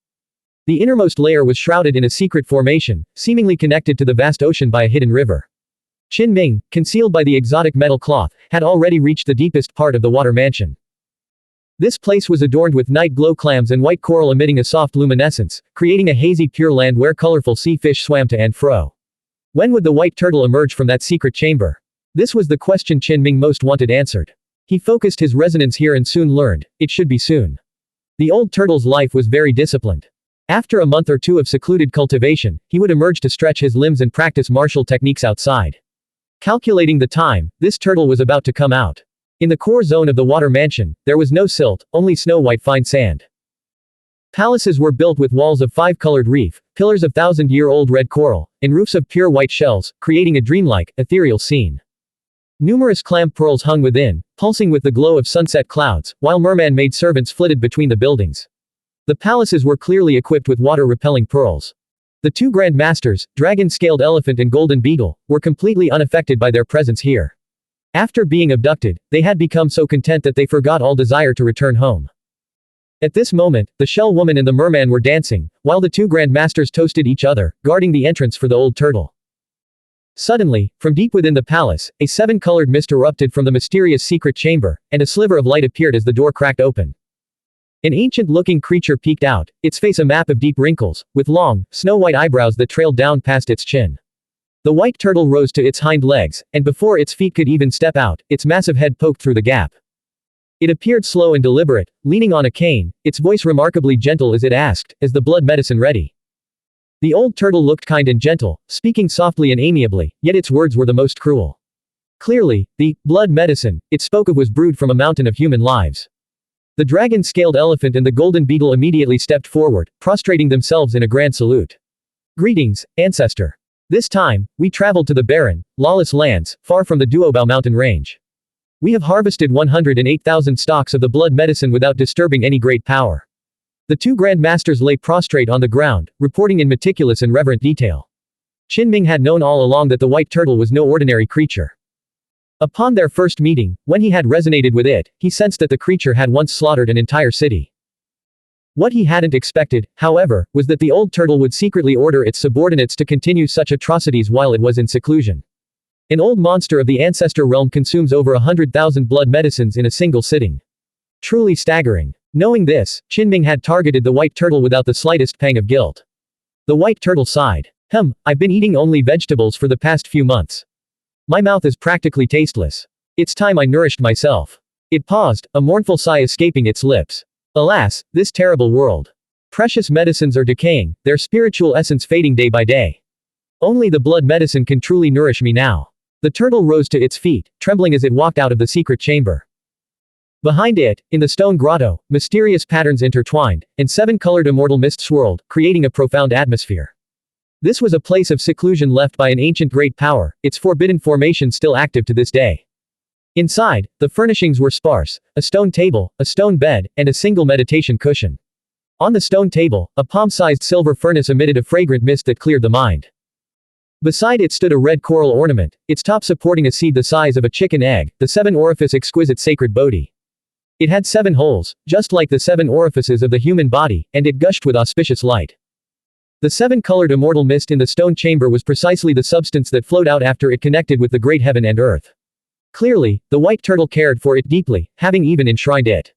The innermost layer was shrouded in a secret formation, seemingly connected to the vast ocean by a hidden river. Qin Ming, concealed by the exotic metal cloth, had already reached the deepest part of the water mansion. This place was adorned with night glow clams and white coral emitting a soft luminescence, creating a hazy pure land where colorful sea fish swam to and fro. When would the white turtle emerge from that secret chamber? This was the question Qin Ming most wanted answered. He focused his resonance here and soon learned, it should be soon. The old turtle's life was very disciplined. After a month or two of secluded cultivation, he would emerge to stretch his limbs and practice martial techniques outside. Calculating the time, this turtle was about to come out. In the core zone of the water mansion, there was no silt, only snow-white fine sand. Palaces were built with walls of five-colored reef, pillars of thousand-year-old red coral, and roofs of pure white shells, creating a dreamlike, ethereal scene. Numerous clam pearls hung within, pulsing with the glow of sunset clouds, while merman-made servants flitted between the buildings. The palaces were clearly equipped with water-repelling pearls. The two Grand Masters, dragon-scaled elephant and golden beetle, were completely unaffected by their presence here. After being abducted, they had become so content that they forgot all desire to return home. At this moment, the Shell Woman and the Merman were dancing, while the two Grand Masters toasted each other, guarding the entrance for the old turtle. Suddenly, from deep within the palace, a seven-colored mist erupted from the mysterious secret chamber, and a sliver of light appeared as the door cracked open. An ancient-looking creature peeked out, its face a map of deep wrinkles, with long, snow-white eyebrows that trailed down past its chin. The white turtle rose to its hind legs, and before its feet could even step out, its massive head poked through the gap. It appeared slow and deliberate, leaning on a cane, its voice remarkably gentle as it asked, "Is the blood medicine ready?" The old turtle looked kind and gentle, speaking softly and amiably, yet its words were the most cruel. Clearly, the blood medicine it spoke of was brewed from a mountain of human lives. The dragon-scaled elephant and the golden beetle immediately stepped forward, prostrating themselves in a grand salute. "Greetings, ancestor. This time, we traveled to the barren, lawless lands, far from the Duobao mountain range. We have harvested 108,000 stalks of the blood medicine without disturbing any great power." The two Grand Masters lay prostrate on the ground, reporting in meticulous and reverent detail. Qin Ming had known all along that the white turtle was no ordinary creature. Upon their first meeting, when he had resonated with it, he sensed that the creature had once slaughtered an entire city. What he hadn't expected, however, was that the old turtle would secretly order its subordinates to continue such atrocities while it was in seclusion. An old monster of the Ancestral Realm consumes over 100,000 blood medicines in a single sitting. Truly staggering. Knowing this, Qin Ming had targeted the white turtle without the slightest pang of guilt. The white turtle sighed. I've been eating only vegetables for the past few months. My mouth is practically tasteless. It's time I nourished myself." It paused, a mournful sigh escaping its lips. Alas, this terrible world. Precious medicines are decaying, their spiritual essence fading day by day. Only the blood medicine can truly nourish me now. The turtle rose to its feet, trembling as it walked out of the secret chamber. Behind it, in the stone grotto, mysterious patterns intertwined, and seven-colored immortal mist swirled, creating a profound atmosphere. This was a place of seclusion left by an ancient great power, its forbidden formation still active to this day. Inside, the furnishings were sparse, a stone table, a stone bed, and a single meditation cushion. On the stone table, a palm-sized silver furnace emitted a fragrant mist that cleared the mind. Beside it stood a red coral ornament, its top supporting a seed the size of a chicken egg, the 7-orifice exquisite sacred Bodhi. It had 7 holes, just like the 7 orifices of the human body, and it gushed with auspicious light. The 7-colored immortal mist in the stone chamber was precisely the substance that flowed out after it connected with the great heaven and earth. Clearly, the white turtle cared for it deeply, having even enshrined it.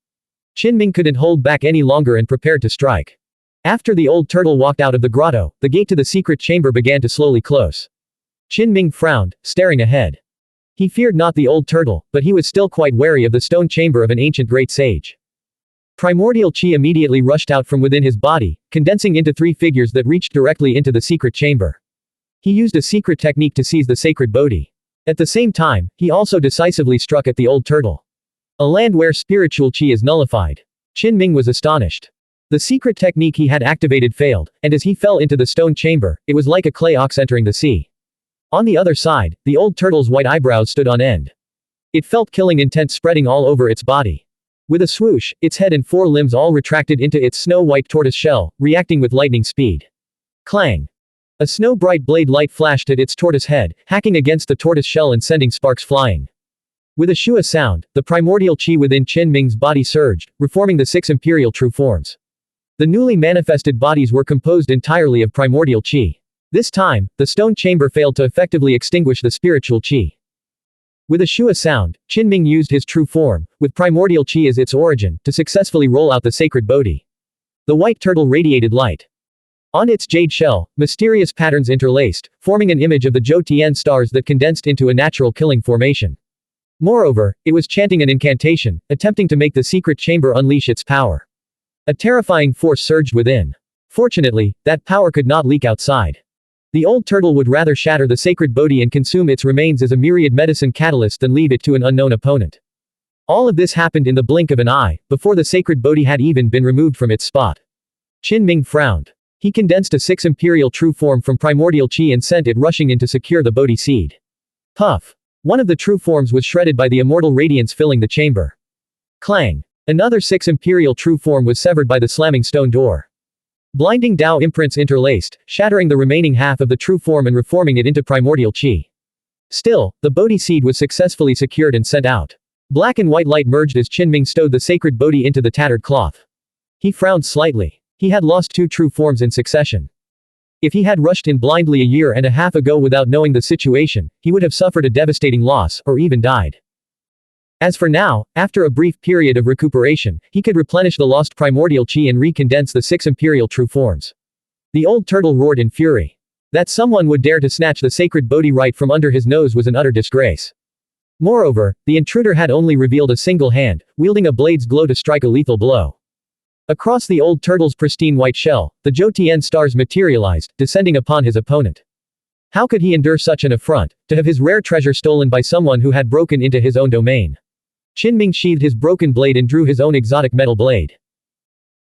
Qin couldn't hold back any longer and prepared to strike. After the old turtle walked out of the grotto, the gate to the secret chamber began to slowly close. Qin frowned, staring ahead. He feared not the old turtle, but he was still quite wary of the stone chamber of an ancient great sage. Primordial chi immediately rushed out from within his body, condensing into 3 figures that reached directly into the secret chamber. He used a secret technique to seize the sacred Bodhi. At the same time, he also decisively struck at the old turtle. A land where spiritual chi is nullified. Qin was astonished. The secret technique he had activated failed, and as he fell into the stone chamber, it was like a clay ox entering the sea. On the other side, the old turtle's white eyebrows stood on end. It felt killing intent spreading all over its body. With a swoosh, its head and 4 limbs all retracted into its snow-white tortoise shell, reacting with lightning speed. Clang! A snow-bright blade light flashed at its tortoise head, hacking against the tortoise shell and sending sparks flying. With a shua sound, the primordial chi within Qin body surged, reforming the 6 imperial true forms. The newly manifested bodies were composed entirely of primordial chi. This time, the stone chamber failed to effectively extinguish the spiritual chi. With a shua sound, Qin used his true form, with primordial chi as its origin, to successfully roll out the sacred Bodhi. The white turtle radiated light. On its jade shell, mysterious patterns interlaced, forming an image of the Tiān stars that condensed into a natural killing formation. Moreover, it was chanting an incantation, attempting to make the secret chamber unleash its power. A terrifying force surged within. Fortunately, that power could not leak outside. The old turtle would rather shatter the sacred Bodhi and consume its remains as a myriad medicine catalyst than leave it to an unknown opponent. All of this happened in the blink of an eye, before the sacred Bodhi had even been removed from its spot. Qin frowned. He condensed a 6 imperial true form from primordial chi and sent it rushing in to secure the Bodhi seed. Puff! One of the true forms was shredded by the immortal radiance filling the chamber. Clang! Another 6 imperial true form was severed by the slamming stone door. Blinding Dao imprints interlaced, shattering the remaining half of the true form and reforming it into primordial chi. Still, the Bodhi seed was successfully secured and sent out. Black and white light merged as Qin stowed the sacred Bodhi into the tattered cloth. He frowned slightly. He had lost 2 true forms in succession. If he had rushed in blindly a year and a half ago without knowing the situation, he would have suffered a devastating loss, or even died. As for now, after a brief period of recuperation, he could replenish the lost primordial chi and recondense the 6 imperial true forms. The old turtle roared in fury. That someone would dare to snatch the sacred Bodhi right from under his nose was an utter disgrace. Moreover, the intruder had only revealed a single hand, wielding a blade's glow to strike a lethal blow. Across the old turtle's pristine white shell, the Tiān stars materialized, descending upon his opponent. How could he endure such an affront, to have his rare treasure stolen by someone who had broken into his own domain? Qin sheathed his broken blade and drew his own exotic metal blade.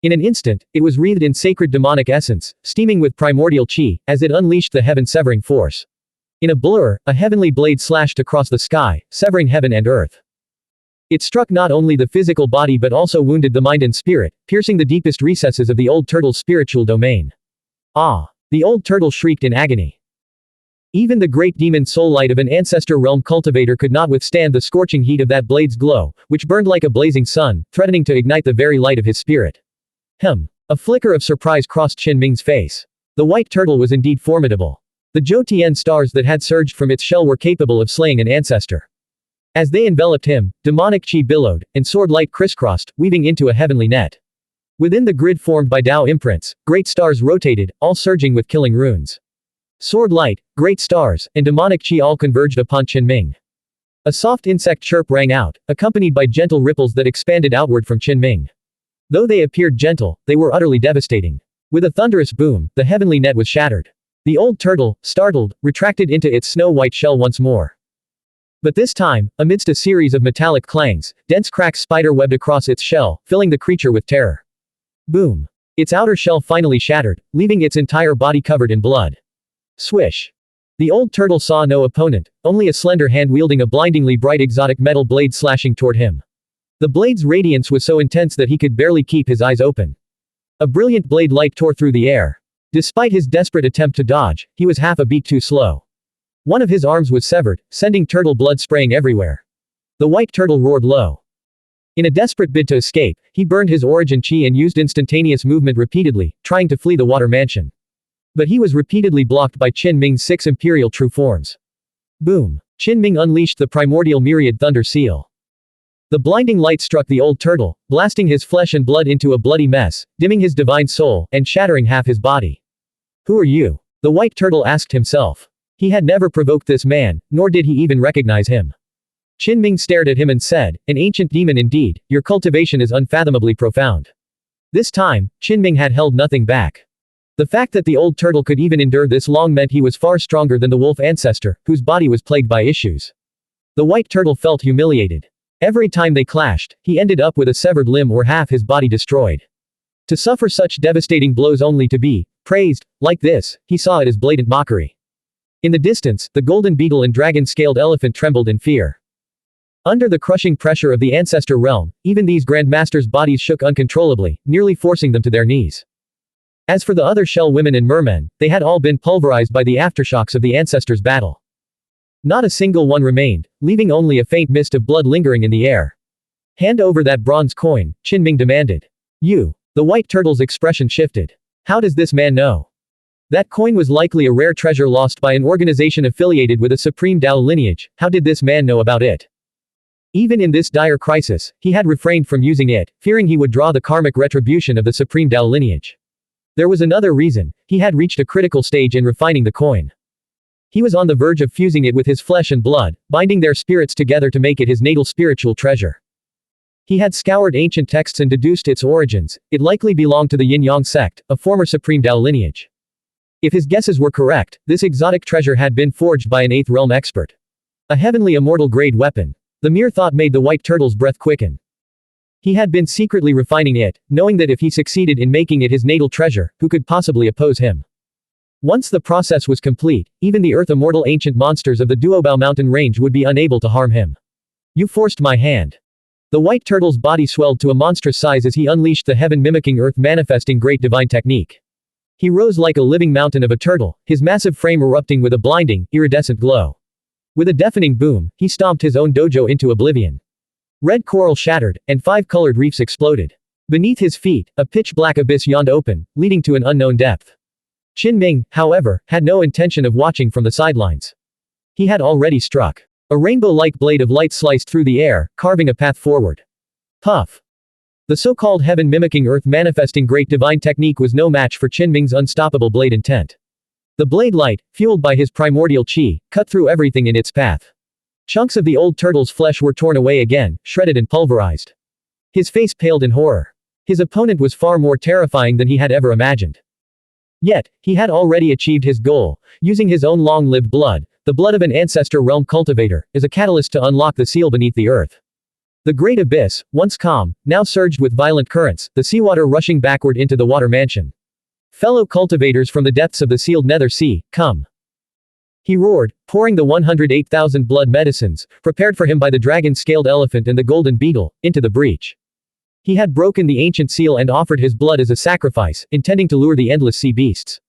In an instant, it was wreathed in sacred demonic essence, steaming with primordial chi, as it unleashed the heaven-severing force. In a blur, a heavenly blade slashed across the sky, severing heaven and earth. It struck not only the physical body but also wounded the mind and spirit, piercing the deepest recesses of the old turtle's spiritual domain. Ah! The old turtle shrieked in agony. Even the great demon soul light of an Ancestral Realm cultivator could not withstand the scorching heat of that blade's glow, which burned like a blazing sun, threatening to ignite the very light of his spirit. A flicker of surprise crossed Qin face. The white turtle was indeed formidable. The Tiān stars that had surged from its shell were capable of slaying an ancestor. As they enveloped him, demonic chi billowed, and sword light crisscrossed, weaving into a heavenly net. Within the grid formed by Dao imprints, great stars rotated, all surging with killing runes. Sword light, great stars, and demonic chi all converged upon Qin. A soft insect chirp rang out, accompanied by gentle ripples that expanded outward from Qin. Though they appeared gentle, they were utterly devastating. With a thunderous boom, the heavenly net was shattered. The old turtle, startled, retracted into its snow-white shell once more. But this time, amidst a series of metallic clangs, dense cracks spider-webbed across its shell, filling the creature with terror. Boom! Its outer shell finally shattered, leaving its entire body covered in blood. Swish! The old turtle saw no opponent, only a slender hand wielding a blindingly bright exotic metal blade slashing toward him. The blade's radiance was so intense that he could barely keep his eyes open. A brilliant blade light tore through the air. Despite his desperate attempt to dodge, he was half a beat too slow. One of his arms was severed, sending turtle blood spraying everywhere. The white turtle roared low. In a desperate bid to escape, he burned his origin chi and used instantaneous movement repeatedly, trying to flee the water mansion. But he was repeatedly blocked by Qin Ming's 6 imperial true forms. Boom! Qin Ming unleashed the primordial myriad thunder seal. The blinding light struck the old turtle, blasting his flesh and blood into a bloody mess, dimming his divine soul, and shattering half his body. Who are you? The white turtle asked himself. He had never provoked this man, nor did he even recognize him. Qin Ming stared at him and said, an ancient demon indeed, your cultivation is unfathomably profound. This time, Qin Ming had held nothing back. The fact that the old turtle could even endure this long meant he was far stronger than the wolf ancestor, whose body was plagued by issues. The white turtle felt humiliated. Every time they clashed, he ended up with a severed limb or half his body destroyed. To suffer such devastating blows only to be praised like this, he saw it as blatant mockery. In the distance, the golden beetle and dragon-scaled elephant trembled in fear. Under the crushing pressure of the Ancestral Realm, even these grandmasters' bodies shook uncontrollably, nearly forcing them to their knees. As for the other shell women and mermen, they had all been pulverized by the aftershocks of the ancestors' battle. Not a single one remained, leaving only a faint mist of blood lingering in the air. Hand over that bronze coin, Qin Ming demanded. You. The white turtle's expression shifted. How does this man know? That coin was likely a rare treasure lost by an organization affiliated with a supreme Dao lineage. How did this man know about it? Even in this dire crisis, he had refrained from using it, fearing he would draw the karmic retribution of the supreme Dao lineage. There was another reason. He had reached a critical stage in refining the coin. He was on the verge of fusing it with his flesh and blood, binding their spirits together to make it his natal spiritual treasure. He had scoured ancient texts and deduced its origins. It likely belonged to the Yin-Yang sect, a former supreme Dao lineage. If his guesses were correct, this exotic treasure had been forged by an 8th realm expert. A heavenly immortal grade weapon. The mere thought made the white turtle's breath quicken. He had been secretly refining it, knowing that if he succeeded in making it his natal treasure, who could possibly oppose him? Once the process was complete, even the earth-immortal ancient monsters of the Duobao mountain range would be unable to harm him. You forced my hand. The white turtle's body swelled to a monstrous size as he unleashed the heaven-mimicking earth-manifesting great divine technique. He rose like a living mountain of a turtle, his massive frame erupting with a blinding, iridescent glow. With a deafening boom, he stomped his own dojo into oblivion. Red coral shattered, and 5 colored reefs exploded. Beneath his feet, a pitch-black abyss yawned open, leading to an unknown depth. Qin Ming, however, had no intention of watching from the sidelines. He had already struck. A rainbow-like blade of light sliced through the air, carving a path forward. Puff! The so-called heaven-mimicking earth-manifesting great divine technique was no match for Qin Ming's unstoppable blade intent. The blade light, fueled by his primordial chi, cut through everything in its path. Chunks of the old turtle's flesh were torn away again, shredded and pulverized. His face paled in horror. His opponent was far more terrifying than he had ever imagined. Yet, he had already achieved his goal, using his own long-lived blood, the blood of an Ancestral Realm cultivator, as a catalyst to unlock the seal beneath the earth. The great abyss, once calm, now surged with violent currents, the seawater rushing backward into the water mansion. Fellow cultivators from the depths of the sealed nether sea, come. He roared, pouring the 108,000 blood medicines, prepared for him by the dragon-scaled elephant and the golden beetle, into the breach. He had broken the ancient seal and offered his blood as a sacrifice, intending to lure the endless sea beasts.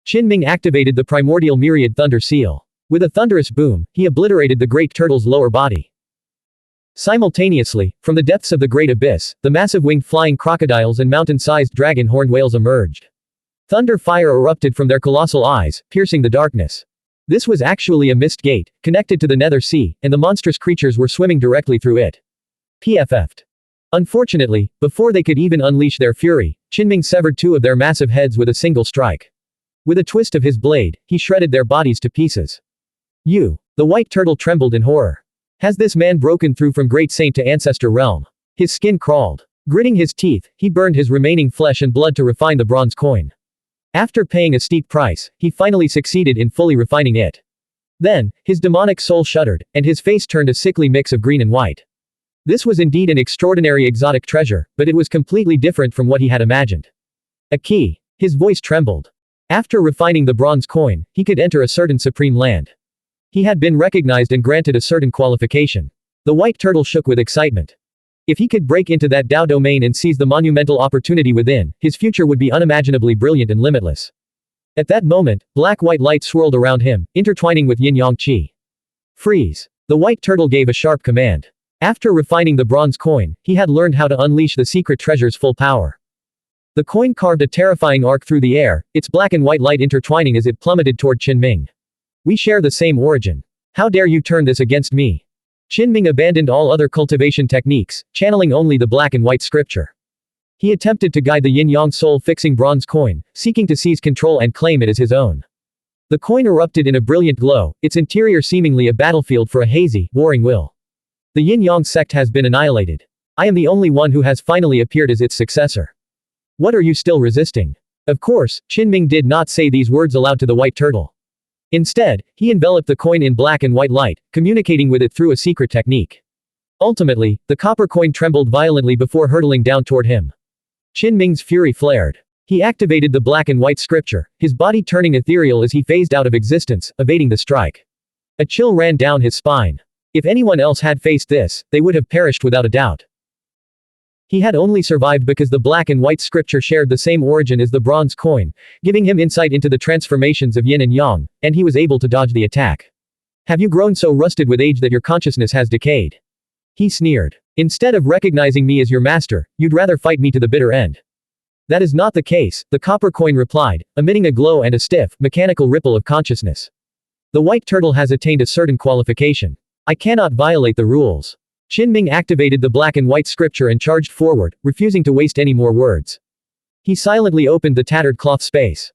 Qin Ming activated the primordial myriad thunder seal. With a thunderous boom, he obliterated the great turtle's lower body. Simultaneously, from the depths of the great abyss, the massive winged flying crocodiles and mountain-sized dragon horned whales emerged. Thunder fire erupted from their colossal eyes, piercing the darkness. This was actually a mist gate, connected to the nether sea, and the monstrous creatures were swimming directly through it. PFF'd. Unfortunately, before they could even unleash their fury, Qin Ming severed 2 of their massive heads with a single strike. With a twist of his blade, he shredded their bodies to pieces. You. The white turtle trembled in horror. Has this man broken through from Great Saint to Ancestral Realm? His skin crawled. Gritting his teeth, he burned his remaining flesh and blood to refine the bronze coin. After paying a steep price, he finally succeeded in fully refining it. Then, his demonic soul shuddered, and his face turned a sickly mix of green and white. This was indeed an extraordinary exotic treasure, but it was completely different from what he had imagined. A key. His voice trembled. After refining the bronze coin, he could enter a certain supreme land. He had been recognized and granted a certain qualification. The white turtle shook with excitement. If he could break into that Dao domain and seize the monumental opportunity within, his future would be unimaginably brilliant and limitless. At that moment, black-white light swirled around him, intertwining with yin-yang qi. Freeze. The white turtle gave a sharp command. After refining the bronze coin, he had learned how to unleash the secret treasure's full power. The coin carved a terrifying arc through the air, its black and white light intertwining as it plummeted toward Qinming. We share the same origin. How dare you turn this against me? Qinming abandoned all other cultivation techniques, channeling only the black and white scripture. He attempted to guide the yin-yang soul-fixing bronze coin, seeking to seize control and claim it as his own. The coin erupted in a brilliant glow, its interior seemingly a battlefield for a hazy, warring will. The yin-yang sect has been annihilated. I am the only one who has finally appeared as its successor. What are you still resisting? Of course, Qinming did not say these words aloud to the white turtle. Instead, he enveloped the coin in black and white light, communicating with it through a secret technique. Ultimately, the copper coin trembled violently before hurtling down toward him. Qinming's fury flared. He activated the black and white scripture, his body turning ethereal as he phased out of existence, evading the strike. A chill ran down his spine. If anyone else had faced this, they would have perished without a doubt. He had only survived because the black and white scripture shared the same origin as the bronze coin, giving him insight into the transformations of yin and yang, and he was able to dodge the attack. Have you grown so rusted with age that your consciousness has decayed? He sneered. Instead of recognizing me as your master, you'd rather fight me to the bitter end. That is not the case, the copper coin replied, emitting a glow and a stiff, mechanical ripple of consciousness. The white turtle has attained a certain qualification. I cannot violate the rules. Qinming activated the black and white scripture and charged forward, refusing to waste any more words. He silently opened the tattered cloth space.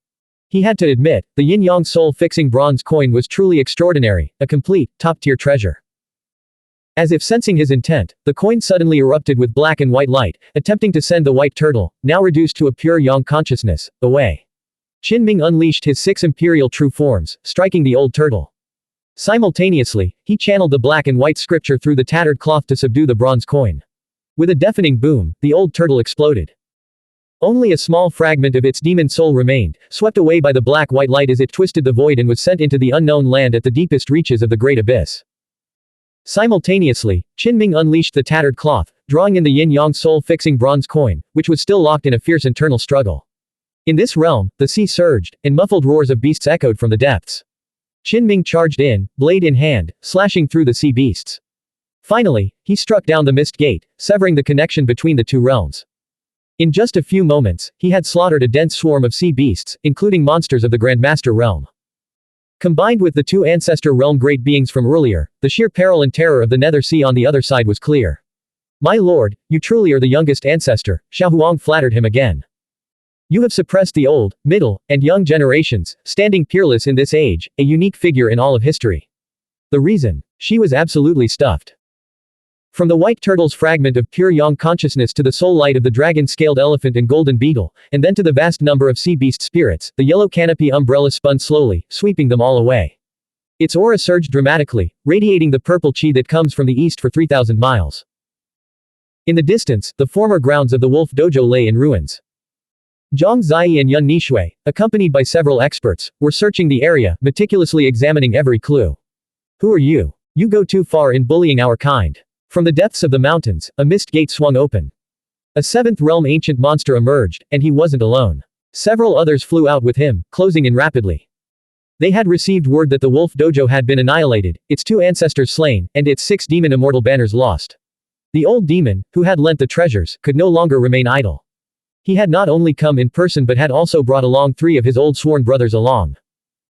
He had to admit, the yin-yang soul-fixing bronze coin was truly extraordinary, a complete, top-tier treasure. As if sensing his intent, the coin suddenly erupted with black and white light, attempting to send the white turtle, now reduced to a pure yang consciousness, away. Qinming unleashed his 6 imperial true forms, striking the old turtle. Simultaneously, he channeled the black and white scripture through the tattered cloth to subdue the bronze coin. With a deafening boom, the old turtle exploded. Only a small fragment of its demon soul remained, swept away by the black-white light as it twisted the void and was sent into the unknown land at the deepest reaches of the great abyss. Simultaneously, Qinming unleashed the tattered cloth, drawing in the yin-yang soul-fixing bronze coin, which was still locked in a fierce internal struggle. In this realm, the sea surged, and muffled roars of beasts echoed from the depths. Qinming charged in, blade in hand, slashing through the sea beasts. Finally, he struck down the mist gate, severing the connection between the two realms. In just a few moments, he had slaughtered a dense swarm of sea beasts, including monsters of the Grandmaster realm. Combined with the 2 Ancestor realm great beings from earlier, the sheer peril and terror of the Nether Sea on the other side was clear. My lord, you truly are the youngest ancestor, Xuanhuan flattered him again. You have suppressed the old, middle, and young generations, standing peerless in this age, a unique figure in all of history. The reason? She was absolutely stuffed. From the white turtle's fragment of pure yang consciousness to the soul light of the dragon-scaled elephant and golden beetle, and then to the vast number of sea beast spirits, the yellow canopy umbrella spun slowly, sweeping them all away. Its aura surged dramatically, radiating the purple chi that comes from the east for 3,000 miles. In the distance, the former grounds of the Wolf Dojo lay in ruins. Zhang Ziyi and Yun Nishui, accompanied by several experts, were searching the area, meticulously examining every clue. Who are you? You go too far in bullying our kind. From the depths of the mountains, a mist gate swung open. A 7th realm ancient monster emerged, and he wasn't alone. Several others flew out with him, closing in rapidly. They had received word that the Wolf Dojo had been annihilated, its 2 ancestors slain, and its 6 demon immortal banners lost. The old demon, who had lent the treasures, could no longer remain idle. He had not only come in person but had also brought along 3 of his old sworn brothers along.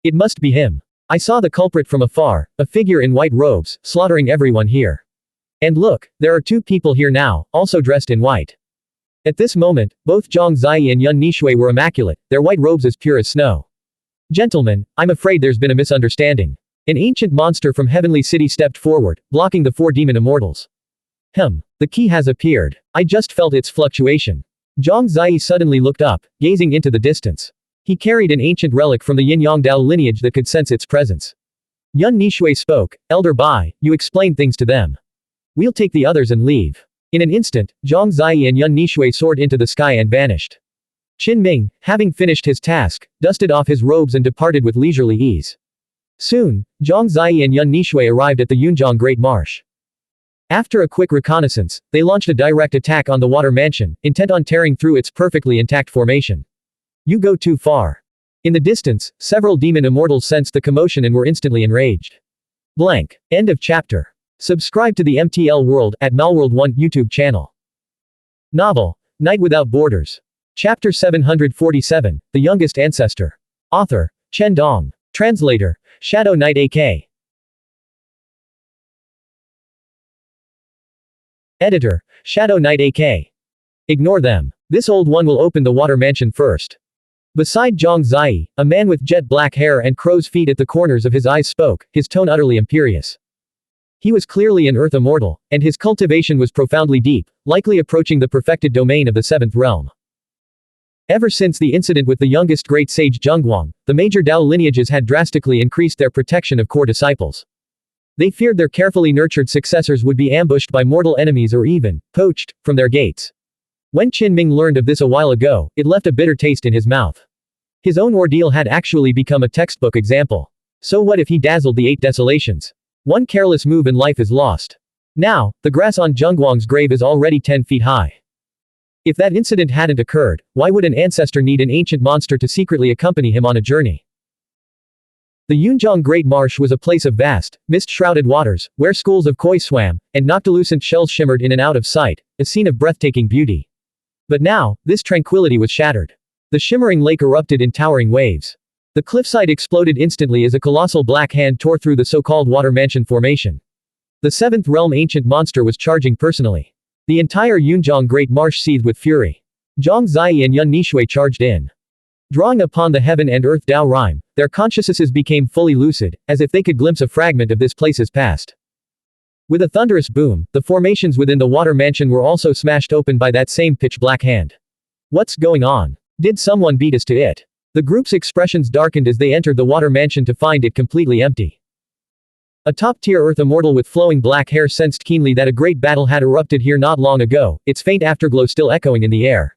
It must be him. I saw the culprit from afar, a figure in white robes, slaughtering everyone here. And look, there are 2 people here now, also dressed in white. At this moment, both Zhang Ziyi and Yun Nishui were immaculate, their white robes as pure as snow. Gentlemen, I'm afraid there's been a misunderstanding. An ancient monster from Heavenly City stepped forward, blocking the 4 demon immortals. The key has appeared. I just felt its fluctuation. Zhang Ziyi suddenly looked up, gazing into the distance. He carried an ancient relic from the Yin-Yang Dao lineage that could sense its presence. Yun Nishui spoke, Elder Bai, you explain things to them. We'll take the others and leave. In an instant, Zhang Ziyi and Yun Nishui soared into the sky and vanished. Qinming, having finished his task, dusted off his robes and departed with leisurely ease. Soon, Zhang Ziyi and Yun Nishui arrived at the Yunjiang Great Marsh. After a quick reconnaissance, they launched a direct attack on the water mansion, intent on tearing through its perfectly intact formation. You go too far. In the distance, several demon immortals sensed the commotion and were instantly enraged. Blank. End of chapter. Subscribe to the MTL World at Netherworld 1 YouTube channel. Novel, Night Without Borders. Chapter 747, The Youngest Ancestor. Author, Chen Dong. Translator, Shadow Knight AK. Editor, Shadow Knight AK. Ignore them. This old one will open the water mansion first. Beside Zhang Zai, a man with jet black hair and crow's feet at the corners of his eyes spoke, his tone utterly imperious. He was clearly an earth immortal, and his cultivation was profoundly deep, likely approaching the perfected domain of the seventh realm. Ever since the incident with the youngest great sage Zhengguang, the major Dao lineages had drastically increased their protection of core disciples. They feared their carefully nurtured successors would be ambushed by mortal enemies or even poached from their gates. When Qin Ming learned of this a while ago, it left a bitter taste in his mouth. His own ordeal had actually become a textbook example. So what if he dazzled the 8 desolations? One careless move and life is lost. Now, the grass on Zhengguang's grave is already 10 feet high. If that incident hadn't occurred, why would an ancestor need an ancient monster to secretly accompany him on a journey? The Yunjiang Great Marsh was a place of vast, mist-shrouded waters, where schools of koi swam, and noctilucent shells shimmered in and out of sight, a scene of breathtaking beauty. But now, this tranquility was shattered. The shimmering lake erupted in towering waves. The cliffside exploded instantly as a colossal black hand tore through the so-called water mansion formation. The seventh realm ancient monster was charging personally. The entire Yunjiang Great Marsh seethed with fury. Zhang Zai and Yun Nishui charged in. Drawing upon the heaven and earth Dao rhyme, their consciousnesses became fully lucid, as if they could glimpse a fragment of this place's past. With a thunderous boom, the formations within the water mansion were also smashed open by that same pitch-black hand. What's going on? Did someone beat us to it? The group's expressions darkened as they entered the water mansion to find it completely empty. A top-tier earth immortal with flowing black hair sensed keenly that a great battle had erupted here not long ago, its faint afterglow still echoing in the air.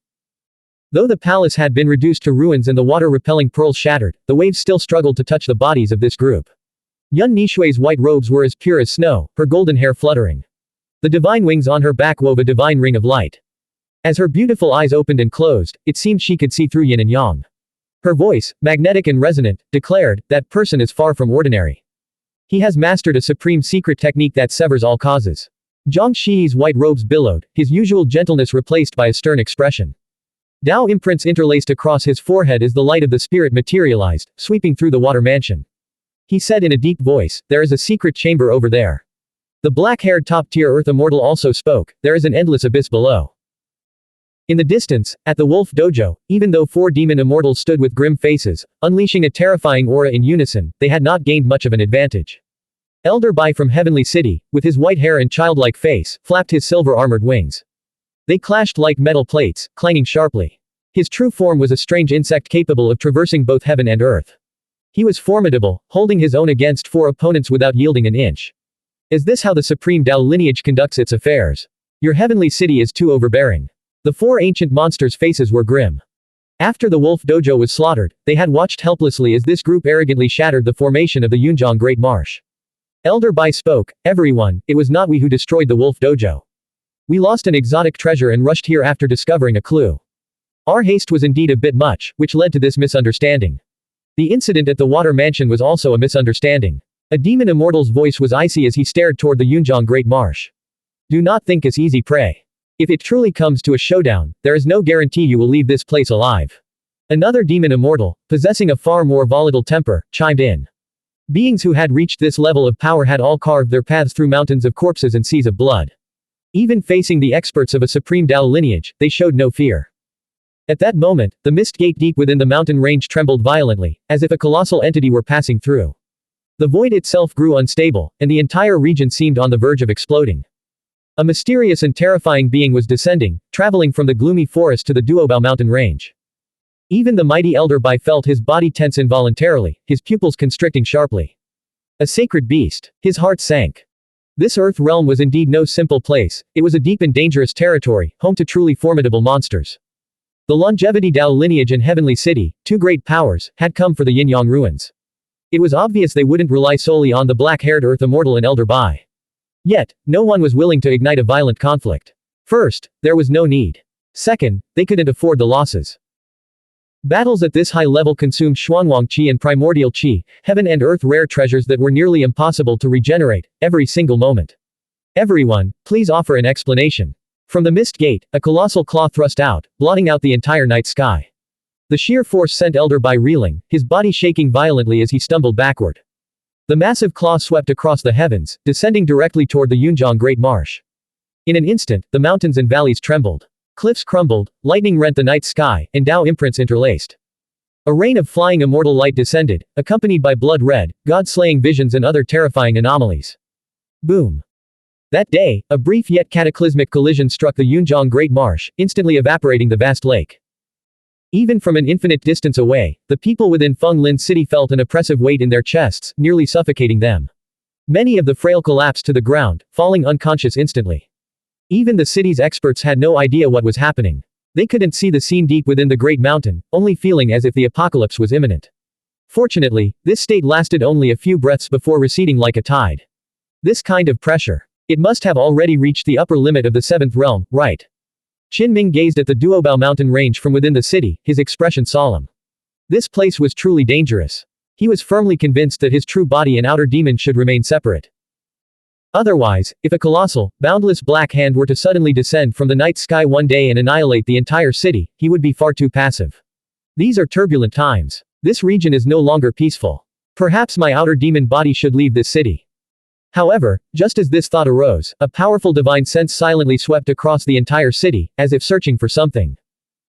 Though the palace had been reduced to ruins and the water-repelling pearls shattered, the waves still struggled to touch the bodies of this group. Yun Nishui's white robes were as pure as snow, her golden hair fluttering. The divine wings on her back wove a divine ring of light. As her beautiful eyes opened and closed, it seemed she could see through yin and yang. Her voice, magnetic and resonant, declared, "That person is far from ordinary. He has mastered a supreme secret technique that severs all causes." Zhang Shi's white robes billowed, his usual gentleness replaced by a stern expression. Dao imprints interlaced across his forehead as the light of the spirit materialized, sweeping through the water mansion. He said in a deep voice, "There is a secret chamber over there." The black-haired top-tier earth immortal also spoke, "There is an endless abyss below." In the distance, at the Wolf Dojo, even though 4 demon immortals stood with grim faces, unleashing a terrifying aura in unison, they had not gained much of an advantage. Elder Bai from Heavenly City, with his white hair and childlike face, flapped his silver-armored wings. They clashed like metal plates, clanging sharply. His true form was a strange insect capable of traversing both heaven and earth. He was formidable, holding his own against 4 opponents without yielding an inch. Is this how the supreme Dao lineage conducts its affairs? Your heavenly city is too overbearing. The 4 ancient monsters' faces were grim. After the Wolf Dojo was slaughtered, they had watched helplessly as this group arrogantly shattered the formation of the Yunjiang Great Marsh. Elder Bai spoke, "Everyone, it was not we who destroyed the Wolf Dojo. We lost an exotic treasure and rushed here after discovering a clue. Our haste was indeed a bit much, which led to this misunderstanding. The incident at the water mansion was also a misunderstanding." A demon immortal's voice was icy as he stared toward the Yunjiang Great Marsh. "Do not think us easy prey. If it truly comes to a showdown, there is no guarantee you will leave this place alive." Another demon immortal, possessing a far more volatile temper, chimed in. Beings who had reached this level of power had all carved their paths through mountains of corpses and seas of blood. Even facing the experts of a supreme Dao lineage, they showed no fear. At that moment, the mist gate deep within the mountain range trembled violently, as if a colossal entity were passing through. The void itself grew unstable, and the entire region seemed on the verge of exploding. A mysterious and terrifying being was descending, traveling from the gloomy forest to the Duobao mountain range. Even the mighty Elder Bai felt his body tense involuntarily, his pupils constricting sharply. A sacred beast. His heart sank. This earth realm was indeed no simple place, it was a deep and dangerous territory, home to truly formidable monsters. The longevity Dao lineage and Heavenly City, 2 great powers, had come for the Yin-Yang ruins. It was obvious they wouldn't rely solely on the black-haired earth immortal and Elder Bai. Yet, no one was willing to ignite a violent conflict. First, there was no need. Second, they couldn't afford the losses. Battles at this high level consumed Xuanhuan qi and primordial qi, heaven and earth rare treasures that were nearly impossible to regenerate, every single moment. Everyone, please offer an explanation. From the mist gate, a colossal claw thrust out, blotting out the entire night sky. The sheer force sent Elder Bai reeling, his body shaking violently as he stumbled backward. The massive claw swept across the heavens, descending directly toward the Yunjiang Great Marsh. In an instant, the mountains and valleys trembled. Cliffs crumbled, lightning rent the night sky, and Tao imprints interlaced. A rain of flying immortal light descended, accompanied by blood-red, god-slaying visions and other terrifying anomalies. Boom. That day, a brief yet cataclysmic collision struck the Yunjiang Great Marsh, instantly evaporating the vast lake. Even from an infinite distance away, the people within Feng Lin City felt an oppressive weight in their chests, nearly suffocating them. Many of the frail collapsed to the ground, falling unconscious instantly. Even the city's experts had no idea what was happening. They couldn't see the scene deep within the great mountain, only feeling as if the apocalypse was imminent. Fortunately, this state lasted only a few breaths before receding like a tide. This kind of pressure. It must have already reached the upper limit of the seventh realm, right? Qin Ming gazed at the Duobao mountain range from within the city, his expression solemn. This place was truly dangerous. He was firmly convinced that his true body and outer demon should remain separate. Otherwise, if a colossal, boundless black hand were to suddenly descend from the night sky one day and annihilate the entire city, he would be far too passive. These are turbulent times. This region is no longer peaceful. Perhaps my outer demon body should leave this city. However, just as this thought arose, a powerful divine sense silently swept across the entire city, as if searching for something.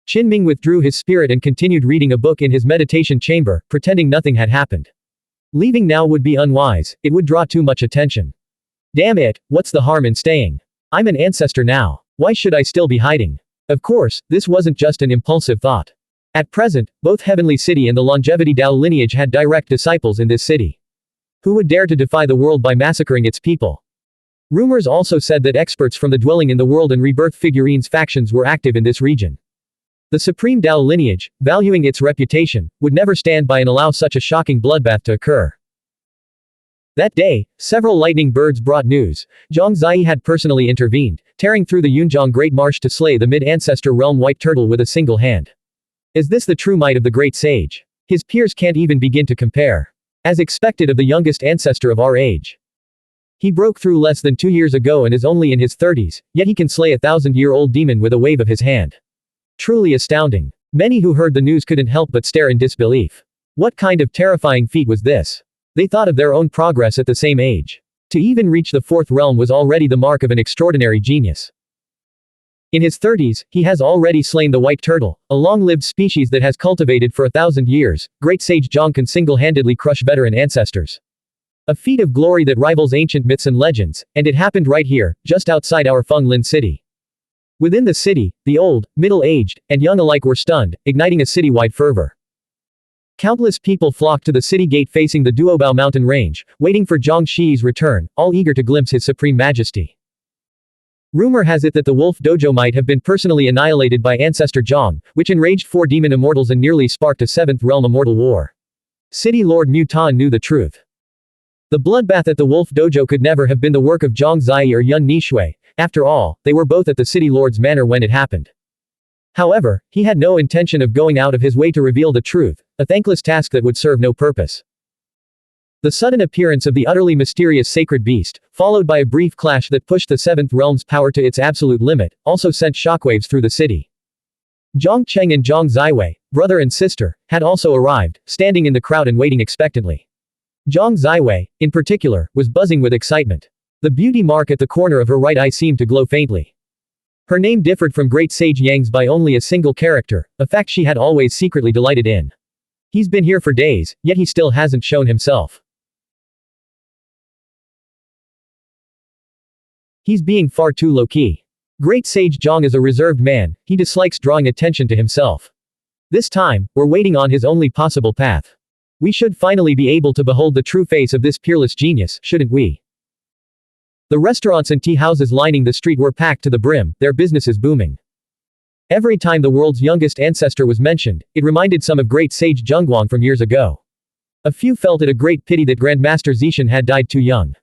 Qin Ming withdrew his spirit and continued reading a book in his meditation chamber, pretending nothing had happened. Leaving now would be unwise, it would draw too much attention. Damn it, what's the harm in staying? I'm an ancestor now. Why should I still be hiding? Of course, this wasn't just an impulsive thought. At present, both Heavenly City and the Longevity Dao lineage had direct disciples in this city. Who would dare to defy the world by massacring its people? Rumors also said that experts from the Dwelling in the World and Rebirth figurines factions were active in this region. The Supreme Dao lineage, valuing its reputation, would never stand by and allow such a shocking bloodbath to occur. That day, several lightning birds brought news. Zhang Zai had personally intervened, tearing through the Yunjiang Great Marsh to slay the mid-ancestor realm white turtle with a single hand. Is this the true might of the great sage? His peers can't even begin to compare. As expected of the youngest ancestor of our age. He broke through less than 2 years ago and is only in his 30s, yet he can slay a 1,000-year-old demon with a wave of his hand. Truly astounding. Many who heard the news couldn't help but stare in disbelief. What kind of terrifying feat was this? They thought of their own progress at the same age. To even reach the fourth realm was already the mark of an extraordinary genius. In his 30s, he has already slain the white turtle, a long-lived species that has cultivated for 1,000 years. Great sage Zhang can single-handedly crush veteran ancestors. A feat of glory that rivals ancient myths and legends, and it happened right here, just outside our Feng Lin city. Within the city, the old, middle-aged, and young alike were stunned, igniting a citywide fervor. Countless people flocked to the city gate facing the Duobao mountain range, waiting for Zhang Shi's return, all eager to glimpse his supreme majesty. Rumor has it that the Wolf Dojo might have been personally annihilated by Ancestor Zhang, which enraged 4 demon immortals and nearly sparked a 7th realm immortal war. City Lord Mu Tan knew the truth. The bloodbath at the Wolf Dojo could never have been the work of Zhang Zai or Yun Nishui. After all, they were both at the City Lord's manor when it happened. However, he had no intention of going out of his way to reveal the truth, a thankless task that would serve no purpose. The sudden appearance of the utterly mysterious sacred beast, followed by a brief clash that pushed the 7th realm's power to its absolute limit, also sent shockwaves through the city. Zhang Cheng and Zhang Ziwei, brother and sister, had also arrived, standing in the crowd and waiting expectantly. Zhang Ziwei, in particular, was buzzing with excitement. The beauty mark at the corner of her right eye seemed to glow faintly. Her name differed from Great Sage Yang's by only a single character, a fact she had always secretly delighted in. He's been here for days, yet he still hasn't shown himself. He's being far too low-key. Great Sage Zhang is a reserved man, he dislikes drawing attention to himself. This time, we're waiting on his only possible path. We should finally be able to behold the true face of this peerless genius, shouldn't we? The restaurants and tea houses lining the street were packed to the brim, their businesses booming. Every time the world's youngest ancestor was mentioned, it reminded some of Great Sage Zhengguang from years ago. A few felt it a great pity that Grandmaster Zishan had died too young.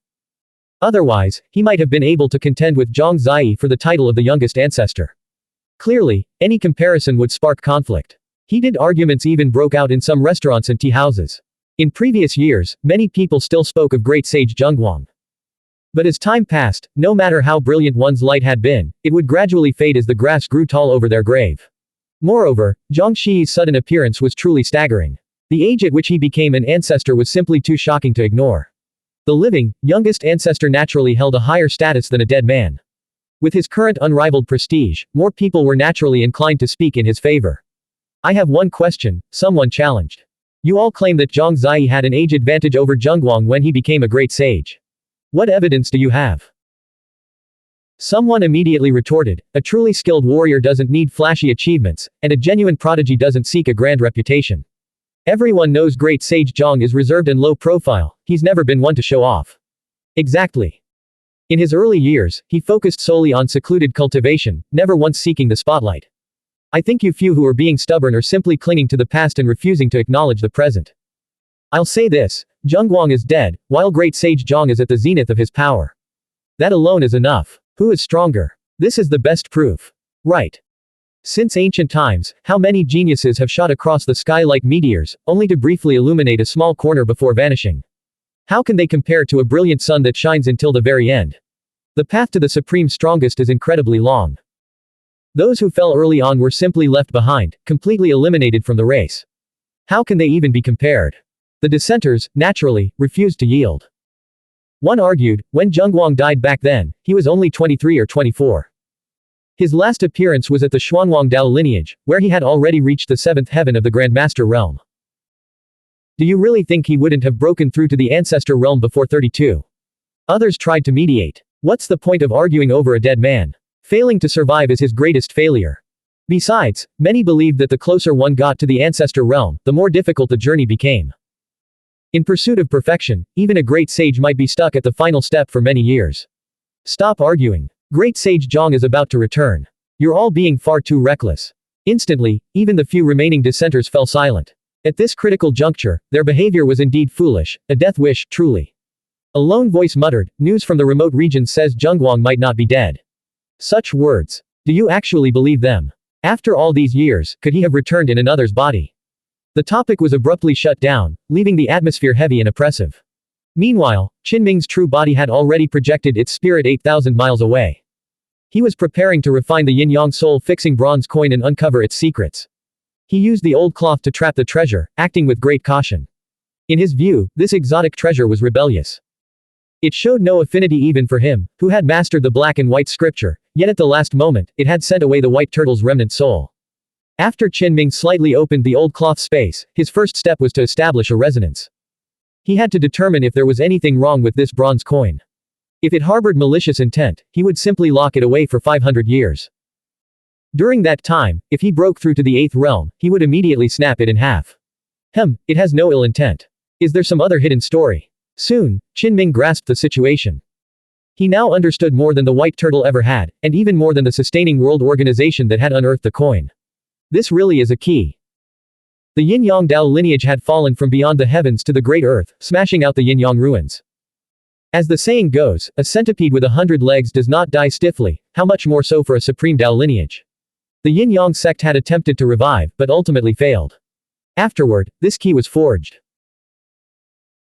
Otherwise, he might have been able to contend with Zhang Zai for the title of the youngest ancestor. Clearly, any comparison would spark conflict. Heated arguments even broke out in some restaurants and tea houses. In previous years, many people still spoke of great sage Zhengguang. But as time passed, no matter how brilliant one's light had been, it would gradually fade as the grass grew tall over their grave. Moreover, Zhang Shi's sudden appearance was truly staggering. The age at which he became an ancestor was simply too shocking to ignore. The living, youngest ancestor naturally held a higher status than a dead man. With his current unrivaled prestige, more people were naturally inclined to speak in his favor. I have one question, someone challenged. You all claim that Zhang Zai had an age advantage over Zhengguang when he became a great sage. What evidence do you have? Someone immediately retorted, a truly skilled warrior doesn't need flashy achievements, and a genuine prodigy doesn't seek a grand reputation. Everyone knows great sage Zhang is reserved and low profile, he's never been one to show off. Exactly. In his early years, he focused solely on secluded cultivation, never once seeking the spotlight. I think you few who are being stubborn are simply clinging to the past and refusing to acknowledge the present. I'll say this, Zhengguang is dead, while great sage Zhang is at the zenith of his power. That alone is enough. Who is stronger? This is the best proof. Right. Since ancient times, how many geniuses have shot across the sky like meteors, only to briefly illuminate a small corner before vanishing? How can they compare to a brilliant sun that shines until the very end? The path to the supreme strongest is incredibly long. Those who fell early on were simply left behind, completely eliminated from the race. How can they even be compared? The dissenters, naturally, refused to yield. One argued, when Zhengguang died back then, he was only 23 or 24. His last appearance was at the Xuanhuan Dao lineage, where he had already reached the seventh heaven of the Grandmaster realm. Do you really think he wouldn't have broken through to the ancestor realm before 32? Others tried to mediate. What's the point of arguing over a dead man? Failing to survive is his greatest failure. Besides, many believed that the closer one got to the ancestor realm, the more difficult the journey became. In pursuit of perfection, even a great sage might be stuck at the final step for many years. Stop arguing. Great sage Zhang is about to return. You're all being far too reckless. Instantly, even the few remaining dissenters fell silent. At this critical juncture, their behavior was indeed foolish, a death wish, truly. A lone voice muttered, news from the remote regions says Zhengguang might not be dead. Such words. Do you actually believe them? After all these years, could he have returned in another's body? The topic was abruptly shut down, leaving the atmosphere heavy and oppressive. Meanwhile, Qinming's true body had already projected its spirit 8,000 miles away. He was preparing to refine the yin-yang soul-fixing bronze coin and uncover its secrets. He used the old cloth to trap the treasure, acting with great caution. In his view, this exotic treasure was rebellious. It showed no affinity even for him, who had mastered the black and white scripture, yet at the last moment, it had sent away the white turtle's remnant soul. After Qinming slightly opened the old cloth space, his first step was to establish a resonance. He had to determine if there was anything wrong with this bronze coin. If it harbored malicious intent, he would simply lock it away for 500 years. During that time, if he broke through to the eighth realm, he would immediately snap it in half. It has no ill intent. Is there some other hidden story? Soon, Qinming grasped the situation. He now understood more than the white turtle ever had, and even more than the sustaining world organization that had unearthed the coin. This really is a key. The yin-yang Dao lineage had fallen from beyond the heavens to the great earth, smashing out the yin-yang ruins. As the saying goes, a centipede with 100 legs does not die stiffly, how much more so for a supreme Dao lineage. The yin-yang sect had attempted to revive, but ultimately failed. Afterward, this key was forged.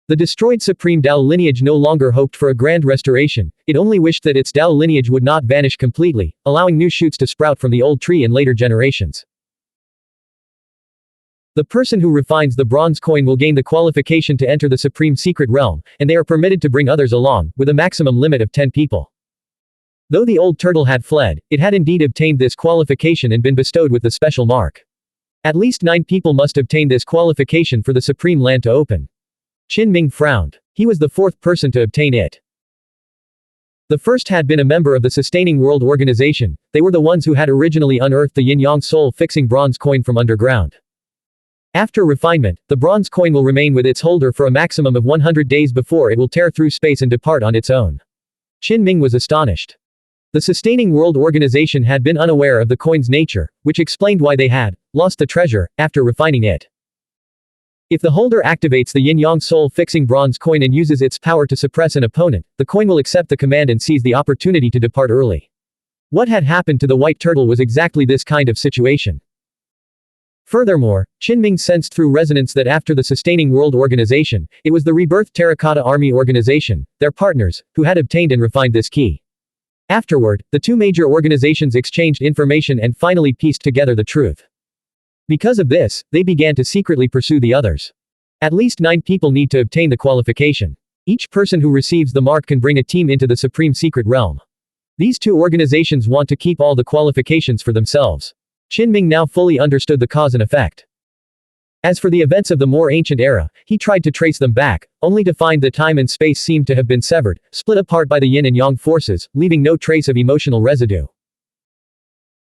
The destroyed supreme Dao lineage no longer hoped for a grand restoration, it only wished that its Dao lineage would not vanish completely, allowing new shoots to sprout from the old tree in later generations. The person who refines the bronze coin will gain the qualification to enter the supreme secret realm, and they are permitted to bring others along, with a maximum limit of 10 people. Though the old turtle had fled, it had indeed obtained this qualification and been bestowed with the special mark. At least 9 people must obtain this qualification for the supreme land to open. Qinming frowned. He was the 4th person to obtain it. The first had been a member of the Sustaining World Organization, they were the ones who had originally unearthed the yin-yang soul-fixing bronze coin from underground. After refinement, the bronze coin will remain with its holder for a maximum of 100 days before it will tear through space and depart on its own. Qinming was astonished. The Sustaining World Organization had been unaware of the coin's nature, which explained why they had lost the treasure after refining it. If the holder activates the yin-yang soul-fixing bronze coin and uses its power to suppress an opponent, the coin will accept the command and seize the opportunity to depart early. What had happened to the white turtle was exactly this kind of situation. Furthermore, Qinming sensed through resonance that after the sustaining world organization, it was the rebirthed Terracotta Army organization, their partners, who had obtained and refined this key. Afterward, the two major organizations exchanged information and finally pieced together the truth. Because of this, they began to secretly pursue the others. At least 9 people need to obtain the qualification. Each person who receives the mark can bring a team into the Supreme Secret Realm. These two organizations want to keep all the qualifications for themselves. Qinming now fully understood the cause and effect. As for the events of the more ancient era, he tried to trace them back, only to find that time and space seemed to have been severed, split apart by the yin and yang forces, leaving no trace of emotional residue.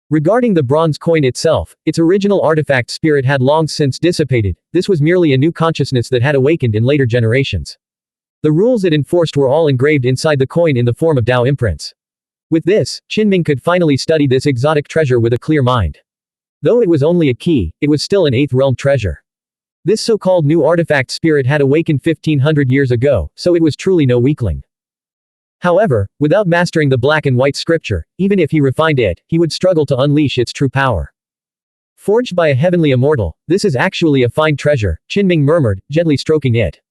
Regarding the bronze coin itself, its original artifact spirit had long since dissipated. This was merely a new consciousness that had awakened in later generations. The rules it enforced were all engraved inside the coin in the form of Tao imprints. With this, Qinming could finally study this exotic treasure with a clear mind. Though it was only a key, it was still an 8th realm treasure. This so-called new artifact spirit had awakened 1500 years ago, so it was truly no weakling. However, without mastering the black and white scripture, even if he refined it, he would struggle to unleash its true power. Forged by a heavenly immortal, this is actually a fine treasure, Qinming murmured, gently stroking it.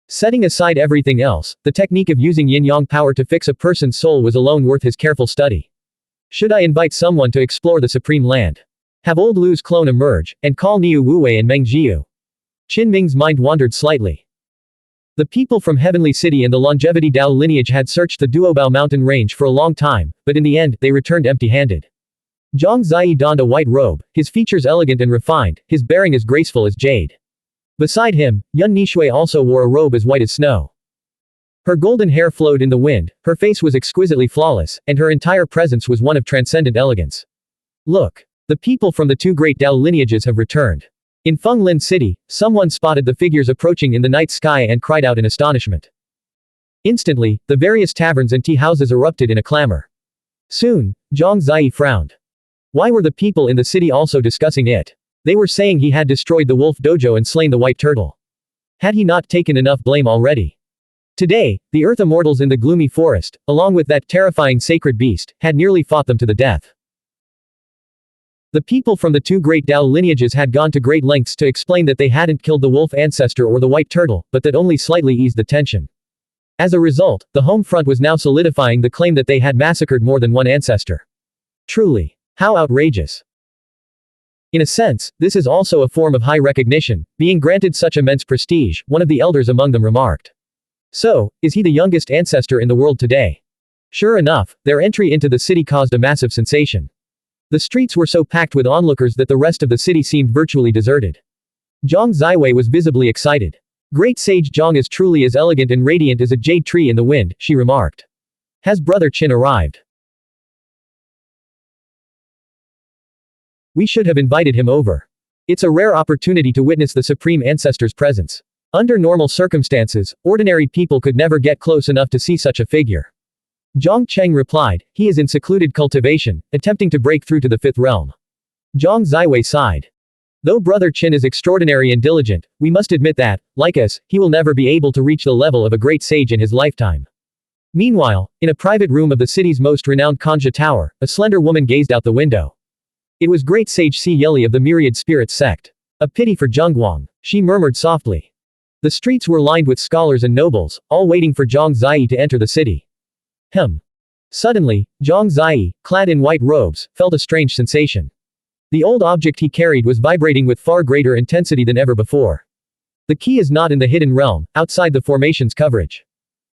Setting aside everything else, the technique of using yin-yang power to fix a person's soul was alone worth his careful study. Should I invite someone to explore the Supreme Land? Have old Lu's clone emerge, and call Niu Wuwei and Meng Jiu? Qinming's mind wandered slightly. The people from Heavenly City and the Longevity Dao lineage had searched the Duobao mountain range for a long time, but in the end, they returned empty-handed. Zhang Ziyi donned a white robe, his features elegant and refined, his bearing as graceful as jade. Beside him, Yun Nishui also wore a robe as white as snow. Her golden hair flowed in the wind, her face was exquisitely flawless, and her entire presence was one of transcendent elegance. Look! The people from the two great Dao lineages have returned. In Fenglin City, someone spotted the figures approaching in the night sky and cried out in astonishment. Instantly, the various taverns and tea houses erupted in a clamor. Soon, Zhang Ziyi frowned. Why were the people in the city also discussing it? They were saying he had destroyed the wolf dojo and slain the white turtle. Had he not taken enough blame already? Today, the earth immortals in the gloomy forest, along with that terrifying sacred beast, had nearly fought them to the death. The people from the two great Dao lineages had gone to great lengths to explain that they hadn't killed the wolf ancestor or the white turtle, but that only slightly eased the tension. As a result, the home front was now solidifying the claim that they had massacred more than one ancestor. Truly, how outrageous. In a sense, this is also a form of high recognition, being granted such immense prestige, one of the elders among them remarked. So, is he the youngest ancestor in the world today? Sure enough, their entry into the city caused a massive sensation. The streets were so packed with onlookers that the rest of the city seemed virtually deserted. Zhang Ziwei was visibly excited. Great Sage Zhang is truly as elegant and radiant as a jade tree in the wind, she remarked. Has Brother Qin arrived? We should have invited him over. It's a rare opportunity to witness the Supreme Ancestor's presence. Under normal circumstances, ordinary people could never get close enough to see such a figure. Zhang Cheng replied, he is in secluded cultivation, attempting to break through to the 5th realm. Zhang Ziwei sighed. Though Brother Qin is extraordinary and diligent, we must admit that, like us, he will never be able to reach the level of a great sage in his lifetime. Meanwhile, in a private room of the city's most renowned Kanja Tower, a slender woman gazed out the window. It was Great Sage Si Yeli of the Myriad Spirits sect. A pity for Zhengguang, she murmured softly. The streets were lined with scholars and nobles, all waiting for Zhang Ziyi to enter the city. Suddenly, Zhang Ziyi, clad in white robes, felt a strange sensation. The old object he carried was vibrating with far greater intensity than ever before. The key is not in the hidden realm, outside the formation's coverage.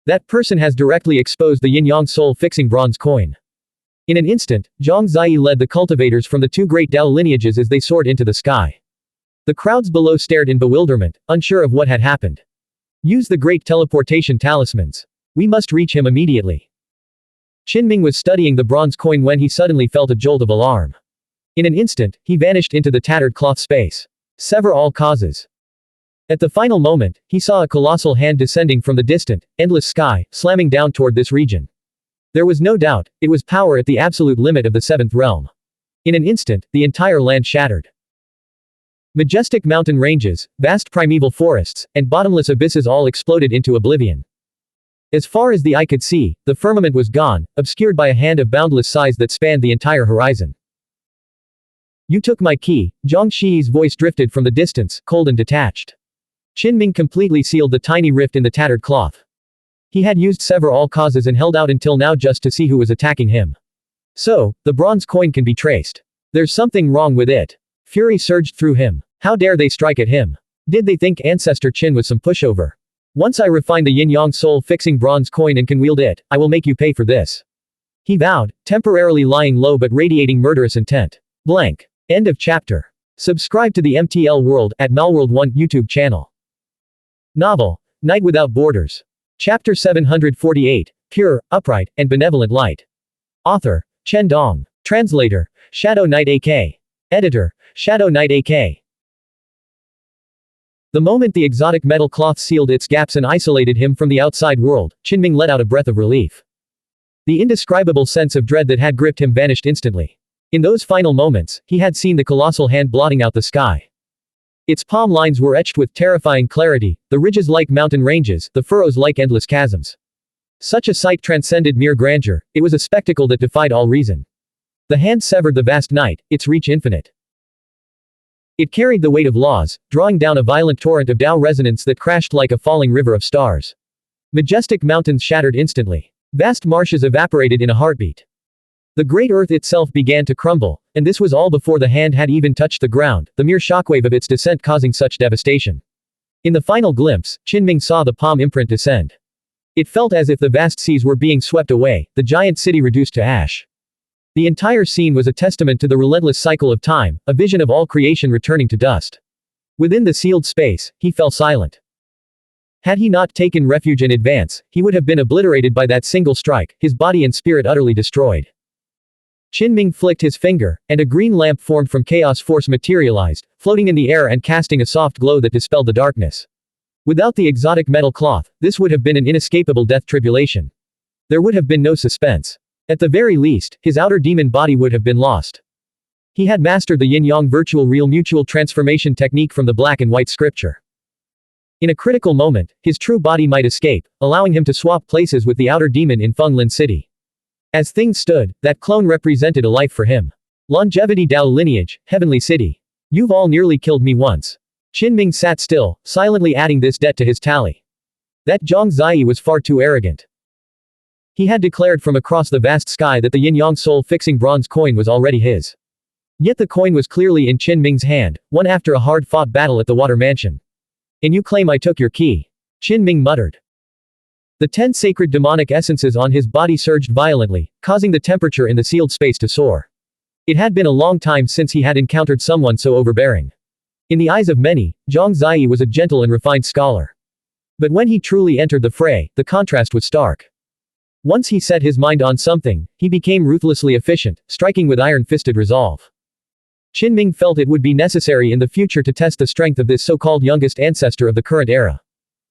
That person has directly exposed the yin-yang soul-fixing bronze coin. In an instant, Zhang Ziyi led the cultivators from the two great Dao lineages as they soared into the sky. The crowds below stared in bewilderment, unsure of what had happened. Use the great teleportation talismans. We must reach him immediately. Qinming was studying the bronze coin when he suddenly felt a jolt of alarm. In an instant, he vanished into the tattered cloth space. Sever all causes. At the final moment, he saw a colossal hand descending from the distant, endless sky, slamming down toward this region. There was no doubt, it was power at the absolute limit of the 7th realm. In an instant, the entire land shattered. Majestic mountain ranges, vast primeval forests, and bottomless abysses all exploded into oblivion. As far as the eye could see, the firmament was gone, obscured by a hand of boundless size that spanned the entire horizon. You took my key. Zhang Shi's voice drifted from the distance, cold and detached. Qinming completely sealed the tiny rift in the tattered cloth. He had used several causes and held out until now just to see who was attacking him. So, the bronze coin can be traced. There's something wrong with it. Fury surged through him. How dare they strike at him? Did they think Ancestor Qin was some pushover? Once I refine the yin-yang soul-fixing bronze coin and can wield it, I will make you pay for this. He vowed, temporarily lying low but radiating murderous intent. Blank. End of chapter. Subscribe to the MTL World at Netherworld 1 YouTube channel. Novel, Night Without Borders. Chapter 748, Pure, Upright, and Benevolent Light. Author, Chen Dong. Translator, Shadow Knight AK. Editor, Shadow Knight AK. The moment the exotic metal cloth sealed its gaps and isolated him from the outside world, Qinming let out a breath of relief. The indescribable sense of dread that had gripped him vanished instantly. In those final moments, he had seen the colossal hand blotting out the sky. Its palm lines were etched with terrifying clarity, the ridges like mountain ranges, the furrows like endless chasms. Such a sight transcended mere grandeur, it was a spectacle that defied all reason. The hand severed the vast night, its reach infinite. It carried the weight of laws, drawing down a violent torrent of Tao resonance that crashed like a falling river of stars. Majestic mountains shattered instantly. Vast marshes evaporated in a heartbeat. The great earth itself began to crumble, and this was all before the hand had even touched the ground, the mere shockwave of its descent causing such devastation. In the final glimpse, Qinming saw the palm imprint descend. It felt as if the vast seas were being swept away, the giant city reduced to ash. The entire scene was a testament to the relentless cycle of time, a vision of all creation returning to dust. Within the sealed space, he fell silent. Had he not taken refuge in advance, he would have been obliterated by that single strike, his body and spirit utterly destroyed. Qinming flicked his finger, and a green lamp formed from chaos force materialized, floating in the air and casting a soft glow that dispelled the darkness. Without the exotic metal cloth, this would have been an inescapable death tribulation. There would have been no suspense. At the very least, his outer demon body would have been lost. He had mastered the yin-yang virtual real mutual transformation technique from the black and white scripture. In a critical moment, his true body might escape, allowing him to swap places with the outer demon in Fenglin City. As things stood, that clone represented a life for him. Longevity Dao lineage, Heavenly City. You've all nearly killed me once. Qinming sat still, silently adding this debt to his tally. That Zhang Ziyi was far too arrogant. He had declared from across the vast sky that the yin-yang soul-fixing bronze coin was already his. Yet the coin was clearly in Qinming's hand, won after a hard-fought battle at the Water Mansion. And you claim I took your key? Qinming muttered. The 10 sacred demonic essences on his body surged violently, causing the temperature in the sealed space to soar. It had been a long time since he had encountered someone so overbearing. In the eyes of many, Zhang Ziyi was a gentle and refined scholar. But when he truly entered the fray, the contrast was stark. Once he set his mind on something, he became ruthlessly efficient, striking with iron-fisted resolve. Qinming felt it would be necessary in the future to test the strength of this so-called youngest ancestor of the current era.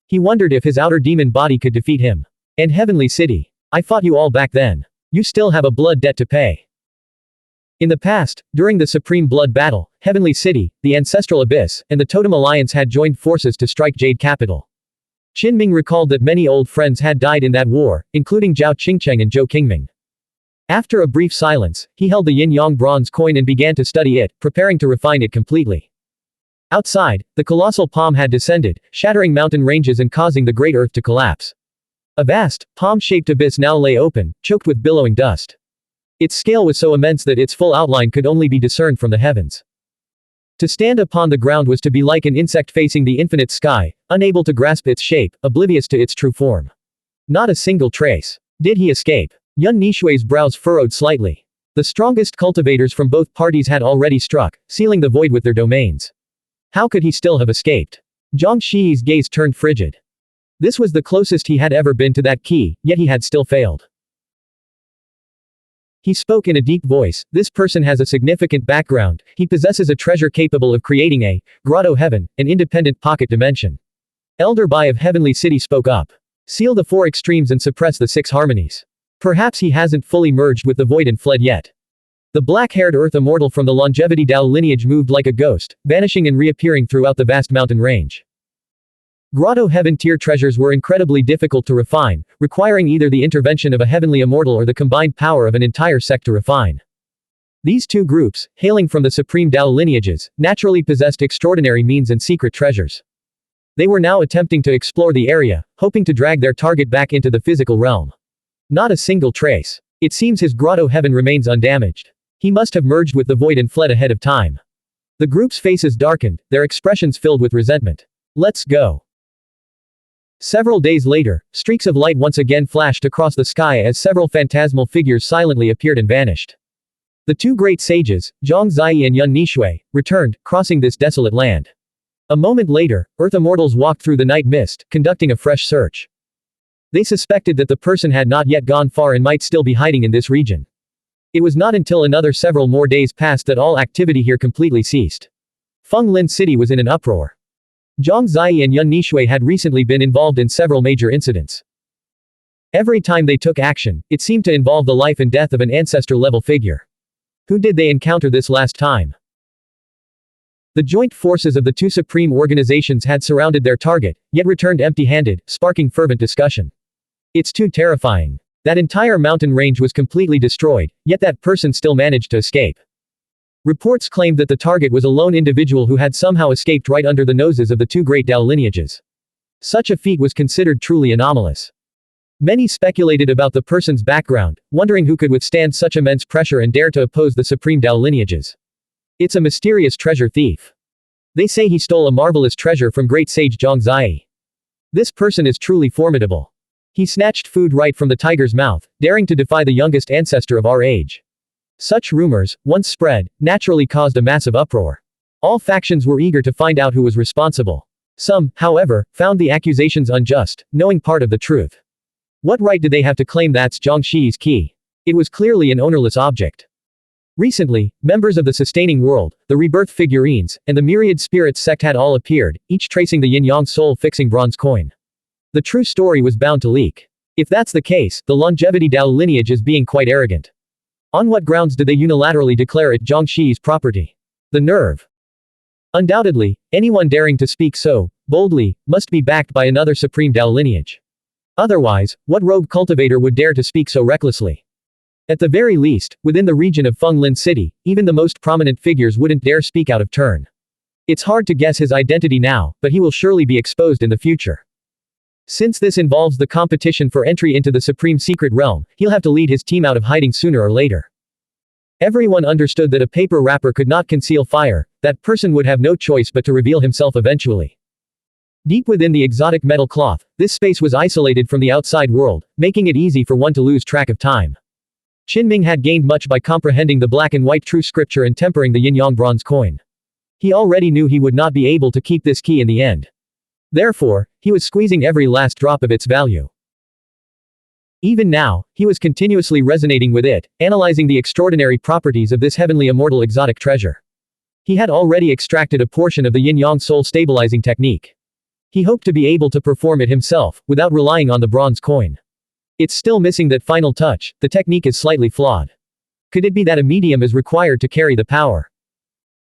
He wondered if his outer demon body could defeat him. And Heavenly City. I fought you all back then. You still have a blood debt to pay. In the past, during the Supreme Blood Battle, Heavenly City, the Ancestral Abyss, and the Totem Alliance had joined forces to strike Jade Capital. Qinming recalled that many old friends had died in that war, including Zhao Qingcheng and Zhou Qingming. After a brief silence, he held the yin-yang bronze coin and began to study it, preparing to refine it completely. Outside, the colossal palm had descended, shattering mountain ranges and causing the great earth to collapse. A vast, palm-shaped abyss now lay open, choked with billowing dust. Its scale was so immense that its full outline could only be discerned from the heavens. To stand upon the ground was to be like an insect facing the infinite sky, unable to grasp its shape, oblivious to its true form. Not a single trace. Did he escape? Yun Nishui's brows furrowed slightly. The strongest cultivators from both parties had already struck, sealing the void with their domains. How could he still have escaped? Zhang Shi's gaze turned frigid. This was the closest he had ever been to that key, yet he had still failed. He spoke in a deep voice, this person has a significant background, he possesses a treasure capable of creating a grotto heaven, an independent pocket dimension. Elder Bai of Heavenly City spoke up. Seal the 4 extremes and suppress the 6 harmonies. Perhaps he hasn't fully merged with the void and fled yet. The black-haired earth immortal from the Longevity Dao lineage moved like a ghost, vanishing and reappearing throughout the vast mountain range. Grotto Heaven tier treasures were incredibly difficult to refine, requiring either the intervention of a heavenly immortal or the combined power of an entire sect to refine. These two groups, hailing from the supreme Tao lineages, naturally possessed extraordinary means and secret treasures. They were now attempting to explore the area, hoping to drag their target back into the physical realm. Not a single trace. It seems his grotto heaven remains undamaged. He must have merged with the void and fled ahead of time. The group's faces darkened, their expressions filled with resentment. Let's go. Several days later, streaks of light once again flashed across the sky as several phantasmal figures silently appeared and vanished. The two great sages, Zhang Zai and Yun Nishui, returned, crossing this desolate land. A moment later, Earth immortals walked through the night mist, conducting a fresh search. They suspected that the person had not yet gone far and might still be hiding in this region. It was not until another several more days passed that all activity here completely ceased. Feng Lin City was in an uproar. Zhang Zai and Yun Nishui had recently been involved in several major incidents. Every time they took action, it seemed to involve the life and death of an ancestor-level figure. Who did they encounter this last time? The joint forces of the two supreme organizations had surrounded their target, yet returned empty-handed, sparking fervent discussion. It's too terrifying. That entire mountain range was completely destroyed, yet that person still managed to escape. Reports claimed that the target was a lone individual who had somehow escaped right under the noses of the two great Tao lineages. Such a feat was considered truly anomalous. Many speculated about the person's background, wondering who could withstand such immense pressure and dare to oppose the supreme Tao lineages. It's a mysterious treasure thief. They say he stole a marvelous treasure from great sage Zhang Zai. This person is truly formidable. He snatched food right from the tiger's mouth, daring to defy the youngest ancestor of our age. Such rumors, once spread, naturally caused a massive uproar. All factions were eager to find out who was responsible. Some, however, found the accusations unjust, knowing part of the truth. What right did they have to claim that's Zhang Shi's key? It was clearly an ownerless object. Recently, members of the Sustaining World, the Rebirth figurines, and the Myriad Spirits sect had all appeared, each tracing the yin-yang soul-fixing bronze coin. The true story was bound to leak. If that's the case, the longevity Tao lineage is being quite arrogant. On what grounds did they unilaterally declare it Zhang Shi's property? The nerve. Undoubtedly, anyone daring to speak so boldly must be backed by another supreme Tao lineage. Otherwise, what rogue cultivator would dare to speak so recklessly? At the very least, within the region of Feng Lin City, even the most prominent figures wouldn't dare speak out of turn. It's hard to guess his identity now, but he will surely be exposed in the future. Since this involves the competition for entry into the Supreme Secret Realm, he'll have to lead his team out of hiding sooner or later. Everyone understood that a paper wrapper could not conceal fire, that person would have no choice but to reveal himself eventually. Deep within the exotic metal cloth, this space was isolated from the outside world, making it easy for one to lose track of time. Qinming had gained much by comprehending the black and white true scripture and tempering the yin-yang bronze coin. He already knew he would not be able to keep this key in the end. Therefore, he was squeezing every last drop of its value. Even now, he was continuously resonating with it, analyzing the extraordinary properties of this heavenly immortal exotic treasure. He had already extracted a portion of the yin-yang soul stabilizing technique. He hoped to be able to perform it himself, without relying on the bronze coin. It's still missing that final touch, the technique is slightly flawed. Could it be that a medium is required to carry the power?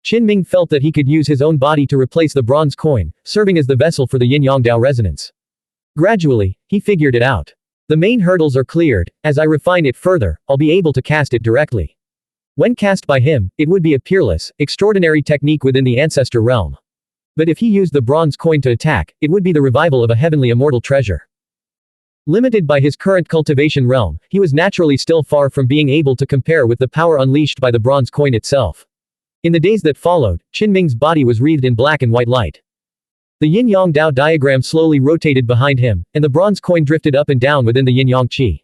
Qinming felt that he could use his own body to replace the bronze coin, serving as the vessel for the yin-yang Tao resonance. Gradually, he figured it out. The main hurdles are cleared. As I refine it further, I'll be able to cast it directly. When cast by him, it would be a peerless, extraordinary technique within the ancestor realm. But if he used the bronze coin to attack, it would be the revival of a heavenly immortal treasure. Limited by his current cultivation realm, he was naturally still far from being able to compare with the power unleashed by the bronze coin itself. In the days that followed, Qinming's body was wreathed in black and white light. The yin-yang Tao diagram slowly rotated behind him, and the bronze coin drifted up and down within the yin-yang qi.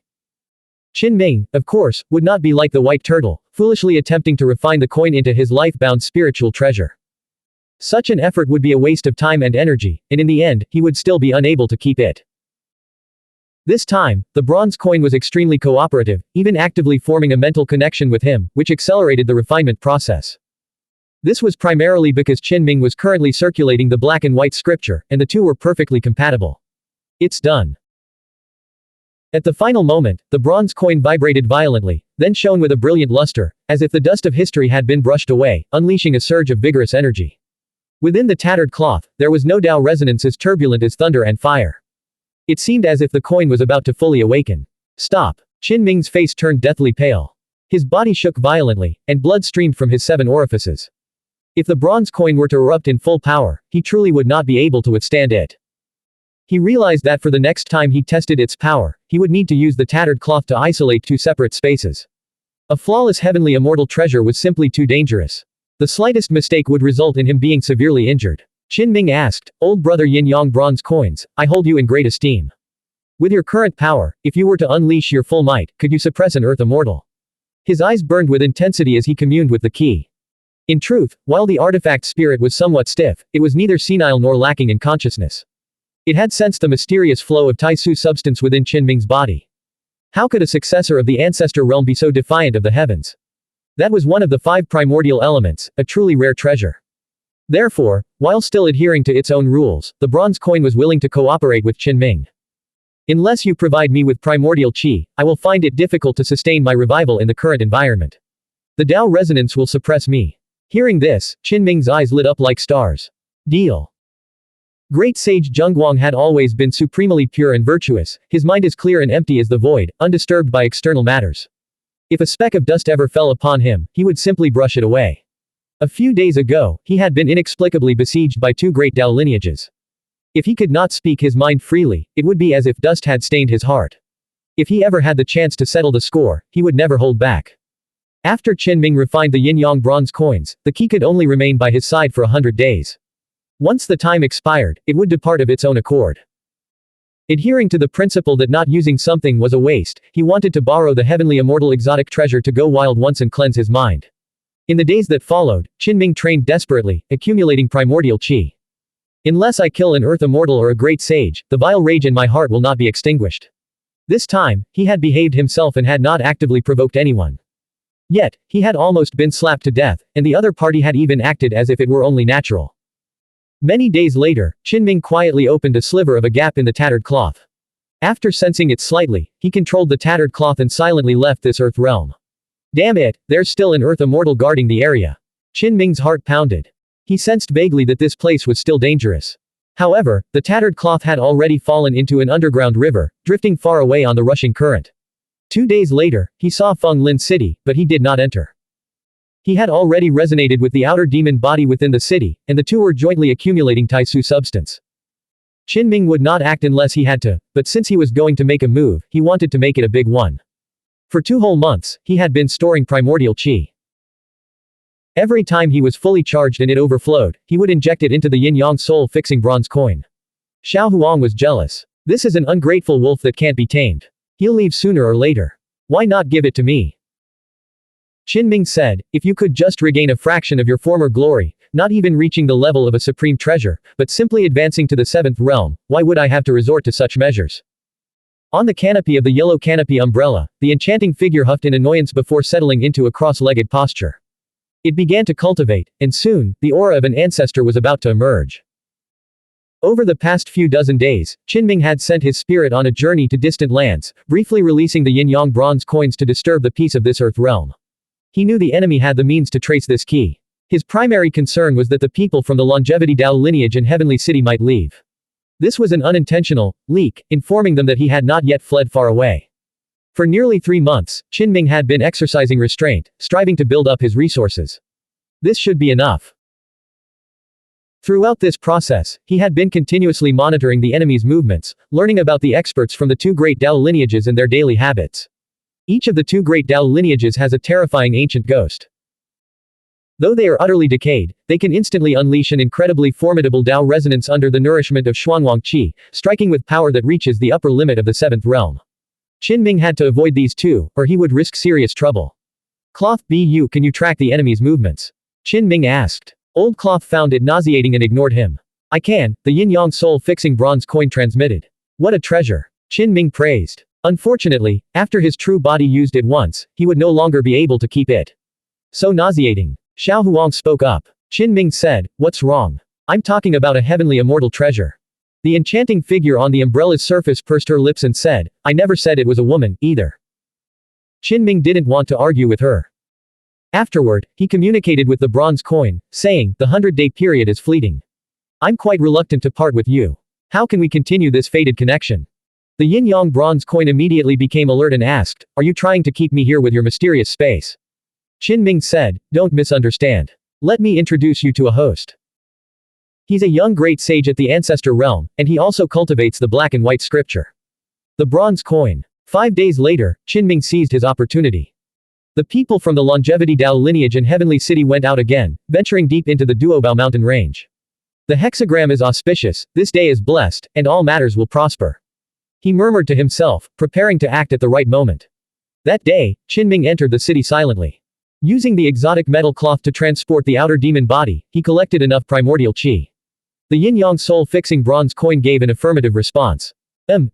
Qinming, of course, would not be like the white turtle, foolishly attempting to refine the coin into his life-bound spiritual treasure. Such an effort would be a waste of time and energy, and in the end, he would still be unable to keep it. This time, the bronze coin was extremely cooperative, even actively forming a mental connection with him, which accelerated the refinement process. This was primarily because Qinming was currently circulating the black and white scripture, and the two were perfectly compatible. It's done. At the final moment, the bronze coin vibrated violently, then shone with a brilliant luster, as if the dust of history had been brushed away, unleashing a surge of vigorous energy. Within the tattered cloth, there was no Tao resonance as turbulent as thunder and fire. It seemed as if the coin was about to fully awaken. Stop. Qinming's face turned deathly pale. His body shook violently, and blood streamed from his 7 orifices. If the bronze coin were to erupt in full power, he truly would not be able to withstand it. He realized that for the next time he tested its power, he would need to use the tattered cloth to isolate 2 separate spaces. A flawless heavenly immortal treasure was simply too dangerous. The slightest mistake would result in him being severely injured. Qin Ming asked, "Old brother Yin Yang bronze coins, I hold you in great esteem. With your current power, if you were to unleash your full might, could you suppress an earth immortal?" His eyes burned with intensity as he communed with the key. In truth, while the artifact spirit was somewhat stiff, it was neither senile nor lacking in consciousness. It had sensed the mysterious flow of Taisu substance within Qin Ming's body. How could a successor of the Ancestral Realm be so defiant of the heavens? That was one of the 5 primordial elements, a truly rare treasure. Therefore, while still adhering to its own rules, the bronze coin was willing to cooperate with Qin Ming. "Unless you provide me with primordial qi, I will find it difficult to sustain my revival in the current environment. The Tao resonance will suppress me." Hearing this, Qin Ming's eyes lit up like stars. Deal. Great sage Zhengguang had always been supremely pure and virtuous, his mind as clear and empty as the void, undisturbed by external matters. If a speck of dust ever fell upon him, he would simply brush it away. A few days ago, he had been inexplicably besieged by 2 great Tao lineages. If he could not speak his mind freely, it would be as if dust had stained his heart. If he ever had the chance to settle the score, he would never hold back. After Qin Ming refined the yin-yang bronze coins, the key could only remain by his side for 100 days. Once the time expired, it would depart of its own accord. Adhering to the principle that not using something was a waste, he wanted to borrow the heavenly immortal exotic treasure to go wild once and cleanse his mind. In the days that followed, Qin Ming trained desperately, accumulating primordial qi. "Unless I kill an earth immortal or a great sage, the vile rage in my heart will not be extinguished." This time, he had behaved himself and had not actively provoked anyone. Yet, he had almost been slapped to death, and the other party had even acted as if it were only natural. Many days later, Qin Ming quietly opened a sliver of a gap in the tattered cloth. After sensing it slightly, he controlled the tattered cloth and silently left this earth realm. Damn it, there's still an earth immortal guarding the area. Qin Ming's heart pounded. He sensed vaguely that this place was still dangerous. However, the tattered cloth had already fallen into an underground river, drifting far away on the rushing current. 2 days later, he saw Feng Lin City, but he did not enter. He had already resonated with the outer demon body within the city, and the two were jointly accumulating Taisu substance. Qin Ming would not act unless he had to, but since he was going to make a move, he wanted to make it a big one. For 2 whole months, he had been storing primordial qi. Every time he was fully charged and it overflowed, he would inject it into the yin-yang soul-fixing bronze coin. Xuanhuan was jealous. This is an ungrateful wolf that can't be tamed. He'll leave sooner or later. Why not give it to me? Qin Ming said, if you could just regain a fraction of your former glory, not even reaching the level of a supreme treasure, but simply advancing to the 7th realm, why would I have to resort to such measures? On the canopy of the yellow canopy umbrella, the enchanting figure huffed in annoyance before settling into a cross-legged posture. It began to cultivate, and soon, the aura of an ancestor was about to emerge. Over the past few dozen days, Qin Ming had sent his spirit on a journey to distant lands, briefly releasing the yin-yang bronze coins to disturb the peace of this earth realm. He knew the enemy had the means to trace this key. His primary concern was that the people from the longevity Dao lineage and heavenly city might leave. This was an unintentional leak, informing them that he had not yet fled far away. For nearly 3 months, Qin Ming had been exercising restraint, striving to build up his resources. This should be enough. Throughout this process, he had been continuously monitoring the enemy's movements, learning about the experts from the 2 great Dao lineages and their daily habits. Each of the 2 great Dao lineages has a terrifying ancient ghost. Though they are utterly decayed, they can instantly unleash an incredibly formidable Dao resonance under the nourishment of Xuanhuan qi, striking with power that reaches the upper limit of the 7th realm. Qin Ming had to avoid these 2, or he would risk serious trouble. Cloth Bu, can you track the enemy's movements? Qin Ming asked. Old Cloth found it nauseating and ignored him. I can, the yin-yang soul-fixing bronze coin transmitted. What a treasure. Qin Ming praised. Unfortunately, after his true body used it once, he would no longer be able to keep it. So nauseating. Xuanhuan spoke up. Qin Ming said, what's wrong? I'm talking about a heavenly immortal treasure. The enchanting figure on the umbrella's surface pursed her lips and said, I never said it was a woman, either. Qin Ming didn't want to argue with her. Afterward, he communicated with the bronze coin, saying, the 100-day period is fleeting. I'm quite reluctant to part with you. How can we continue this fated connection? The yin-yang bronze coin immediately became alert and asked, "Are you trying to keep me here with your mysterious space?" Qin Ming said, "Don't misunderstand. Let me introduce you to a host. He's a young great sage at the Ancestral Realm, and he also cultivates the black and white scripture. The bronze coin." 5 days later, Qin Ming seized his opportunity. The people from the Longevity Dao lineage and Heavenly City went out again, venturing deep into the Duobao mountain range. The hexagram is auspicious, this day is blessed, and all matters will prosper. He murmured to himself, preparing to act at the right moment. That day, Qin Ming entered the city silently. Using the exotic metal cloth to transport the outer demon body, he collected enough primordial qi. The yin-yang soul-fixing bronze coin gave an affirmative response.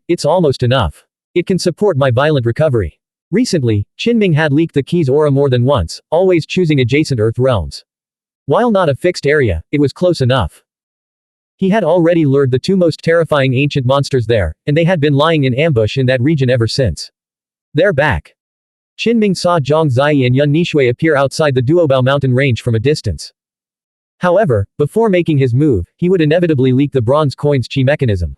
It's almost enough. It can support my violent recovery. Recently, Qin Ming had leaked the key's aura more than once, always choosing adjacent earth realms. While not a fixed area, it was close enough. He had already lured the two most terrifying ancient monsters there, and they had been lying in ambush in that region ever since. They're back. Qin Ming saw Zhang Zai and Yun Nishui appear outside the Duobao mountain range from a distance. However, before making his move, he would inevitably leak the bronze coin's qi mechanism.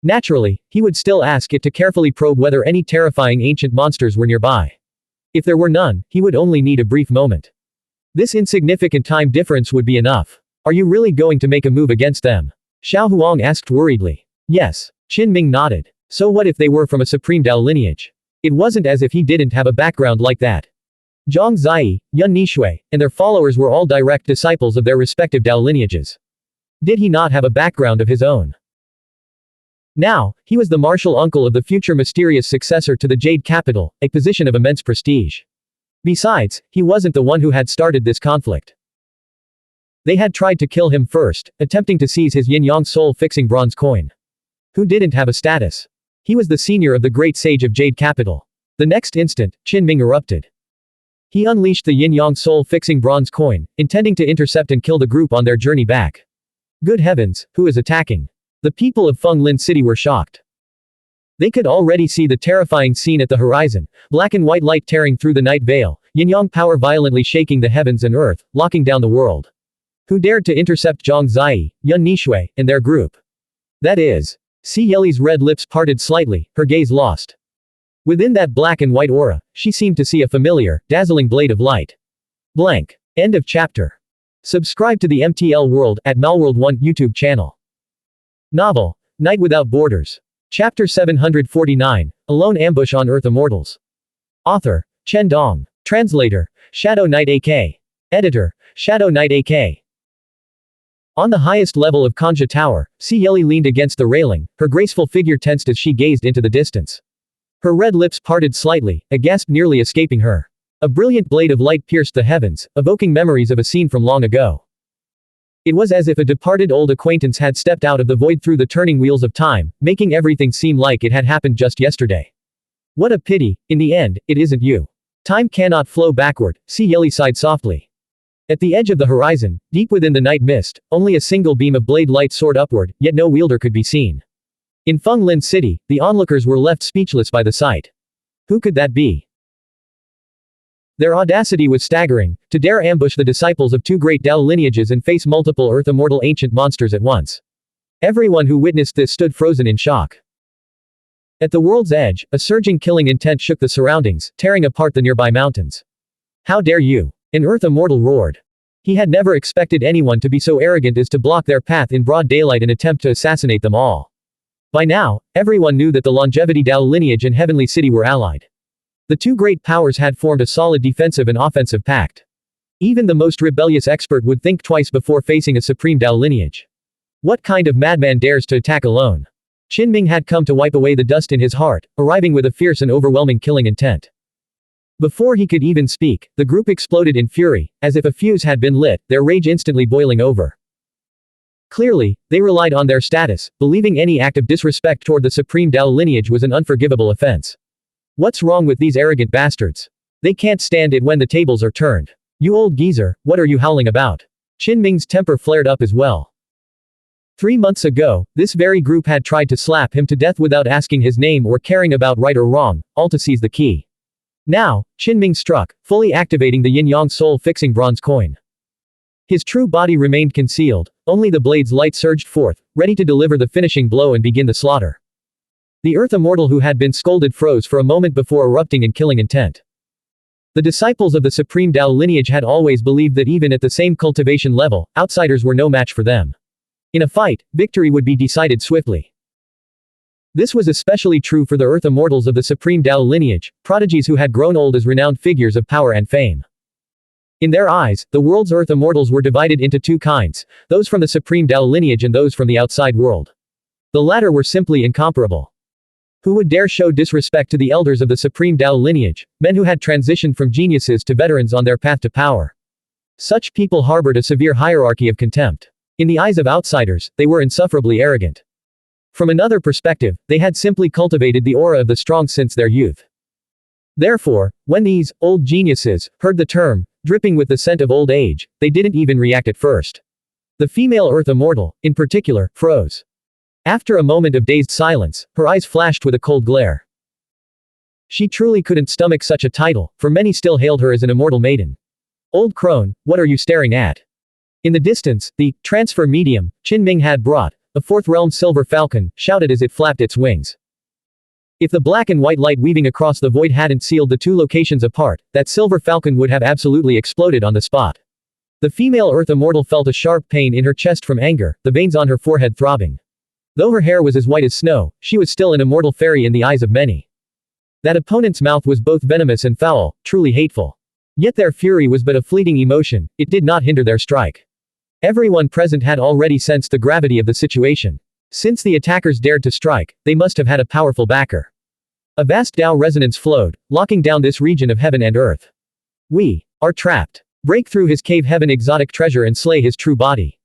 Naturally, he would still ask it to carefully probe whether any terrifying ancient monsters were nearby. If there were none, he would only need a brief moment. This insignificant time difference would be enough. Are you really going to make a move against them? Xuanhuan asked worriedly. Yes. Qin Ming nodded. So what if they were from a Supreme Dao lineage? It wasn't as if he didn't have a background like that. Zhang Zai, Yun Nishui, and their followers were all direct disciples of their respective Dao lineages. Did he not have a background of his own? Now, he was the martial uncle of the future mysterious successor to the Jade Capital, a position of immense prestige. Besides, he wasn't the one who had started this conflict. They had tried to kill him first, attempting to seize his yin-yang soul-fixing bronze coin. Who didn't have a status? He was the senior of the great sage of Jade Capital. The next instant, Qin Ming erupted. He unleashed the yin-yang soul-fixing bronze coin, intending to intercept and kill the group on their journey back. Good heavens, who is attacking? The people of Feng Lin City were shocked. They could already see the terrifying scene at the horizon, black and white light tearing through the night veil, yin-yang power violently shaking the heavens and earth, locking down the world. Who dared to intercept Zhang Zai, Yun Nishui, and their group? That is. Si Yeli's red lips parted slightly, her gaze lost. Within that black and white aura, she seemed to see a familiar, dazzling blade of light. Blank. End of chapter. Subscribe to the MTL World at Malworld 1 YouTube channel. Novel, Night Without Borders. Chapter 749, A Lone Ambush on Earth Immortals. Author, Chen Dong. Translator, Shadow Knight AK. Editor, Shadow Knight AK. On the highest level of Kanja Tower, Si Yeli leaned against the railing, her graceful figure tensed as she gazed into the distance. Her red lips parted slightly, a gasp nearly escaping her. A brilliant blade of light pierced the heavens, evoking memories of a scene from long ago. It was as if a departed old acquaintance had stepped out of the void through the turning wheels of time, making everything seem like it had happened just yesterday. What a pity, in the end, it isn't you. Time cannot flow backward, Si Yeli sighed softly. At the edge of the horizon, deep within the night mist, only a single beam of blade light soared upward, yet no wielder could be seen. In Feng Lin City, the onlookers were left speechless by the sight. Who could that be? Their audacity was staggering, to dare ambush the disciples of two great Dao lineages and face multiple Earth immortal ancient monsters at once. Everyone who witnessed this stood frozen in shock. At the world's edge, a surging killing intent shook the surroundings, tearing apart the nearby mountains. How dare you? An Earth immortal roared. He had never expected anyone to be so arrogant as to block their path in broad daylight and attempt to assassinate them all. By now, everyone knew that the Longevity Dao lineage and Heavenly City were allied. The two great powers had formed a solid defensive and offensive pact. Even the most rebellious expert would think twice before facing a Supreme Dao lineage. What kind of madman dares to attack alone? Qin Ming had come to wipe away the dust in his heart, arriving with a fierce and overwhelming killing intent. Before he could even speak, the group exploded in fury, as if a fuse had been lit, their rage instantly boiling over. Clearly, they relied on their status, believing any act of disrespect toward the Supreme Dao lineage was an unforgivable offense. What's wrong with these arrogant bastards? They can't stand it when the tables are turned. You old geezer, what are you howling about? Qin Ming's temper flared up as well. 3 months ago, this very group had tried to slap him to death without asking his name or caring about right or wrong, all to seize the key. Now, Qin Ming struck, fully activating the yin-yang soul-fixing bronze coin. His true body remained concealed, only the blade's light surged forth, ready to deliver the finishing blow and begin the slaughter. The Earth Immortal who had been scolded froze for a moment before erupting in killing intent. The disciples of the Supreme Tao lineage had always believed that even at the same cultivation level, outsiders were no match for them. In a fight, victory would be decided swiftly. This was especially true for the Earth Immortals of the Supreme Tao lineage, prodigies who had grown old as renowned figures of power and fame. In their eyes, the world's Earth Immortals were divided into two kinds, those from the Supreme Tao lineage and those from the outside world. The latter were simply incomparable. Who would dare show disrespect to the elders of the Supreme Tao lineage, men who had transitioned from geniuses to veterans on their path to power? Such people harbored a severe hierarchy of contempt. In the eyes of outsiders, they were insufferably arrogant. From another perspective, they had simply cultivated the aura of the strong since their youth. Therefore, when these old geniuses heard the term, dripping with the scent of old age, they didn't even react at first. The female Earth Immortal, in particular, froze. After a moment of dazed silence, her eyes flashed with a cold glare. She truly couldn't stomach such a title, for many still hailed her as an immortal maiden. Old crone, what are you staring at? In the distance, the transfer medium Qin had brought, a fourth realm silver falcon, shouted as it flapped its wings. If the black and white light weaving across the void hadn't sealed the two locations apart, that silver falcon would have absolutely exploded on the spot. The female Earth Immortal felt a sharp pain in her chest from anger, the veins on her forehead throbbing. Though her hair was as white as snow, she was still an immortal fairy in the eyes of many. That opponent's mouth was both venomous and foul, truly hateful. Yet their fury was but a fleeting emotion, it did not hinder their strike. Everyone present had already sensed the gravity of the situation. Since the attackers dared to strike, they must have had a powerful backer. A vast Tao resonance flowed, locking down this region of heaven and earth. We are trapped. Break through his cave heaven exotic treasure and slay his true body.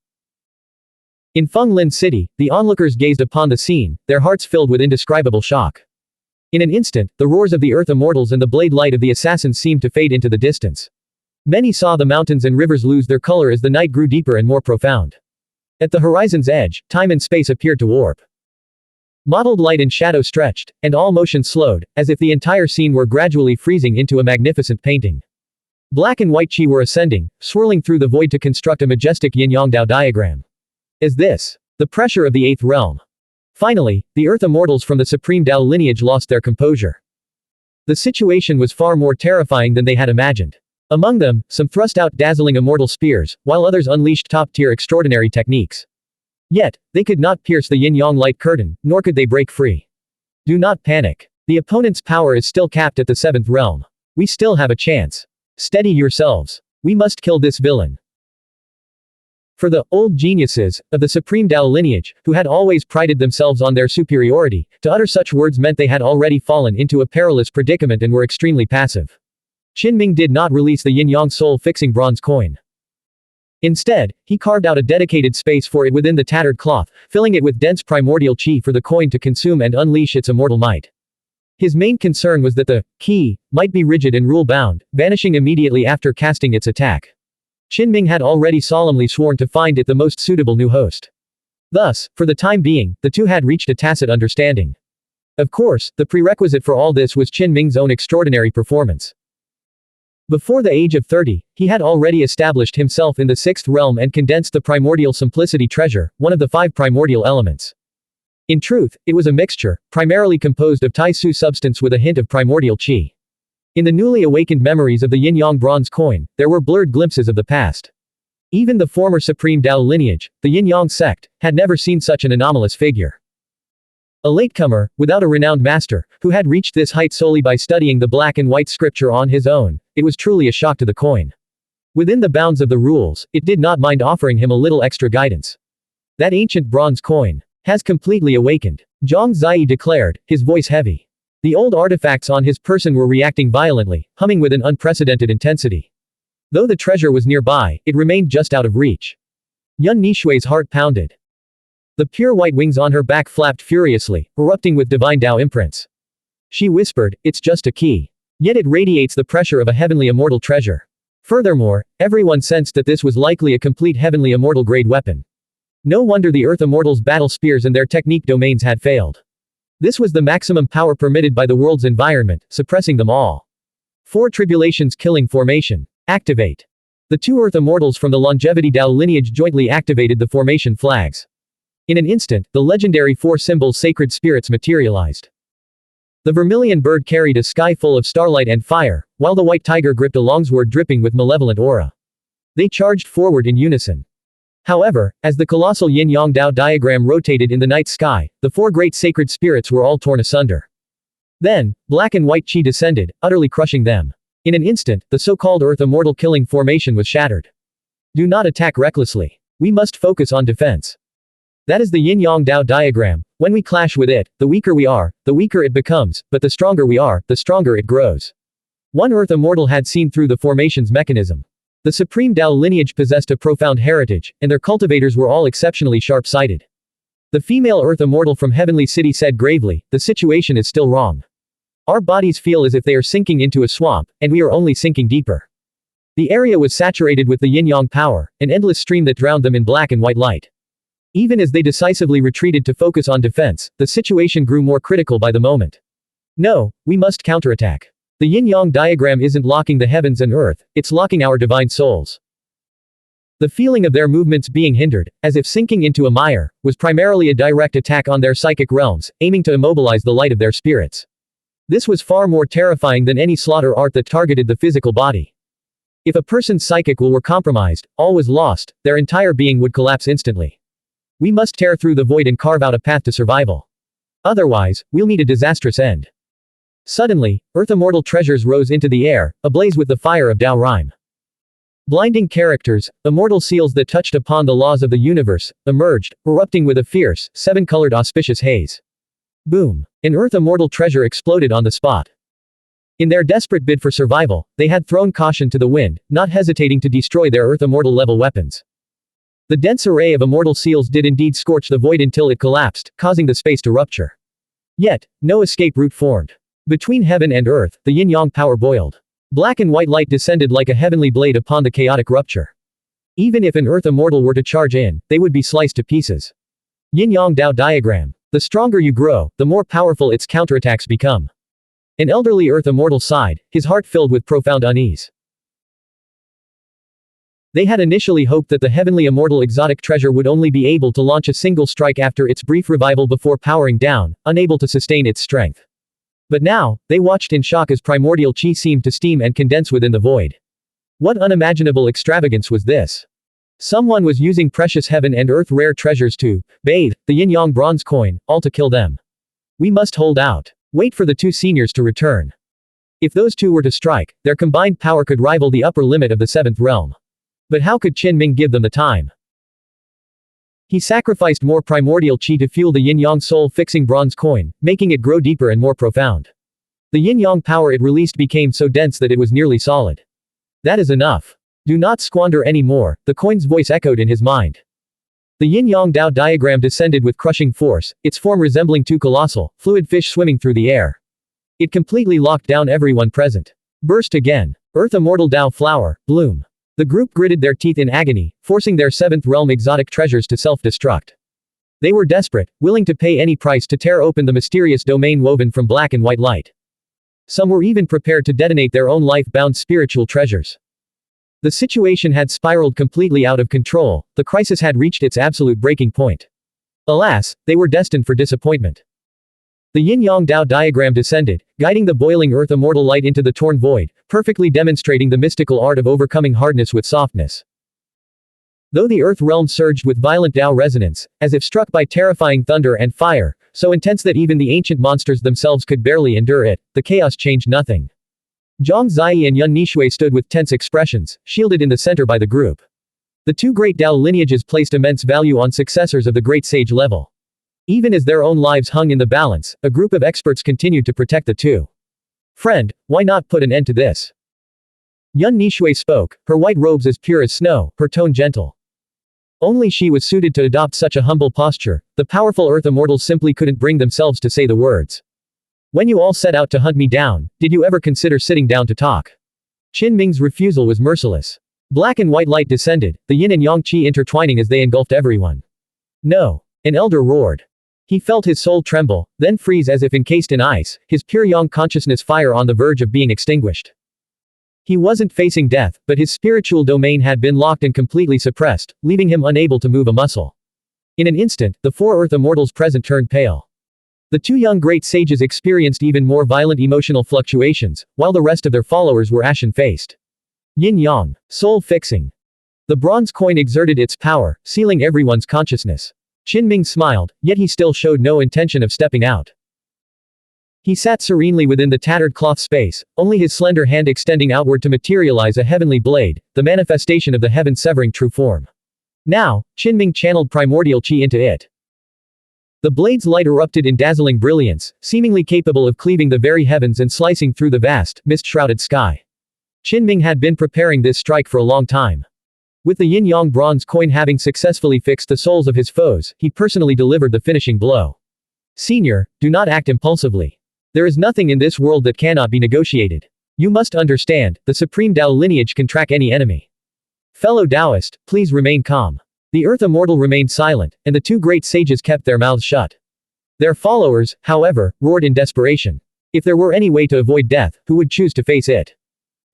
In Fenglin City, the onlookers gazed upon the scene, their hearts filled with indescribable shock. In an instant, the roars of the Earth Immortals and the blade light of the assassins seemed to fade into the distance. Many saw the mountains and rivers lose their color as the night grew deeper and more profound. At the horizon's edge, time and space appeared to warp. Mottled light and shadow stretched, and all motion slowed, as if the entire scene were gradually freezing into a magnificent painting. Black and white chi were ascending, swirling through the void to construct a majestic yin-yang Tao diagram. Is this the pressure of the eighth realm? Finally, the Earth Immortals from the Supreme Tao lineage lost their composure. The situation was far more terrifying than they had imagined. Among them, some thrust out dazzling immortal spears, while others unleashed top-tier extraordinary techniques. Yet, they could not pierce the yin-yang light curtain, nor could they break free. Do not panic. The opponent's power is still capped at the seventh realm. We still have a chance. Steady yourselves. We must kill this villain. For the old geniuses of the Supreme Tao lineage, who had always prided themselves on their superiority, to utter such words meant they had already fallen into a perilous predicament and were extremely passive. Qin did not release the yin-yang soul-fixing bronze coin. Instead, he carved out a dedicated space for it within the tattered cloth, filling it with dense primordial qi for the coin to consume and unleash its immortal might. His main concern was that the qi might be rigid and rule-bound, vanishing immediately after casting its attack. Qin had already solemnly sworn to find it the most suitable new host. Thus, for the time being, the two had reached a tacit understanding. Of course, the prerequisite for all this was Qin own extraordinary performance. Before the age of 30, he had already established himself in the sixth realm and condensed the primordial simplicity treasure, one of the 5 primordial elements. In truth, it was a mixture, primarily composed of Tai Su substance with a hint of primordial qi. In the newly awakened memories of the yin-yang bronze coin, there were blurred glimpses of the past. Even the former Supreme Tao lineage, the yin-yang sect, had never seen such an anomalous figure. A latecomer, without a renowned master, who had reached this height solely by studying the black and white scripture on his own, it was truly a shock to the coin. Within the bounds of the rules, it did not mind offering him a little extra guidance. That ancient bronze coin has completely awakened, Zhang Ziyi declared, his voice heavy. The old artifacts on his person were reacting violently, humming with an unprecedented intensity. Though the treasure was nearby, it remained just out of reach. Yun Nishui's heart pounded. The pure white wings on her back flapped furiously, erupting with divine Tao imprints. She whispered, it's just a key. Yet it radiates the pressure of a heavenly immortal treasure. Furthermore, everyone sensed that this was likely a complete heavenly immortal grade weapon. No wonder the Earth Immortals' battle spears and their technique domains had failed. This was the maximum power permitted by the world's environment, suppressing them all. 4 Tribulations Killing Formation. Activate. The 2 Earth Immortals from the Longevity Tao lineage jointly activated the formation flags. In an instant, the legendary four symbols sacred spirits materialized. The vermilion bird carried a sky full of starlight and fire, while the white tiger gripped a longsword dripping with malevolent aura. They charged forward in unison. However, as the colossal yin-yang Dao diagram rotated in the night sky, the four great sacred spirits were all torn asunder. Then, black and white chi descended, utterly crushing them. In an instant, the so-called Earth Immortal killing formation was shattered. Do not attack recklessly. We must focus on defense. That is the yin-yang Dao diagram. When we clash with it, the weaker we are, the weaker it becomes, but the stronger we are, the stronger it grows. One Earth Immortal had seen through the formation's mechanism. The Supreme Dao lineage possessed a profound heritage, and their cultivators were all exceptionally sharp-sighted. The female Earth Immortal from Heavenly City said gravely, "The situation is still wrong. Our bodies feel as if they are sinking into a swamp, and we are only sinking deeper." The area was saturated with the yin-yang power, an endless stream that drowned them in black and white light. Even as they decisively retreated to focus on defense, the situation grew more critical by the moment. No, we must counterattack. The yin-yang diagram isn't locking the heavens and earth, it's locking our divine souls. The feeling of their movements being hindered, as if sinking into a mire, was primarily a direct attack on their psychic realms, aiming to immobilize the light of their spirits. This was far more terrifying than any slaughter art that targeted the physical body. If a person's psychic will were compromised, all was lost, their entire being would collapse instantly. We must tear through the void and carve out a path to survival. Otherwise, we'll meet a disastrous end. Suddenly, Earth Immortal treasures rose into the air, ablaze with the fire of Dao Rhyme. Blinding characters, immortal seals that touched upon the laws of the universe, emerged, erupting with a fierce, seven-colored auspicious haze. Boom! An Earth Immortal treasure exploded on the spot. In their desperate bid for survival, they had thrown caution to the wind, not hesitating to destroy their Earth Immortal level weapons. The dense array of immortal seals did indeed scorch the void until it collapsed, causing the space to rupture. Yet, no escape route formed. Between heaven and earth, the yin-yang power boiled. Black and white light descended like a heavenly blade upon the chaotic rupture. Even if an Earth Immortal were to charge in, they would be sliced to pieces. Yin-yang Dao diagram. The stronger you grow, the more powerful its counterattacks become. An elderly Earth Immortal sighed, his heart filled with profound unease. They had initially hoped that the heavenly immortal exotic treasure would only be able to launch a single strike after its brief revival before powering down, unable to sustain its strength. But now, they watched in shock as primordial chi seemed to steam and condense within the void. What unimaginable extravagance was this? Someone was using precious heaven and earth rare treasures to bathe the yin-yang bronze coin, all to kill them. We must hold out. Wait for the two seniors to return. If those two were to strike, their combined power could rival the upper limit of the seventh realm. But how could Qin Ming give them the time? He sacrificed more primordial chi to fuel the yin-yang soul-fixing bronze coin, making it grow deeper and more profound. The yin-yang power it released became so dense that it was nearly solid. That is enough. Do not squander any more, the coin's voice echoed in his mind. The yin-yang Dao diagram descended with crushing force, its form resembling two colossal, fluid fish swimming through the air. It completely locked down everyone present. Burst again. Earth Immortal Dao flower, bloom. The group gritted their teeth in agony, forcing their seventh realm exotic treasures to self-destruct. They were desperate, willing to pay any price to tear open the mysterious domain woven from black and white light. Some were even prepared to detonate their own life-bound spiritual treasures. The situation had spiraled completely out of control, the crisis had reached its absolute breaking point. Alas, they were destined for disappointment. The yin-yang Dao diagram descended, guiding the boiling earth immortal light into the torn void, perfectly demonstrating the mystical art of overcoming hardness with softness. Though the earth realm surged with violent Dao resonance, as if struck by terrifying thunder and fire, so intense that even the ancient monsters themselves could barely endure it, the chaos changed nothing. Zhang Ziyi and Yun Nishui stood with tense expressions, shielded in the center by the group. The two great Dao lineages placed immense value on successors of the great sage level. Even as their own lives hung in the balance, a group of experts continued to protect the two. Friend, why not put an end to this? Yun Nishui spoke, her white robes as pure as snow, her tone gentle. Only she was suited to adopt such a humble posture, the powerful earth immortals simply couldn't bring themselves to say the words. When you all set out to hunt me down, did you ever consider sitting down to talk? Qin Ming's refusal was merciless. Black and white light descended, the yin and yang qi intertwining as they engulfed everyone. No. An elder roared. He felt his soul tremble, then freeze as if encased in ice, his pure yang consciousness fire on the verge of being extinguished. He wasn't facing death, but his spiritual domain had been locked and completely suppressed, leaving him unable to move a muscle. In an instant, the 4 Earth Immortals present turned pale. The 2 young great sages experienced even more violent emotional fluctuations, while the rest of their followers were ashen-faced. Yin-yang, soul-fixing. The bronze coin exerted its power, sealing everyone's consciousness. Qinming smiled, yet he still showed no intention of stepping out. He sat serenely within the tattered cloth space, only his slender hand extending outward to materialize a heavenly blade, the manifestation of the heaven-severing true form. Now, Qinming channeled primordial qi into it. The blade's light erupted in dazzling brilliance, seemingly capable of cleaving the very heavens and slicing through the vast, mist-shrouded sky. Qinming had been preparing this strike for a long time. With the yin-yang bronze coin having successfully fixed the souls of his foes, he personally delivered the finishing blow. Senior, do not act impulsively. There is nothing in this world that cannot be negotiated. You must understand, the supreme Dao lineage can track any enemy. Fellow Taoist, please remain calm. The Earth Immortal remained silent, and the 2 great sages kept their mouths shut. Their followers, however, roared in desperation. If there were any way to avoid death, who would choose to face it?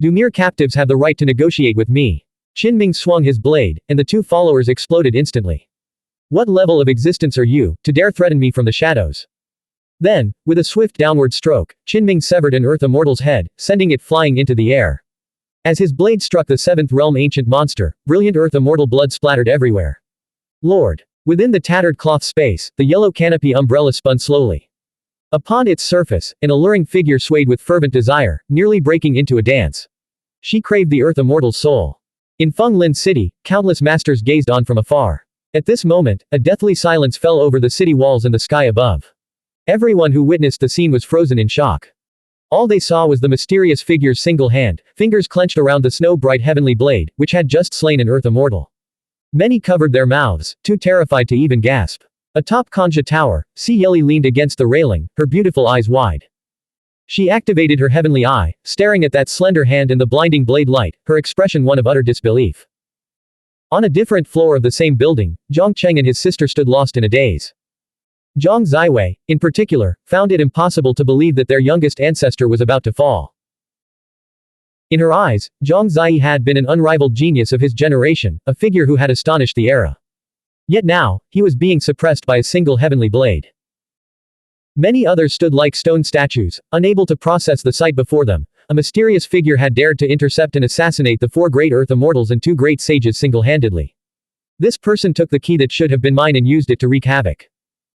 Do mere captives have the right to negotiate with me? Qinming swung his blade, and the 2 followers exploded instantly. What level of existence are you, to dare threaten me from the shadows? Then, with a swift downward stroke, Qinming severed an Earth Immortal's head, sending it flying into the air. As his blade struck the 7th realm ancient monster, brilliant Earth Immortal blood splattered everywhere. Lord! Within the tattered cloth space, the yellow canopy umbrella spun slowly. Upon its surface, an alluring figure swayed with fervent desire, nearly breaking into a dance. She craved the Earth Immortal's soul. In Feng Lin City, countless masters gazed on from afar. At this moment, a deathly silence fell over the city walls and the sky above. Everyone who witnessed the scene was frozen in shock. All they saw was the mysterious figure's single hand, fingers clenched around the snow-bright heavenly blade, which had just slain an Earth Immortal. Many covered their mouths, too terrified to even gasp. Atop Kanja Tower, Yeli leaned against the railing, her beautiful eyes wide. She activated her heavenly eye, staring at that slender hand and the blinding blade light, her expression one of utter disbelief. On a different floor of the same building, Zhang Cheng and his sister stood lost in a daze. Zhang Ziwei, in particular, found it impossible to believe that their youngest ancestor was about to fall. In her eyes, Zhang Zai had been an unrivaled genius of his generation, a figure who had astonished the era. Yet now, he was being suppressed by a single heavenly blade. Many others stood like stone statues, unable to process the sight before them. A mysterious figure had dared to intercept and assassinate the 4 great Earth Immortals and 2 great sages single-handedly. This person took the key that should have been mine and used it to wreak havoc.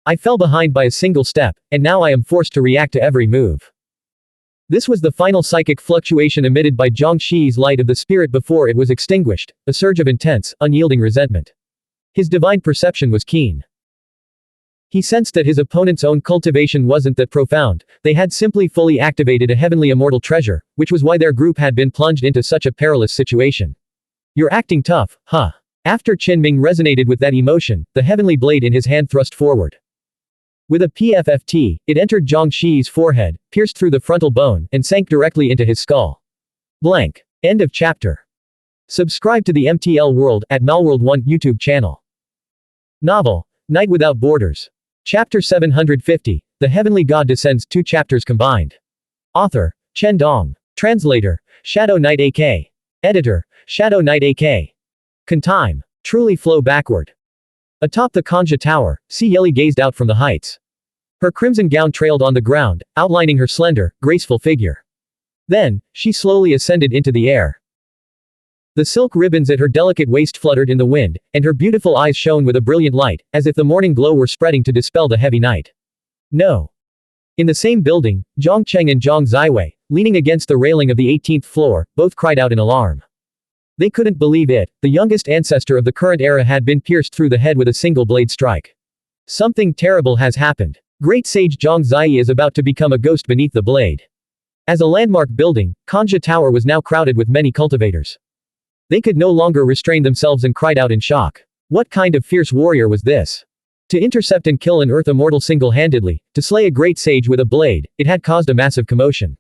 I fell behind by a single step, and now I am forced to react to every move. This was the final psychic fluctuation emitted by Zhang Shi's light of the spirit before it was extinguished, a surge of intense, unyielding resentment. His divine perception was keen. He sensed that his opponent's own cultivation wasn't that profound, they had simply fully activated a heavenly immortal treasure, which was why their group had been plunged into such a perilous situation. You're acting tough, huh? After Qinming resonated with that emotion, the heavenly blade in his hand thrust forward. With a PFFT, it entered Zhang Shi's forehead, pierced through the frontal bone, and sank directly into his skull. Blank. End of chapter. Subscribe to the MTL World at Malworld 1 YouTube channel. Novel, Night Without Borders. Chapter 750, The Heavenly God Descends, 2 chapters combined. Author, Chen Dong. Translator, Shadow Knight AK. Editor, Shadow Knight AK. Time. Truly flow backward. Atop the Kanja Tower, Yeli gazed out from the heights. Her crimson gown trailed on the ground, outlining her slender, graceful figure. Then, she slowly ascended into the air. The silk ribbons at her delicate waist fluttered in the wind, and her beautiful eyes shone with a brilliant light, as if the morning glow were spreading to dispel the heavy night. No. In the same building, Zhang Cheng and Zhang Ziwei, leaning against the railing of the 18th floor, both cried out in alarm. They couldn't believe it, the youngest ancestor of the current era had been pierced through the head with a single blade strike. Something terrible has happened. Great sage Zhang Zai is about to become a ghost beneath the blade. As a landmark building, Kanja Tower was now crowded with many cultivators. They could no longer restrain themselves and cried out in shock. What kind of fierce warrior was this? To intercept and kill an Earth Immortal single-handedly, to slay a great sage with a blade, it had caused a massive commotion.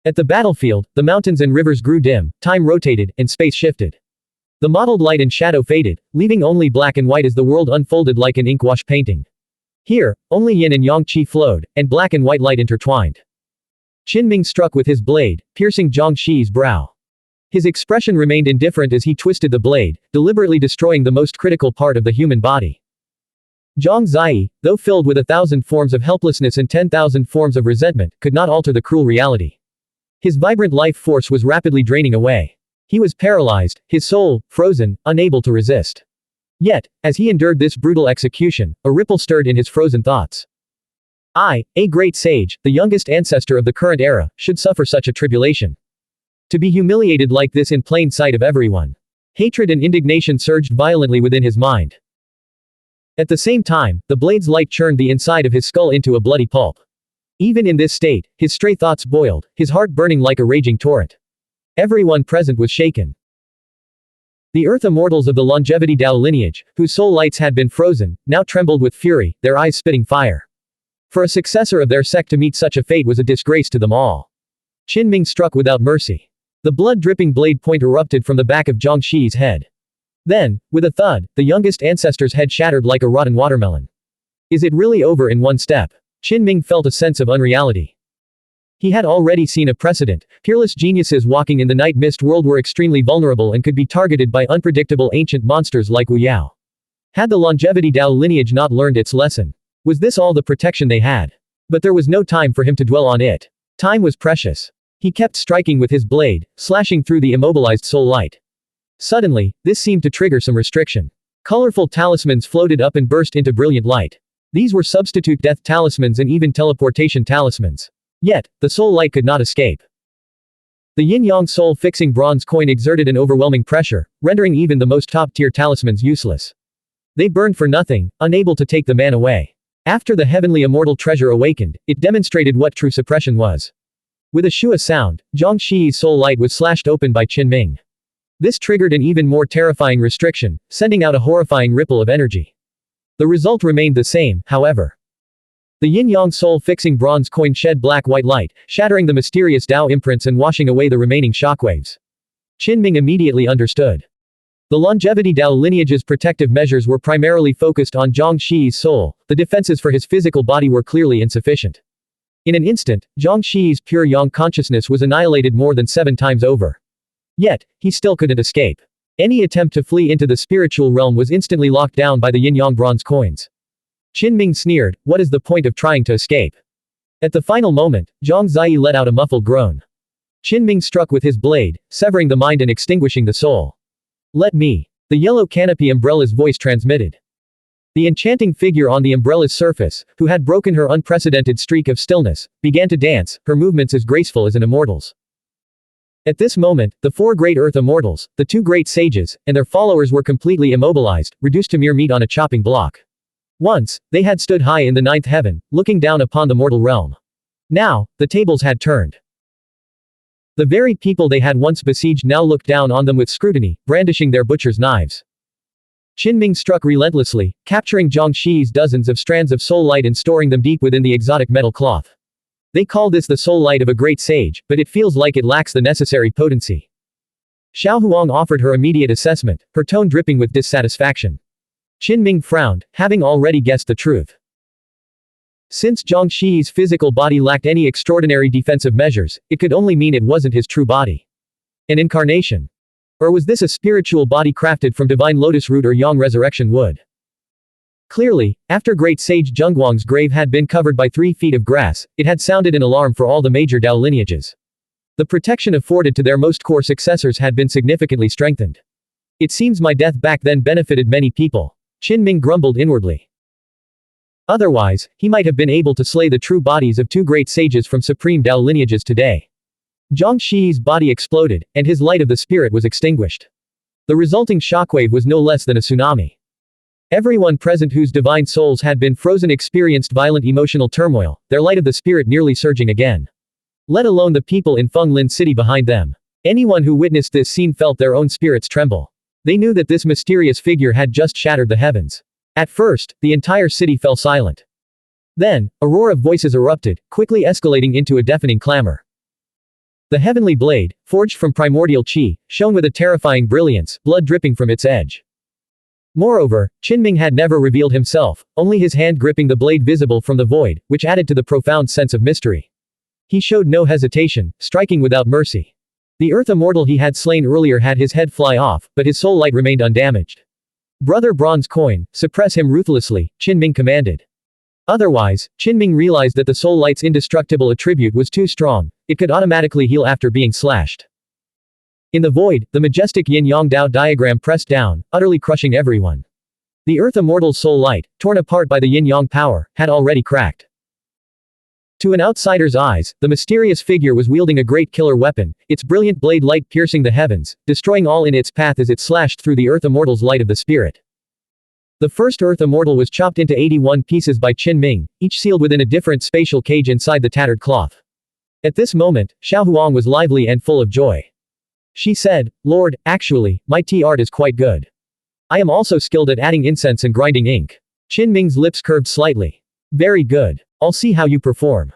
At the battlefield, the mountains and rivers grew dim, time rotated, and space shifted. The mottled light and shadow faded, leaving only black and white as the world unfolded like an inkwash painting. Here, only yin and yang qi flowed, and black and white light intertwined. Qinming struck with his blade, piercing Zhang Shi's brow. His expression remained indifferent as he twisted the blade, deliberately destroying the most critical part of the human body. Zhang Ziyi, though filled with 1,000 forms of helplessness and 10,000 forms of resentment, could not alter the cruel reality. His vibrant life force was rapidly draining away. He was paralyzed, his soul, frozen, unable to resist. Yet, as he endured this brutal execution, a ripple stirred in his frozen thoughts. I, a great sage, the youngest ancestor of the current era, should suffer such a tribulation. To be humiliated like this in plain sight of everyone. Hatred and indignation surged violently within his mind. At the same time, the blade's light churned the inside of his skull into a bloody pulp. Even in this state, his stray thoughts boiled, his heart burning like a raging torrent. Everyone present was shaken. The earth immortals of the longevity Dao lineage, whose soul lights had been frozen, now trembled with fury, their eyes spitting fire. For a successor of their sect to meet such a fate was a disgrace to them all. Qin struck without mercy. The blood-dripping blade point erupted from the back of Zhang Shi's head. Then, with a thud, the youngest ancestor's head shattered like a rotten watermelon. Is it really over in one step? Qin felt a sense of unreality. He had already seen a precedent. Peerless geniuses walking in the night mist world were extremely vulnerable and could be targeted by unpredictable ancient monsters like Wuxiao. Had the longevity Dao lineage not learned its lesson? Was this all the protection they had? But there was no time for him to dwell on it. Time was precious. He kept striking with his blade, slashing through the immobilized soul light. Suddenly, this seemed to trigger some restriction. Colorful talismans floated up and burst into brilliant light. These were substitute death talismans and even teleportation talismans. Yet, the soul light could not escape. The yin-yang soul-fixing bronze coin exerted an overwhelming pressure, rendering even the most top-tier talismans useless. They burned for nothing, unable to take the man away. After the heavenly immortal treasure awakened, it demonstrated what true suppression was. With a shua sound, Zhang Shi's soul light was slashed open by Qin. This triggered an even more terrifying restriction, sending out a horrifying ripple of energy. The result remained the same, however. The yin-yang soul-fixing bronze coin shed black-white light, shattering the mysterious Dao imprints and washing away the remaining shockwaves. Qin immediately understood. The longevity Dao lineage's protective measures were primarily focused on Zhang Shi's soul, the defenses for his physical body were clearly insufficient. In an instant, Zhang Shi's pure yang consciousness was annihilated more than 7 times over. Yet, he still couldn't escape. Any attempt to flee into the spiritual realm was instantly locked down by the yin-yang bronze coins. Qin sneered, what is the point of trying to escape? At the final moment, Zhang Ziyi let out a muffled groan. Qin struck with his blade, severing the mind and extinguishing the soul. Let me. The yellow canopy umbrella's voice transmitted. The enchanting figure on the umbrella's surface, who had broken her unprecedented streak of stillness, began to dance, her movements as graceful as an immortal's. At this moment, the 4 great earth immortals, the 2 great sages, and their followers were completely immobilized, reduced to mere meat on a chopping block. Once, they had stood high in the 9th heaven, looking down upon the mortal realm. Now, the tables had turned. The very people they had once besieged now looked down on them with scrutiny, brandishing their butcher's knives. Qin struck relentlessly, capturing Zhang Shi's dozens of strands of soul light and storing them deep within the exotic metal cloth. They call this the soul light of a great sage, but it feels like it lacks the necessary potency. Xuanhuan offered her immediate assessment, her tone dripping with dissatisfaction. Qin frowned, having already guessed the truth. Since Zhang Shi's physical body lacked any extraordinary defensive measures, it could only mean it wasn't his true body. An incarnation. Or was this a spiritual body crafted from divine lotus root or yang resurrection wood? Clearly, after great sage Zhengguang's grave had been covered by 3 feet of grass, it had sounded an alarm for all the major Dao lineages. The protection afforded to their most core successors had been significantly strengthened. It seems my death back then benefited many people. Qin grumbled inwardly. Otherwise, he might have been able to slay the true bodies of 2 great sages from supreme Dao lineages today. Zhang Shi's body exploded, and his light of the spirit was extinguished. The resulting shockwave was no less than a tsunami. Everyone present whose divine souls had been frozen experienced violent emotional turmoil, their light of the spirit nearly surging again. Let alone the people in Fenglin City behind them. Anyone who witnessed this scene felt their own spirits tremble. They knew that this mysterious figure had just shattered the heavens. At first, the entire city fell silent. Then, a roar of voices erupted, quickly escalating into a deafening clamor. The heavenly blade, forged from primordial qi, shone with a terrifying brilliance, blood dripping from its edge. Moreover, Qin had never revealed himself, only his hand gripping the blade visible from the void, which added to the profound sense of mystery. He showed no hesitation, striking without mercy. The earth immortal he had slain earlier had his head fly off, but his soul light remained undamaged. Brother Bronze Coin, suppress him ruthlessly, Qinming commanded. Otherwise, Qinming realized that the soul light's indestructible attribute was too strong, it could automatically heal after being slashed. In the void, the majestic yin-yang Dao diagram pressed down, utterly crushing everyone. The Earth Immortal's soul light, torn apart by the yin-yang power, had already cracked. To an outsider's eyes, the mysterious figure was wielding a great killer weapon, its brilliant blade light piercing the heavens, destroying all in its path as it slashed through the Earth Immortal's light of the spirit. The first Earth Immortal was chopped into 81 pieces by Qinming, each sealed within a different spatial cage inside the tattered cloth. At this moment, Xuanhuan was lively and full of joy. She said, Lord, actually, my tea art is quite good. I am also skilled at adding incense and grinding ink. Qinming's lips curved slightly. Very good. I'll see how you perform.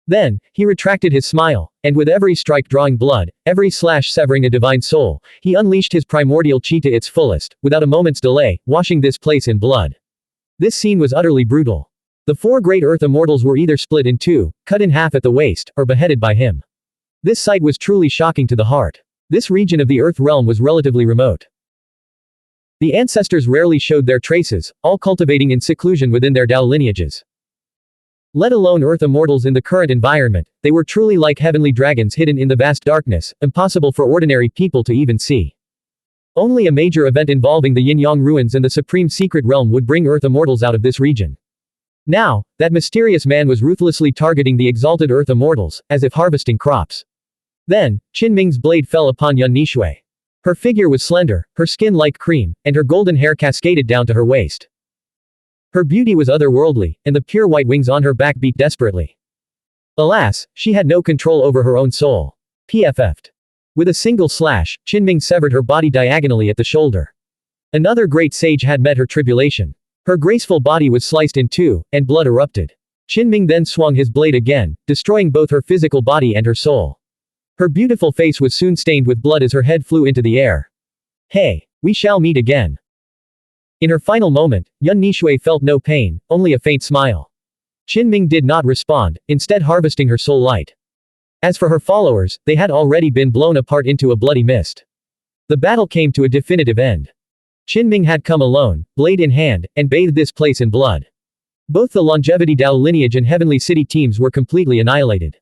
Then, he retracted his smile, and with every strike drawing blood, every slash severing a divine soul, he unleashed his primordial chi to its fullest, without a moment's delay, washing this place in blood. This scene was utterly brutal. The four great Earth Immortals were either split in two, cut in half at the waist, or beheaded by him. This sight was truly shocking to the heart. This region of the Earth realm was relatively remote. The ancestors rarely showed their traces, all cultivating in seclusion within their Dao lineages. Let alone Earth Immortals in the current environment, they were truly like heavenly dragons hidden in the vast darkness, impossible for ordinary people to even see. Only a major event involving the Yin-Yang ruins and the supreme secret realm would bring Earth Immortals out of this region. Now, that mysterious man was ruthlessly targeting the exalted Earth Immortals, as if harvesting crops. Then, Qinming's blade fell upon Yun Nishui. Her figure was slender, her skin like cream, and her golden hair cascaded down to her waist. Her beauty was otherworldly, and the pure white wings on her back beat desperately. Alas, she had no control over her own soul. PFF'd. With a single slash, Qinming severed her body diagonally at the shoulder. Another great sage had met her tribulation. Her graceful body was sliced in two, and blood erupted. Qinming then swung his blade again, destroying both her physical body and her soul. Her beautiful face was soon stained with blood as her head flew into the air. Hey, we shall meet again. In her final moment, Yun Nishui felt no pain, only a faint smile. Qinming did not respond, instead harvesting her soul light. As for her followers, they had already been blown apart into a bloody mist. The battle came to a definitive end. Qinming had come alone, blade in hand, and bathed this place in blood. Both the Longevity Dao lineage and Heavenly City teams were completely annihilated.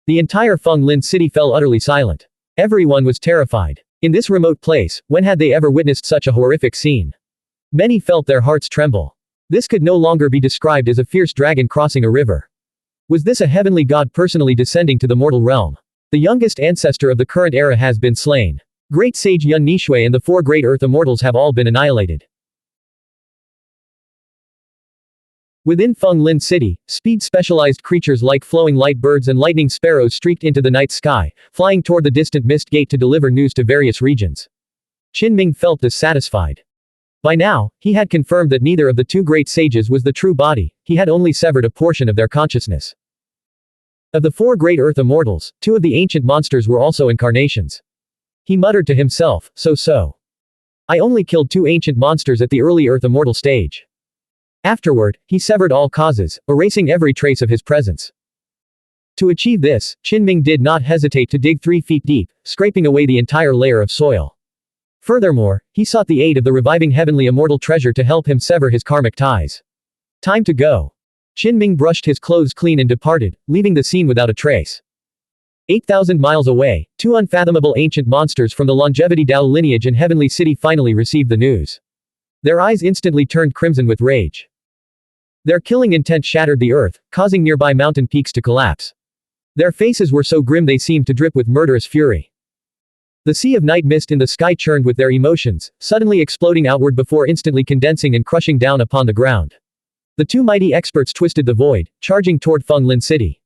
The entire Feng Lin city fell utterly silent. Everyone was terrified. In this remote place, when had they ever witnessed such a horrific scene? Many felt their hearts tremble. This could no longer be described as a fierce dragon crossing a river. Was this a heavenly god personally descending to the mortal realm? The youngest ancestor of the current era has been slain. Great sage Yun Nishui and the four great Earth Immortals have all been annihilated. Within Feng Lin City, speed-specialized creatures like flowing light birds and lightning sparrows streaked into the night sky, flying toward the distant mist gate to deliver news to various regions. Qinming felt dissatisfied. By now, he had confirmed that neither of the two great sages was the true body, he had only severed a portion of their consciousness. Of the four great Earth Immortals, two of the ancient monsters were also incarnations. He muttered to himself, so. I only killed two ancient monsters at the early Earth Immortal stage. Afterward, he severed all causes, erasing every trace of his presence. To achieve this, Qinming did not hesitate to dig 3 feet deep, scraping away the entire layer of soil. Furthermore, he sought the aid of the reviving heavenly immortal treasure to help him sever his karmic ties. Time to go. Qinming brushed his clothes clean and departed, leaving the scene without a trace. 8,000 miles away, two unfathomable ancient monsters from the Longevity Dao lineage and Heavenly City finally received the news. Their eyes instantly turned crimson with rage. Their killing intent shattered the earth, causing nearby mountain peaks to collapse. Their faces were so grim they seemed to drip with murderous fury. The sea of night mist in the sky churned with their emotions, suddenly exploding outward before instantly condensing and crushing down upon the ground. The two mighty experts twisted the void, charging toward Feng Lin City.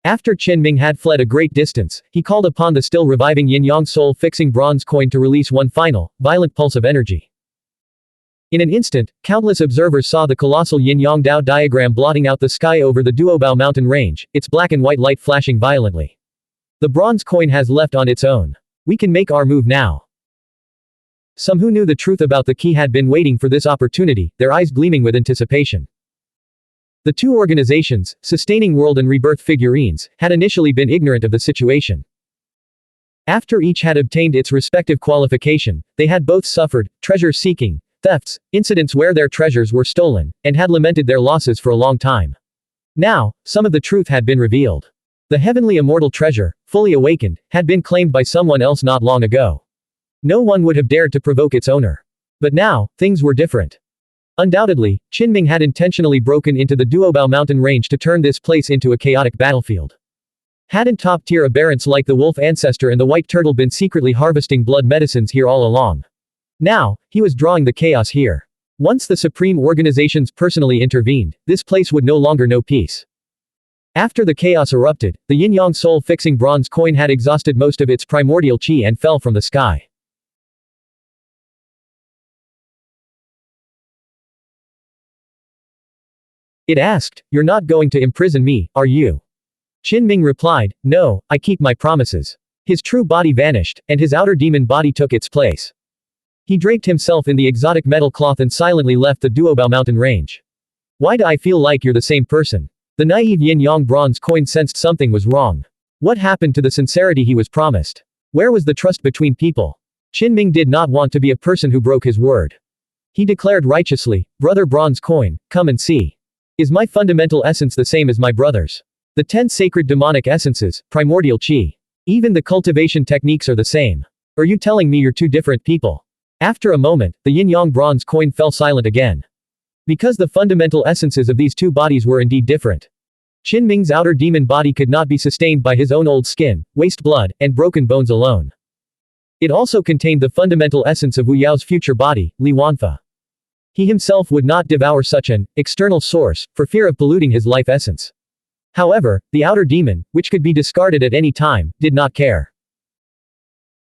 After Qinming had fled a great distance, he called upon the still reviving yin-yang soul-fixing bronze coin to release one final, violent pulse of energy. In an instant, countless observers saw the colossal yin-yang Dao diagram blotting out the sky over the Duobao mountain range, its black and white light flashing violently. The bronze coin has left on its own. We can make our move now. Some who knew the truth about the key had been waiting for this opportunity, their eyes gleaming with anticipation. The two organizations, Sustaining World and Rebirth Figurines, had initially been ignorant of the situation. After each had obtained its respective qualification, they had both suffered treasure-seeking, thefts, incidents where their treasures were stolen, and had lamented their losses for a long time. Now, some of the truth had been revealed. The heavenly immortal treasure, fully awakened, had been claimed by someone else not long ago. No one would have dared to provoke its owner. But now, things were different. Undoubtedly, Qinming had intentionally broken into the Duobao mountain range to turn this place into a chaotic battlefield. Hadn't top-tier aberrants like the wolf ancestor and the white turtle been secretly harvesting blood medicines here all along? Now, he was drawing the chaos here. Once the supreme organizations personally intervened, this place would no longer know peace. After the chaos erupted, the yin-yang soul-fixing bronze coin had exhausted most of its primordial qi and fell from the sky. It asked, "You're not going to imprison me, are you?" Qinming replied, "No, I keep my promises." His true body vanished, and his outer demon body took its place. He draped himself in the exotic metal cloth and silently left the Duobao mountain range. "Why do I feel like you're the same person?" The naive yin-yang bronze coin sensed something was wrong. What happened to the sincerity he was promised? Where was the trust between people? Qinming did not want to be a person who broke his word. He declared righteously, "Brother bronze coin, come and see. Is my fundamental essence the same as my brother's? The 10 sacred demonic essences, primordial qi. Even the cultivation techniques are the same. Are you telling me you're two different people?" After a moment, the yin-yang bronze coin fell silent again. Because the fundamental essences of these two bodies were indeed different. Qinming's outer demon body could not be sustained by his own old skin, waste blood, and broken bones alone. It also contained the fundamental essence of Wu Yao's future body, Li Wanfa. He himself would not devour such an external source, for fear of polluting his life essence. However, the outer demon, which could be discarded at any time, did not care.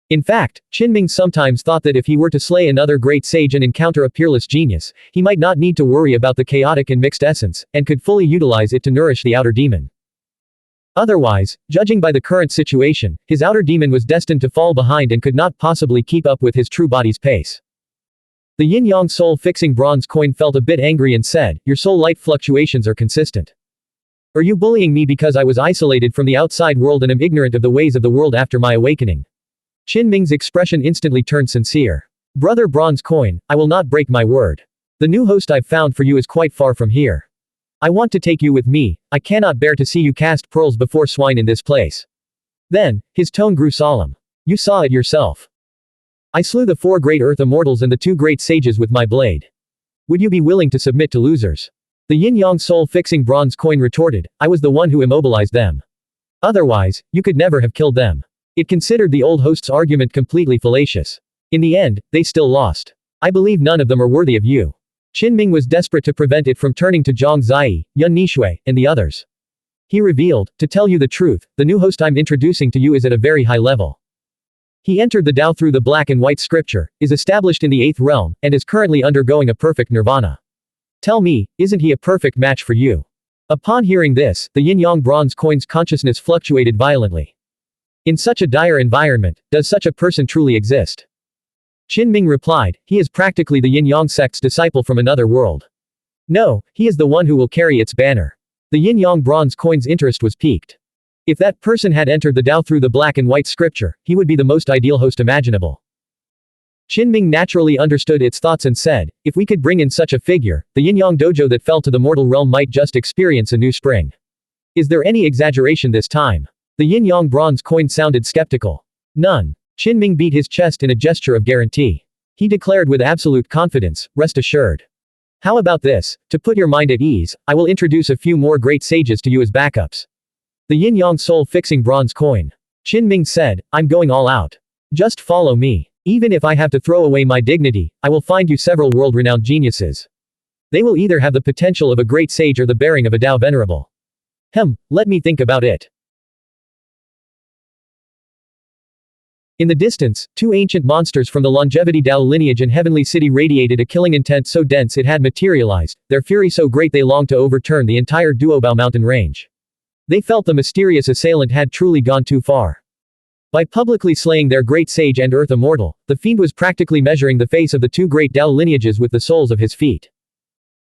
In fact, Qinming sometimes thought that if he were to slay another great sage and encounter a peerless genius, he might not need to worry about the chaotic and mixed essence, and could fully utilize it to nourish the outer demon. Otherwise, judging by the current situation, his outer demon was destined to fall behind and could not possibly keep up with his true body's pace. The yin-yang soul-fixing bronze coin felt a bit angry and said, "Your soul light fluctuations are consistent. Are you bullying me because I was isolated from the outside world and am ignorant of the ways of the world after my awakening?" Qinming's expression instantly turned sincere. "Brother bronze coin, I will not break my word. The new host I've found for you is quite far from here. I want to take you with me. I cannot bear to see you cast pearls before swine in this place." Then, his tone grew solemn. "You saw it yourself. I slew the 4 great earth immortals and the 2 great sages with my blade. Would you be willing to submit to losers?" The yin-yang soul-fixing bronze coin retorted, "I was the one who immobilized them. Otherwise, you could never have killed them." It considered the old host's argument completely fallacious. In the end, they still lost. "I believe none of them are worthy of you." Qinming was desperate to prevent it from turning to Zhang Ziyi, Yun Nishui, and the others. He revealed, "To tell you the truth, the new host I'm introducing to you is at a very high level. He entered the Tao through the black and white scripture, is established in the 8th realm, and is currently undergoing a perfect nirvana. Tell me, isn't he a perfect match for you?" Upon hearing this, the yin-yang bronze coin's consciousness fluctuated violently. In such a dire environment, does such a person truly exist? Qinming replied, "He is practically the yin-yang sect's disciple from another world. No, he is the one who will carry its banner." The yin-yang bronze coin's interest was piqued. If that person had entered the Tao through the black and white scripture, he would be the most ideal host imaginable. Qinming naturally understood its thoughts and said, "If we could bring in such a figure, the yin-yang dojo that fell to the mortal realm might just experience a new spring. Is there any exaggeration this time?" The yin-yang bronze coin sounded skeptical. "None." Qinming beat his chest in a gesture of guarantee. He declared with absolute confidence, "Rest assured. How about this, to put your mind at ease, I will introduce a few more great sages to you as backups." The yin-yang soul-fixing bronze coin. Qinming said, "I'm going all out. Just follow me. Even if I have to throw away my dignity, I will find you several world-renowned geniuses. They will either have the potential of a great sage or the bearing of a Tao venerable. Let me think about it." In the distance, 2 ancient monsters from the longevity Tao lineage and heavenly city radiated a killing intent so dense it had materialized, their fury so great they longed to overturn the entire Duobao mountain range. They felt the mysterious assailant had truly gone too far. By publicly slaying their great sage and earth immortal, the fiend was practically measuring the face of the 2 great Tao lineages with the soles of his feet.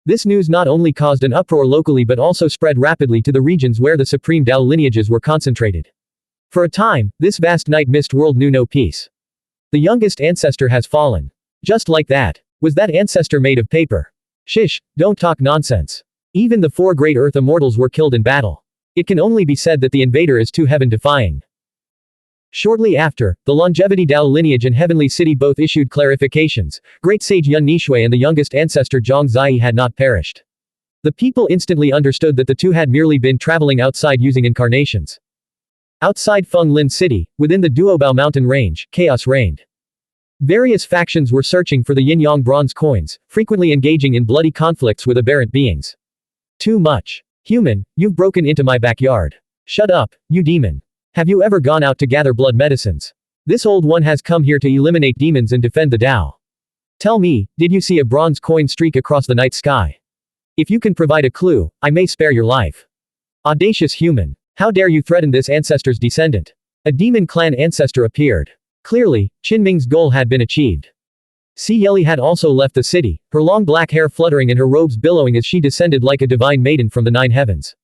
This news not only caused an uproar locally but also spread rapidly to the regions where the supreme Tao lineages were concentrated. For a time, this vast night mist world knew no peace. The youngest ancestor has fallen. Just like that. Was that ancestor made of paper? Shish, don't talk nonsense. Even the 4 great earth immortals were killed in battle. It can only be said that the invader is too heaven-defying. Shortly after, the Longevity Dao lineage and Heavenly City both issued clarifications. Great sage Yun Nishui and the youngest ancestor Zhang Zai had not perished. The people instantly understood that the two had merely been traveling outside using incarnations. Outside Feng Lin City, within the Duobao mountain range, chaos reigned. Various factions were searching for the yin-yang bronze coins, frequently engaging in bloody conflicts with aberrant beings. Too much. Human, you've broken into my backyard. Shut up, you demon. Have you ever gone out to gather blood medicines? This old one has come here to eliminate demons and defend the Tao. Tell me, did you see a bronze coin streak across the night sky? If you can provide a clue, I may spare your life. Audacious human. How dare you threaten this ancestor's descendant? A demon clan ancestor appeared. Clearly, Qinming's goal had been achieved. Si Yeli had also left the city, her long black hair fluttering and her robes billowing as she descended like a divine maiden from the 9 heavens.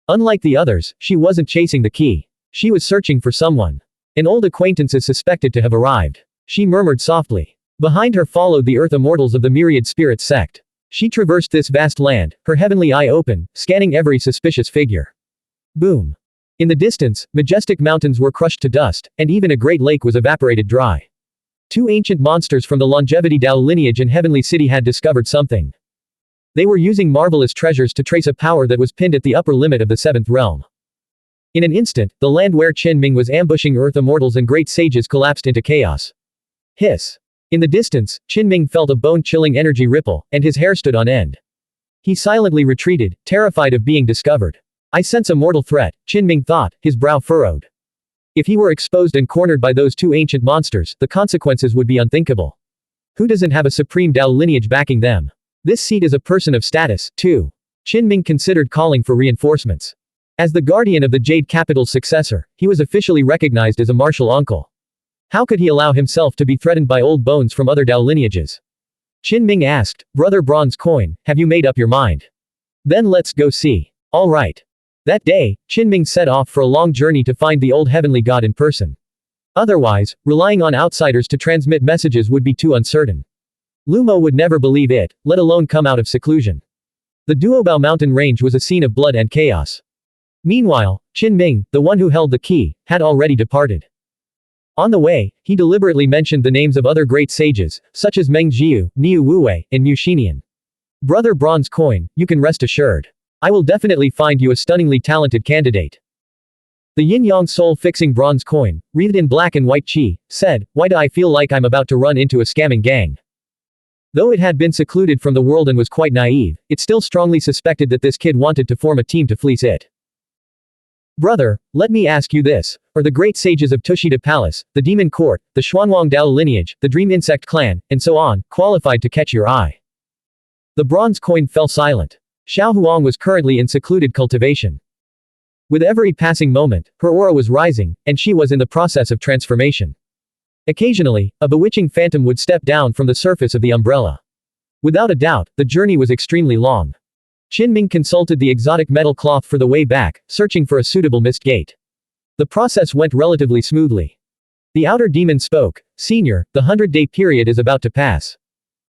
Unlike the others, she wasn't chasing the key. She was searching for someone. An old acquaintance is suspected to have arrived. She murmured softly. Behind her followed the earth immortals of the myriad spirits sect. She traversed this vast land, her heavenly eye open, scanning every suspicious figure. Boom. In the distance, majestic mountains were crushed to dust, and even a great lake was evaporated dry. 2 ancient monsters from the Longevity Dao lineage and Heavenly City had discovered something. They were using marvelous treasures to trace a power that was pinned at the upper limit of the 7th realm. In an instant, the land where Qin was ambushing earth immortals and great sages collapsed into chaos. Hiss. In the distance, Qin felt a bone-chilling energy ripple, and his hair stood on end. He silently retreated, terrified of being discovered. I sense a mortal threat, Qin thought, his brow furrowed. If he were exposed and cornered by those 2 ancient monsters, the consequences would be unthinkable. Who doesn't have a supreme Dao lineage backing them? This seat is a person of status, too. Qin considered calling for reinforcements. As the guardian of the Jade Capital's successor, he was officially recognized as a martial uncle. How could he allow himself to be threatened by old bones from other Dao lineages? Qin asked, Brother Bronze Coin, have you made up your mind? Then let's go see. All right. That day, Qin set off for a long journey to find the old heavenly god in person. Otherwise, relying on outsiders to transmit messages would be too uncertain. Lumo would never believe it, let alone come out of seclusion. The Duobao mountain range was a scene of blood and chaos. Meanwhile, Qin the one who held the key, had already departed. On the way, he deliberately mentioned the names of other great sages, such as Meng Jiu, Niu Wuwei, and Mu Xinian. Brother Bronze Coin, you can rest assured. I will definitely find you a stunningly talented candidate. The yin-yang soul-fixing bronze coin, wreathed in black and white qi, said, why do I feel like I'm about to run into a scamming gang? Though it had been secluded from the world and was quite naive, it still strongly suspected that this kid wanted to form a team to fleece it. Brother, let me ask you this, are the great sages of Tushita Palace, the Demon Court, the Xuanhuan Dao lineage, the Dream Insect Clan, and so on, qualified to catch your eye? The bronze coin fell silent. Xuanhuan was currently in secluded cultivation. With every passing moment, her aura was rising, and she was in the process of transformation. Occasionally, a bewitching phantom would step down from the surface of the umbrella. Without a doubt, the journey was extremely long. Qin consulted the exotic metal cloth for the way back, searching for a suitable mist gate. The process went relatively smoothly. The outer demon spoke, Senior, the 100-day period is about to pass.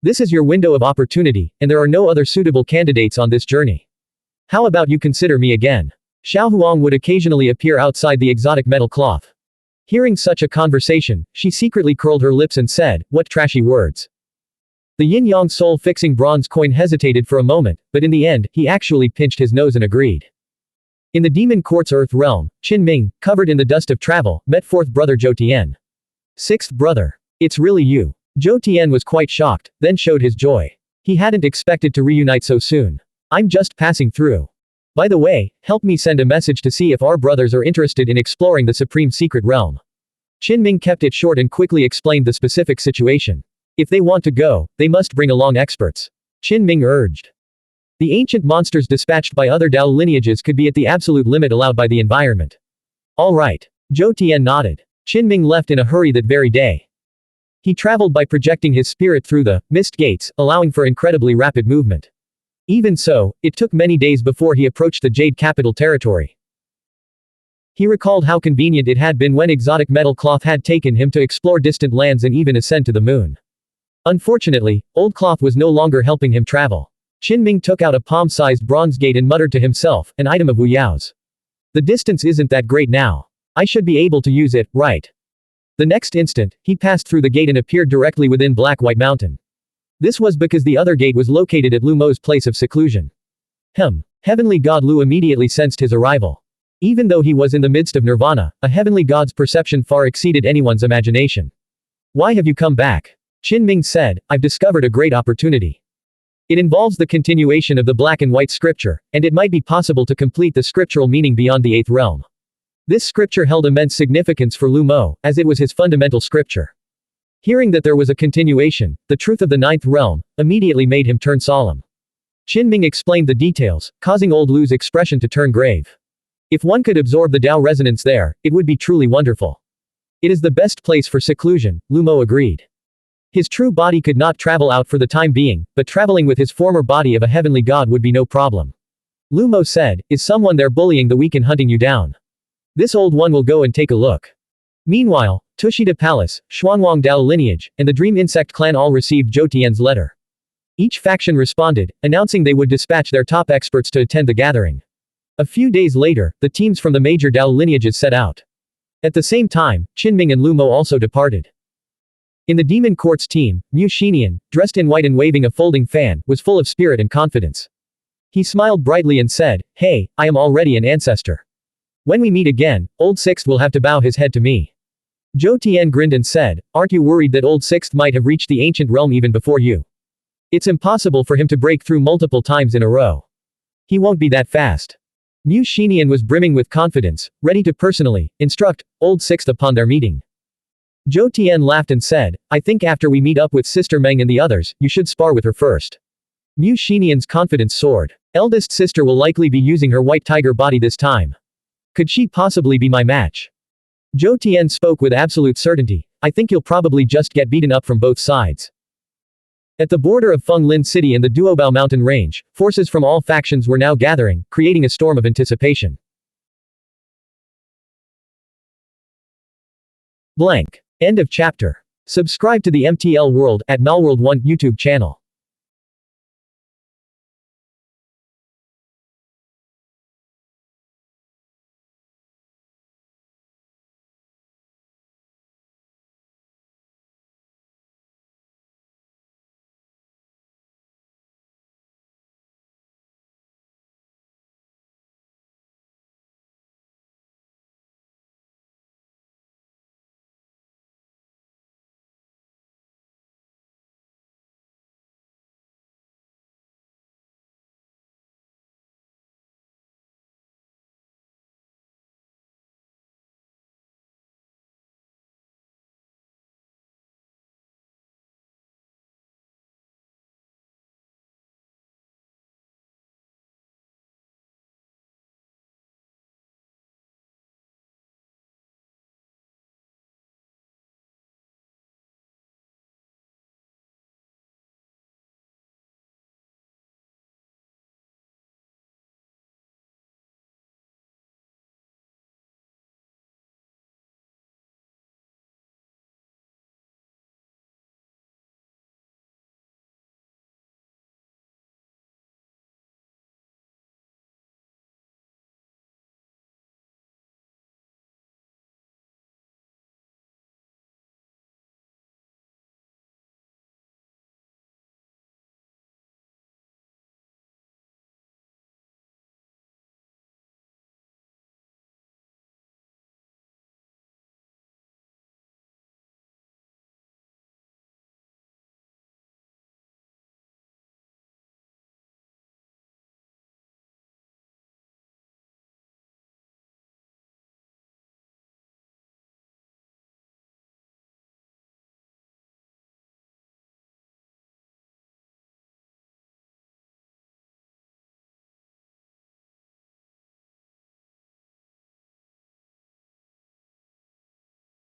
This is your window of opportunity, and there are no other suitable candidates on this journey. How about you consider me again? Xuanhuan would occasionally appear outside the exotic metal cloth. Hearing such a conversation, she secretly curled her lips and said, what trashy words. The yin-yang soul-fixing bronze coin hesitated for a moment, but in the end, he actually pinched his nose and agreed. In the demon court's earth realm, Qin, covered in the dust of travel, met fourth brother Zhou Tian. Sixth brother. It's really you. Zhou Tian was quite shocked, then showed his joy. He hadn't expected to reunite so soon. I'm just passing through. By the way, help me send a message to see if our brothers are interested in exploring the supreme secret realm. Qin kept it short and quickly explained the specific situation. If they want to go, they must bring along experts. Qin urged. The ancient monsters dispatched by other Dao lineages could be at the absolute limit allowed by the environment. All right. Zhou Tian nodded. Qin left in a hurry that very day. He traveled by projecting his spirit through the mist gates, allowing for incredibly rapid movement. Even so, it took many days before he approached the Jade Capital territory. He recalled how convenient it had been when exotic metal cloth had taken him to explore distant lands and even ascend to the moon. Unfortunately, old cloth was no longer helping him travel. Qinming took out a palm-sized bronze gate and muttered to himself, an item of Wu Yao's. The distance isn't that great now. I should be able to use it, right? The next instant, he passed through the gate and appeared directly within Black-White Mountain. This was because the other gate was located at Lu Mo's place of seclusion. Heavenly God Lu immediately sensed his arrival. Even though he was in the midst of nirvana, a heavenly god's perception far exceeded anyone's imagination. Why have you come back? Qinming said, I've discovered a great opportunity. It involves the continuation of the black and white scripture, and it might be possible to complete the scriptural meaning beyond the 8th realm. This scripture held immense significance for Lu Mo, as it was his fundamental scripture. Hearing that there was a continuation, the truth of the 9th realm, immediately made him turn solemn. Qinming explained the details, causing old Lu's expression to turn grave. If one could absorb the Tao resonance there, it would be truly wonderful. It is the best place for seclusion, Lu Mo agreed. His true body could not travel out for the time being, but traveling with his former body of a heavenly god would be no problem. Lu Mo said, is someone there bullying the weak and hunting you down? This old one will go and take a look. Meanwhile, Tushita Palace, Xuanhuan Dao lineage, and the Dream Insect clan all received Zhou Tian's letter. Each faction responded, announcing they would dispatch their top experts to attend the gathering. A few days later, the teams from the major Dao lineages set out. At the same time, Qinming and Lu Mo also departed. In the Demon Court's team, Mu Xinian, dressed in white and waving a folding fan, was full of spirit and confidence. He smiled brightly and said, hey, I am already an ancestor. When we meet again, Old Sixth will have to bow his head to me. Zhou Tian grinned and said, aren't you worried that Old Sixth might have reached the ancient realm even before you? It's impossible for him to break through multiple times in a row. He won't be that fast. Mu Xinian was brimming with confidence, ready to personally instruct Old Sixth upon their meeting. Zhou Tian laughed and said, I think after we meet up with Sister Meng and the others, you should spar with her first. Mu Xinian's confidence soared. Eldest sister will likely be using her white tiger body this time. Could she possibly be my match? Zhou Tian spoke with absolute certainty. I think you'll probably just get beaten up from both sides. At the border of Feng Lin City and the Duobao mountain range, forces from all factions were now gathering, creating a storm of anticipation. Blank. End of chapter. Subscribe to the MTL World at Malworld 1 YouTube channel.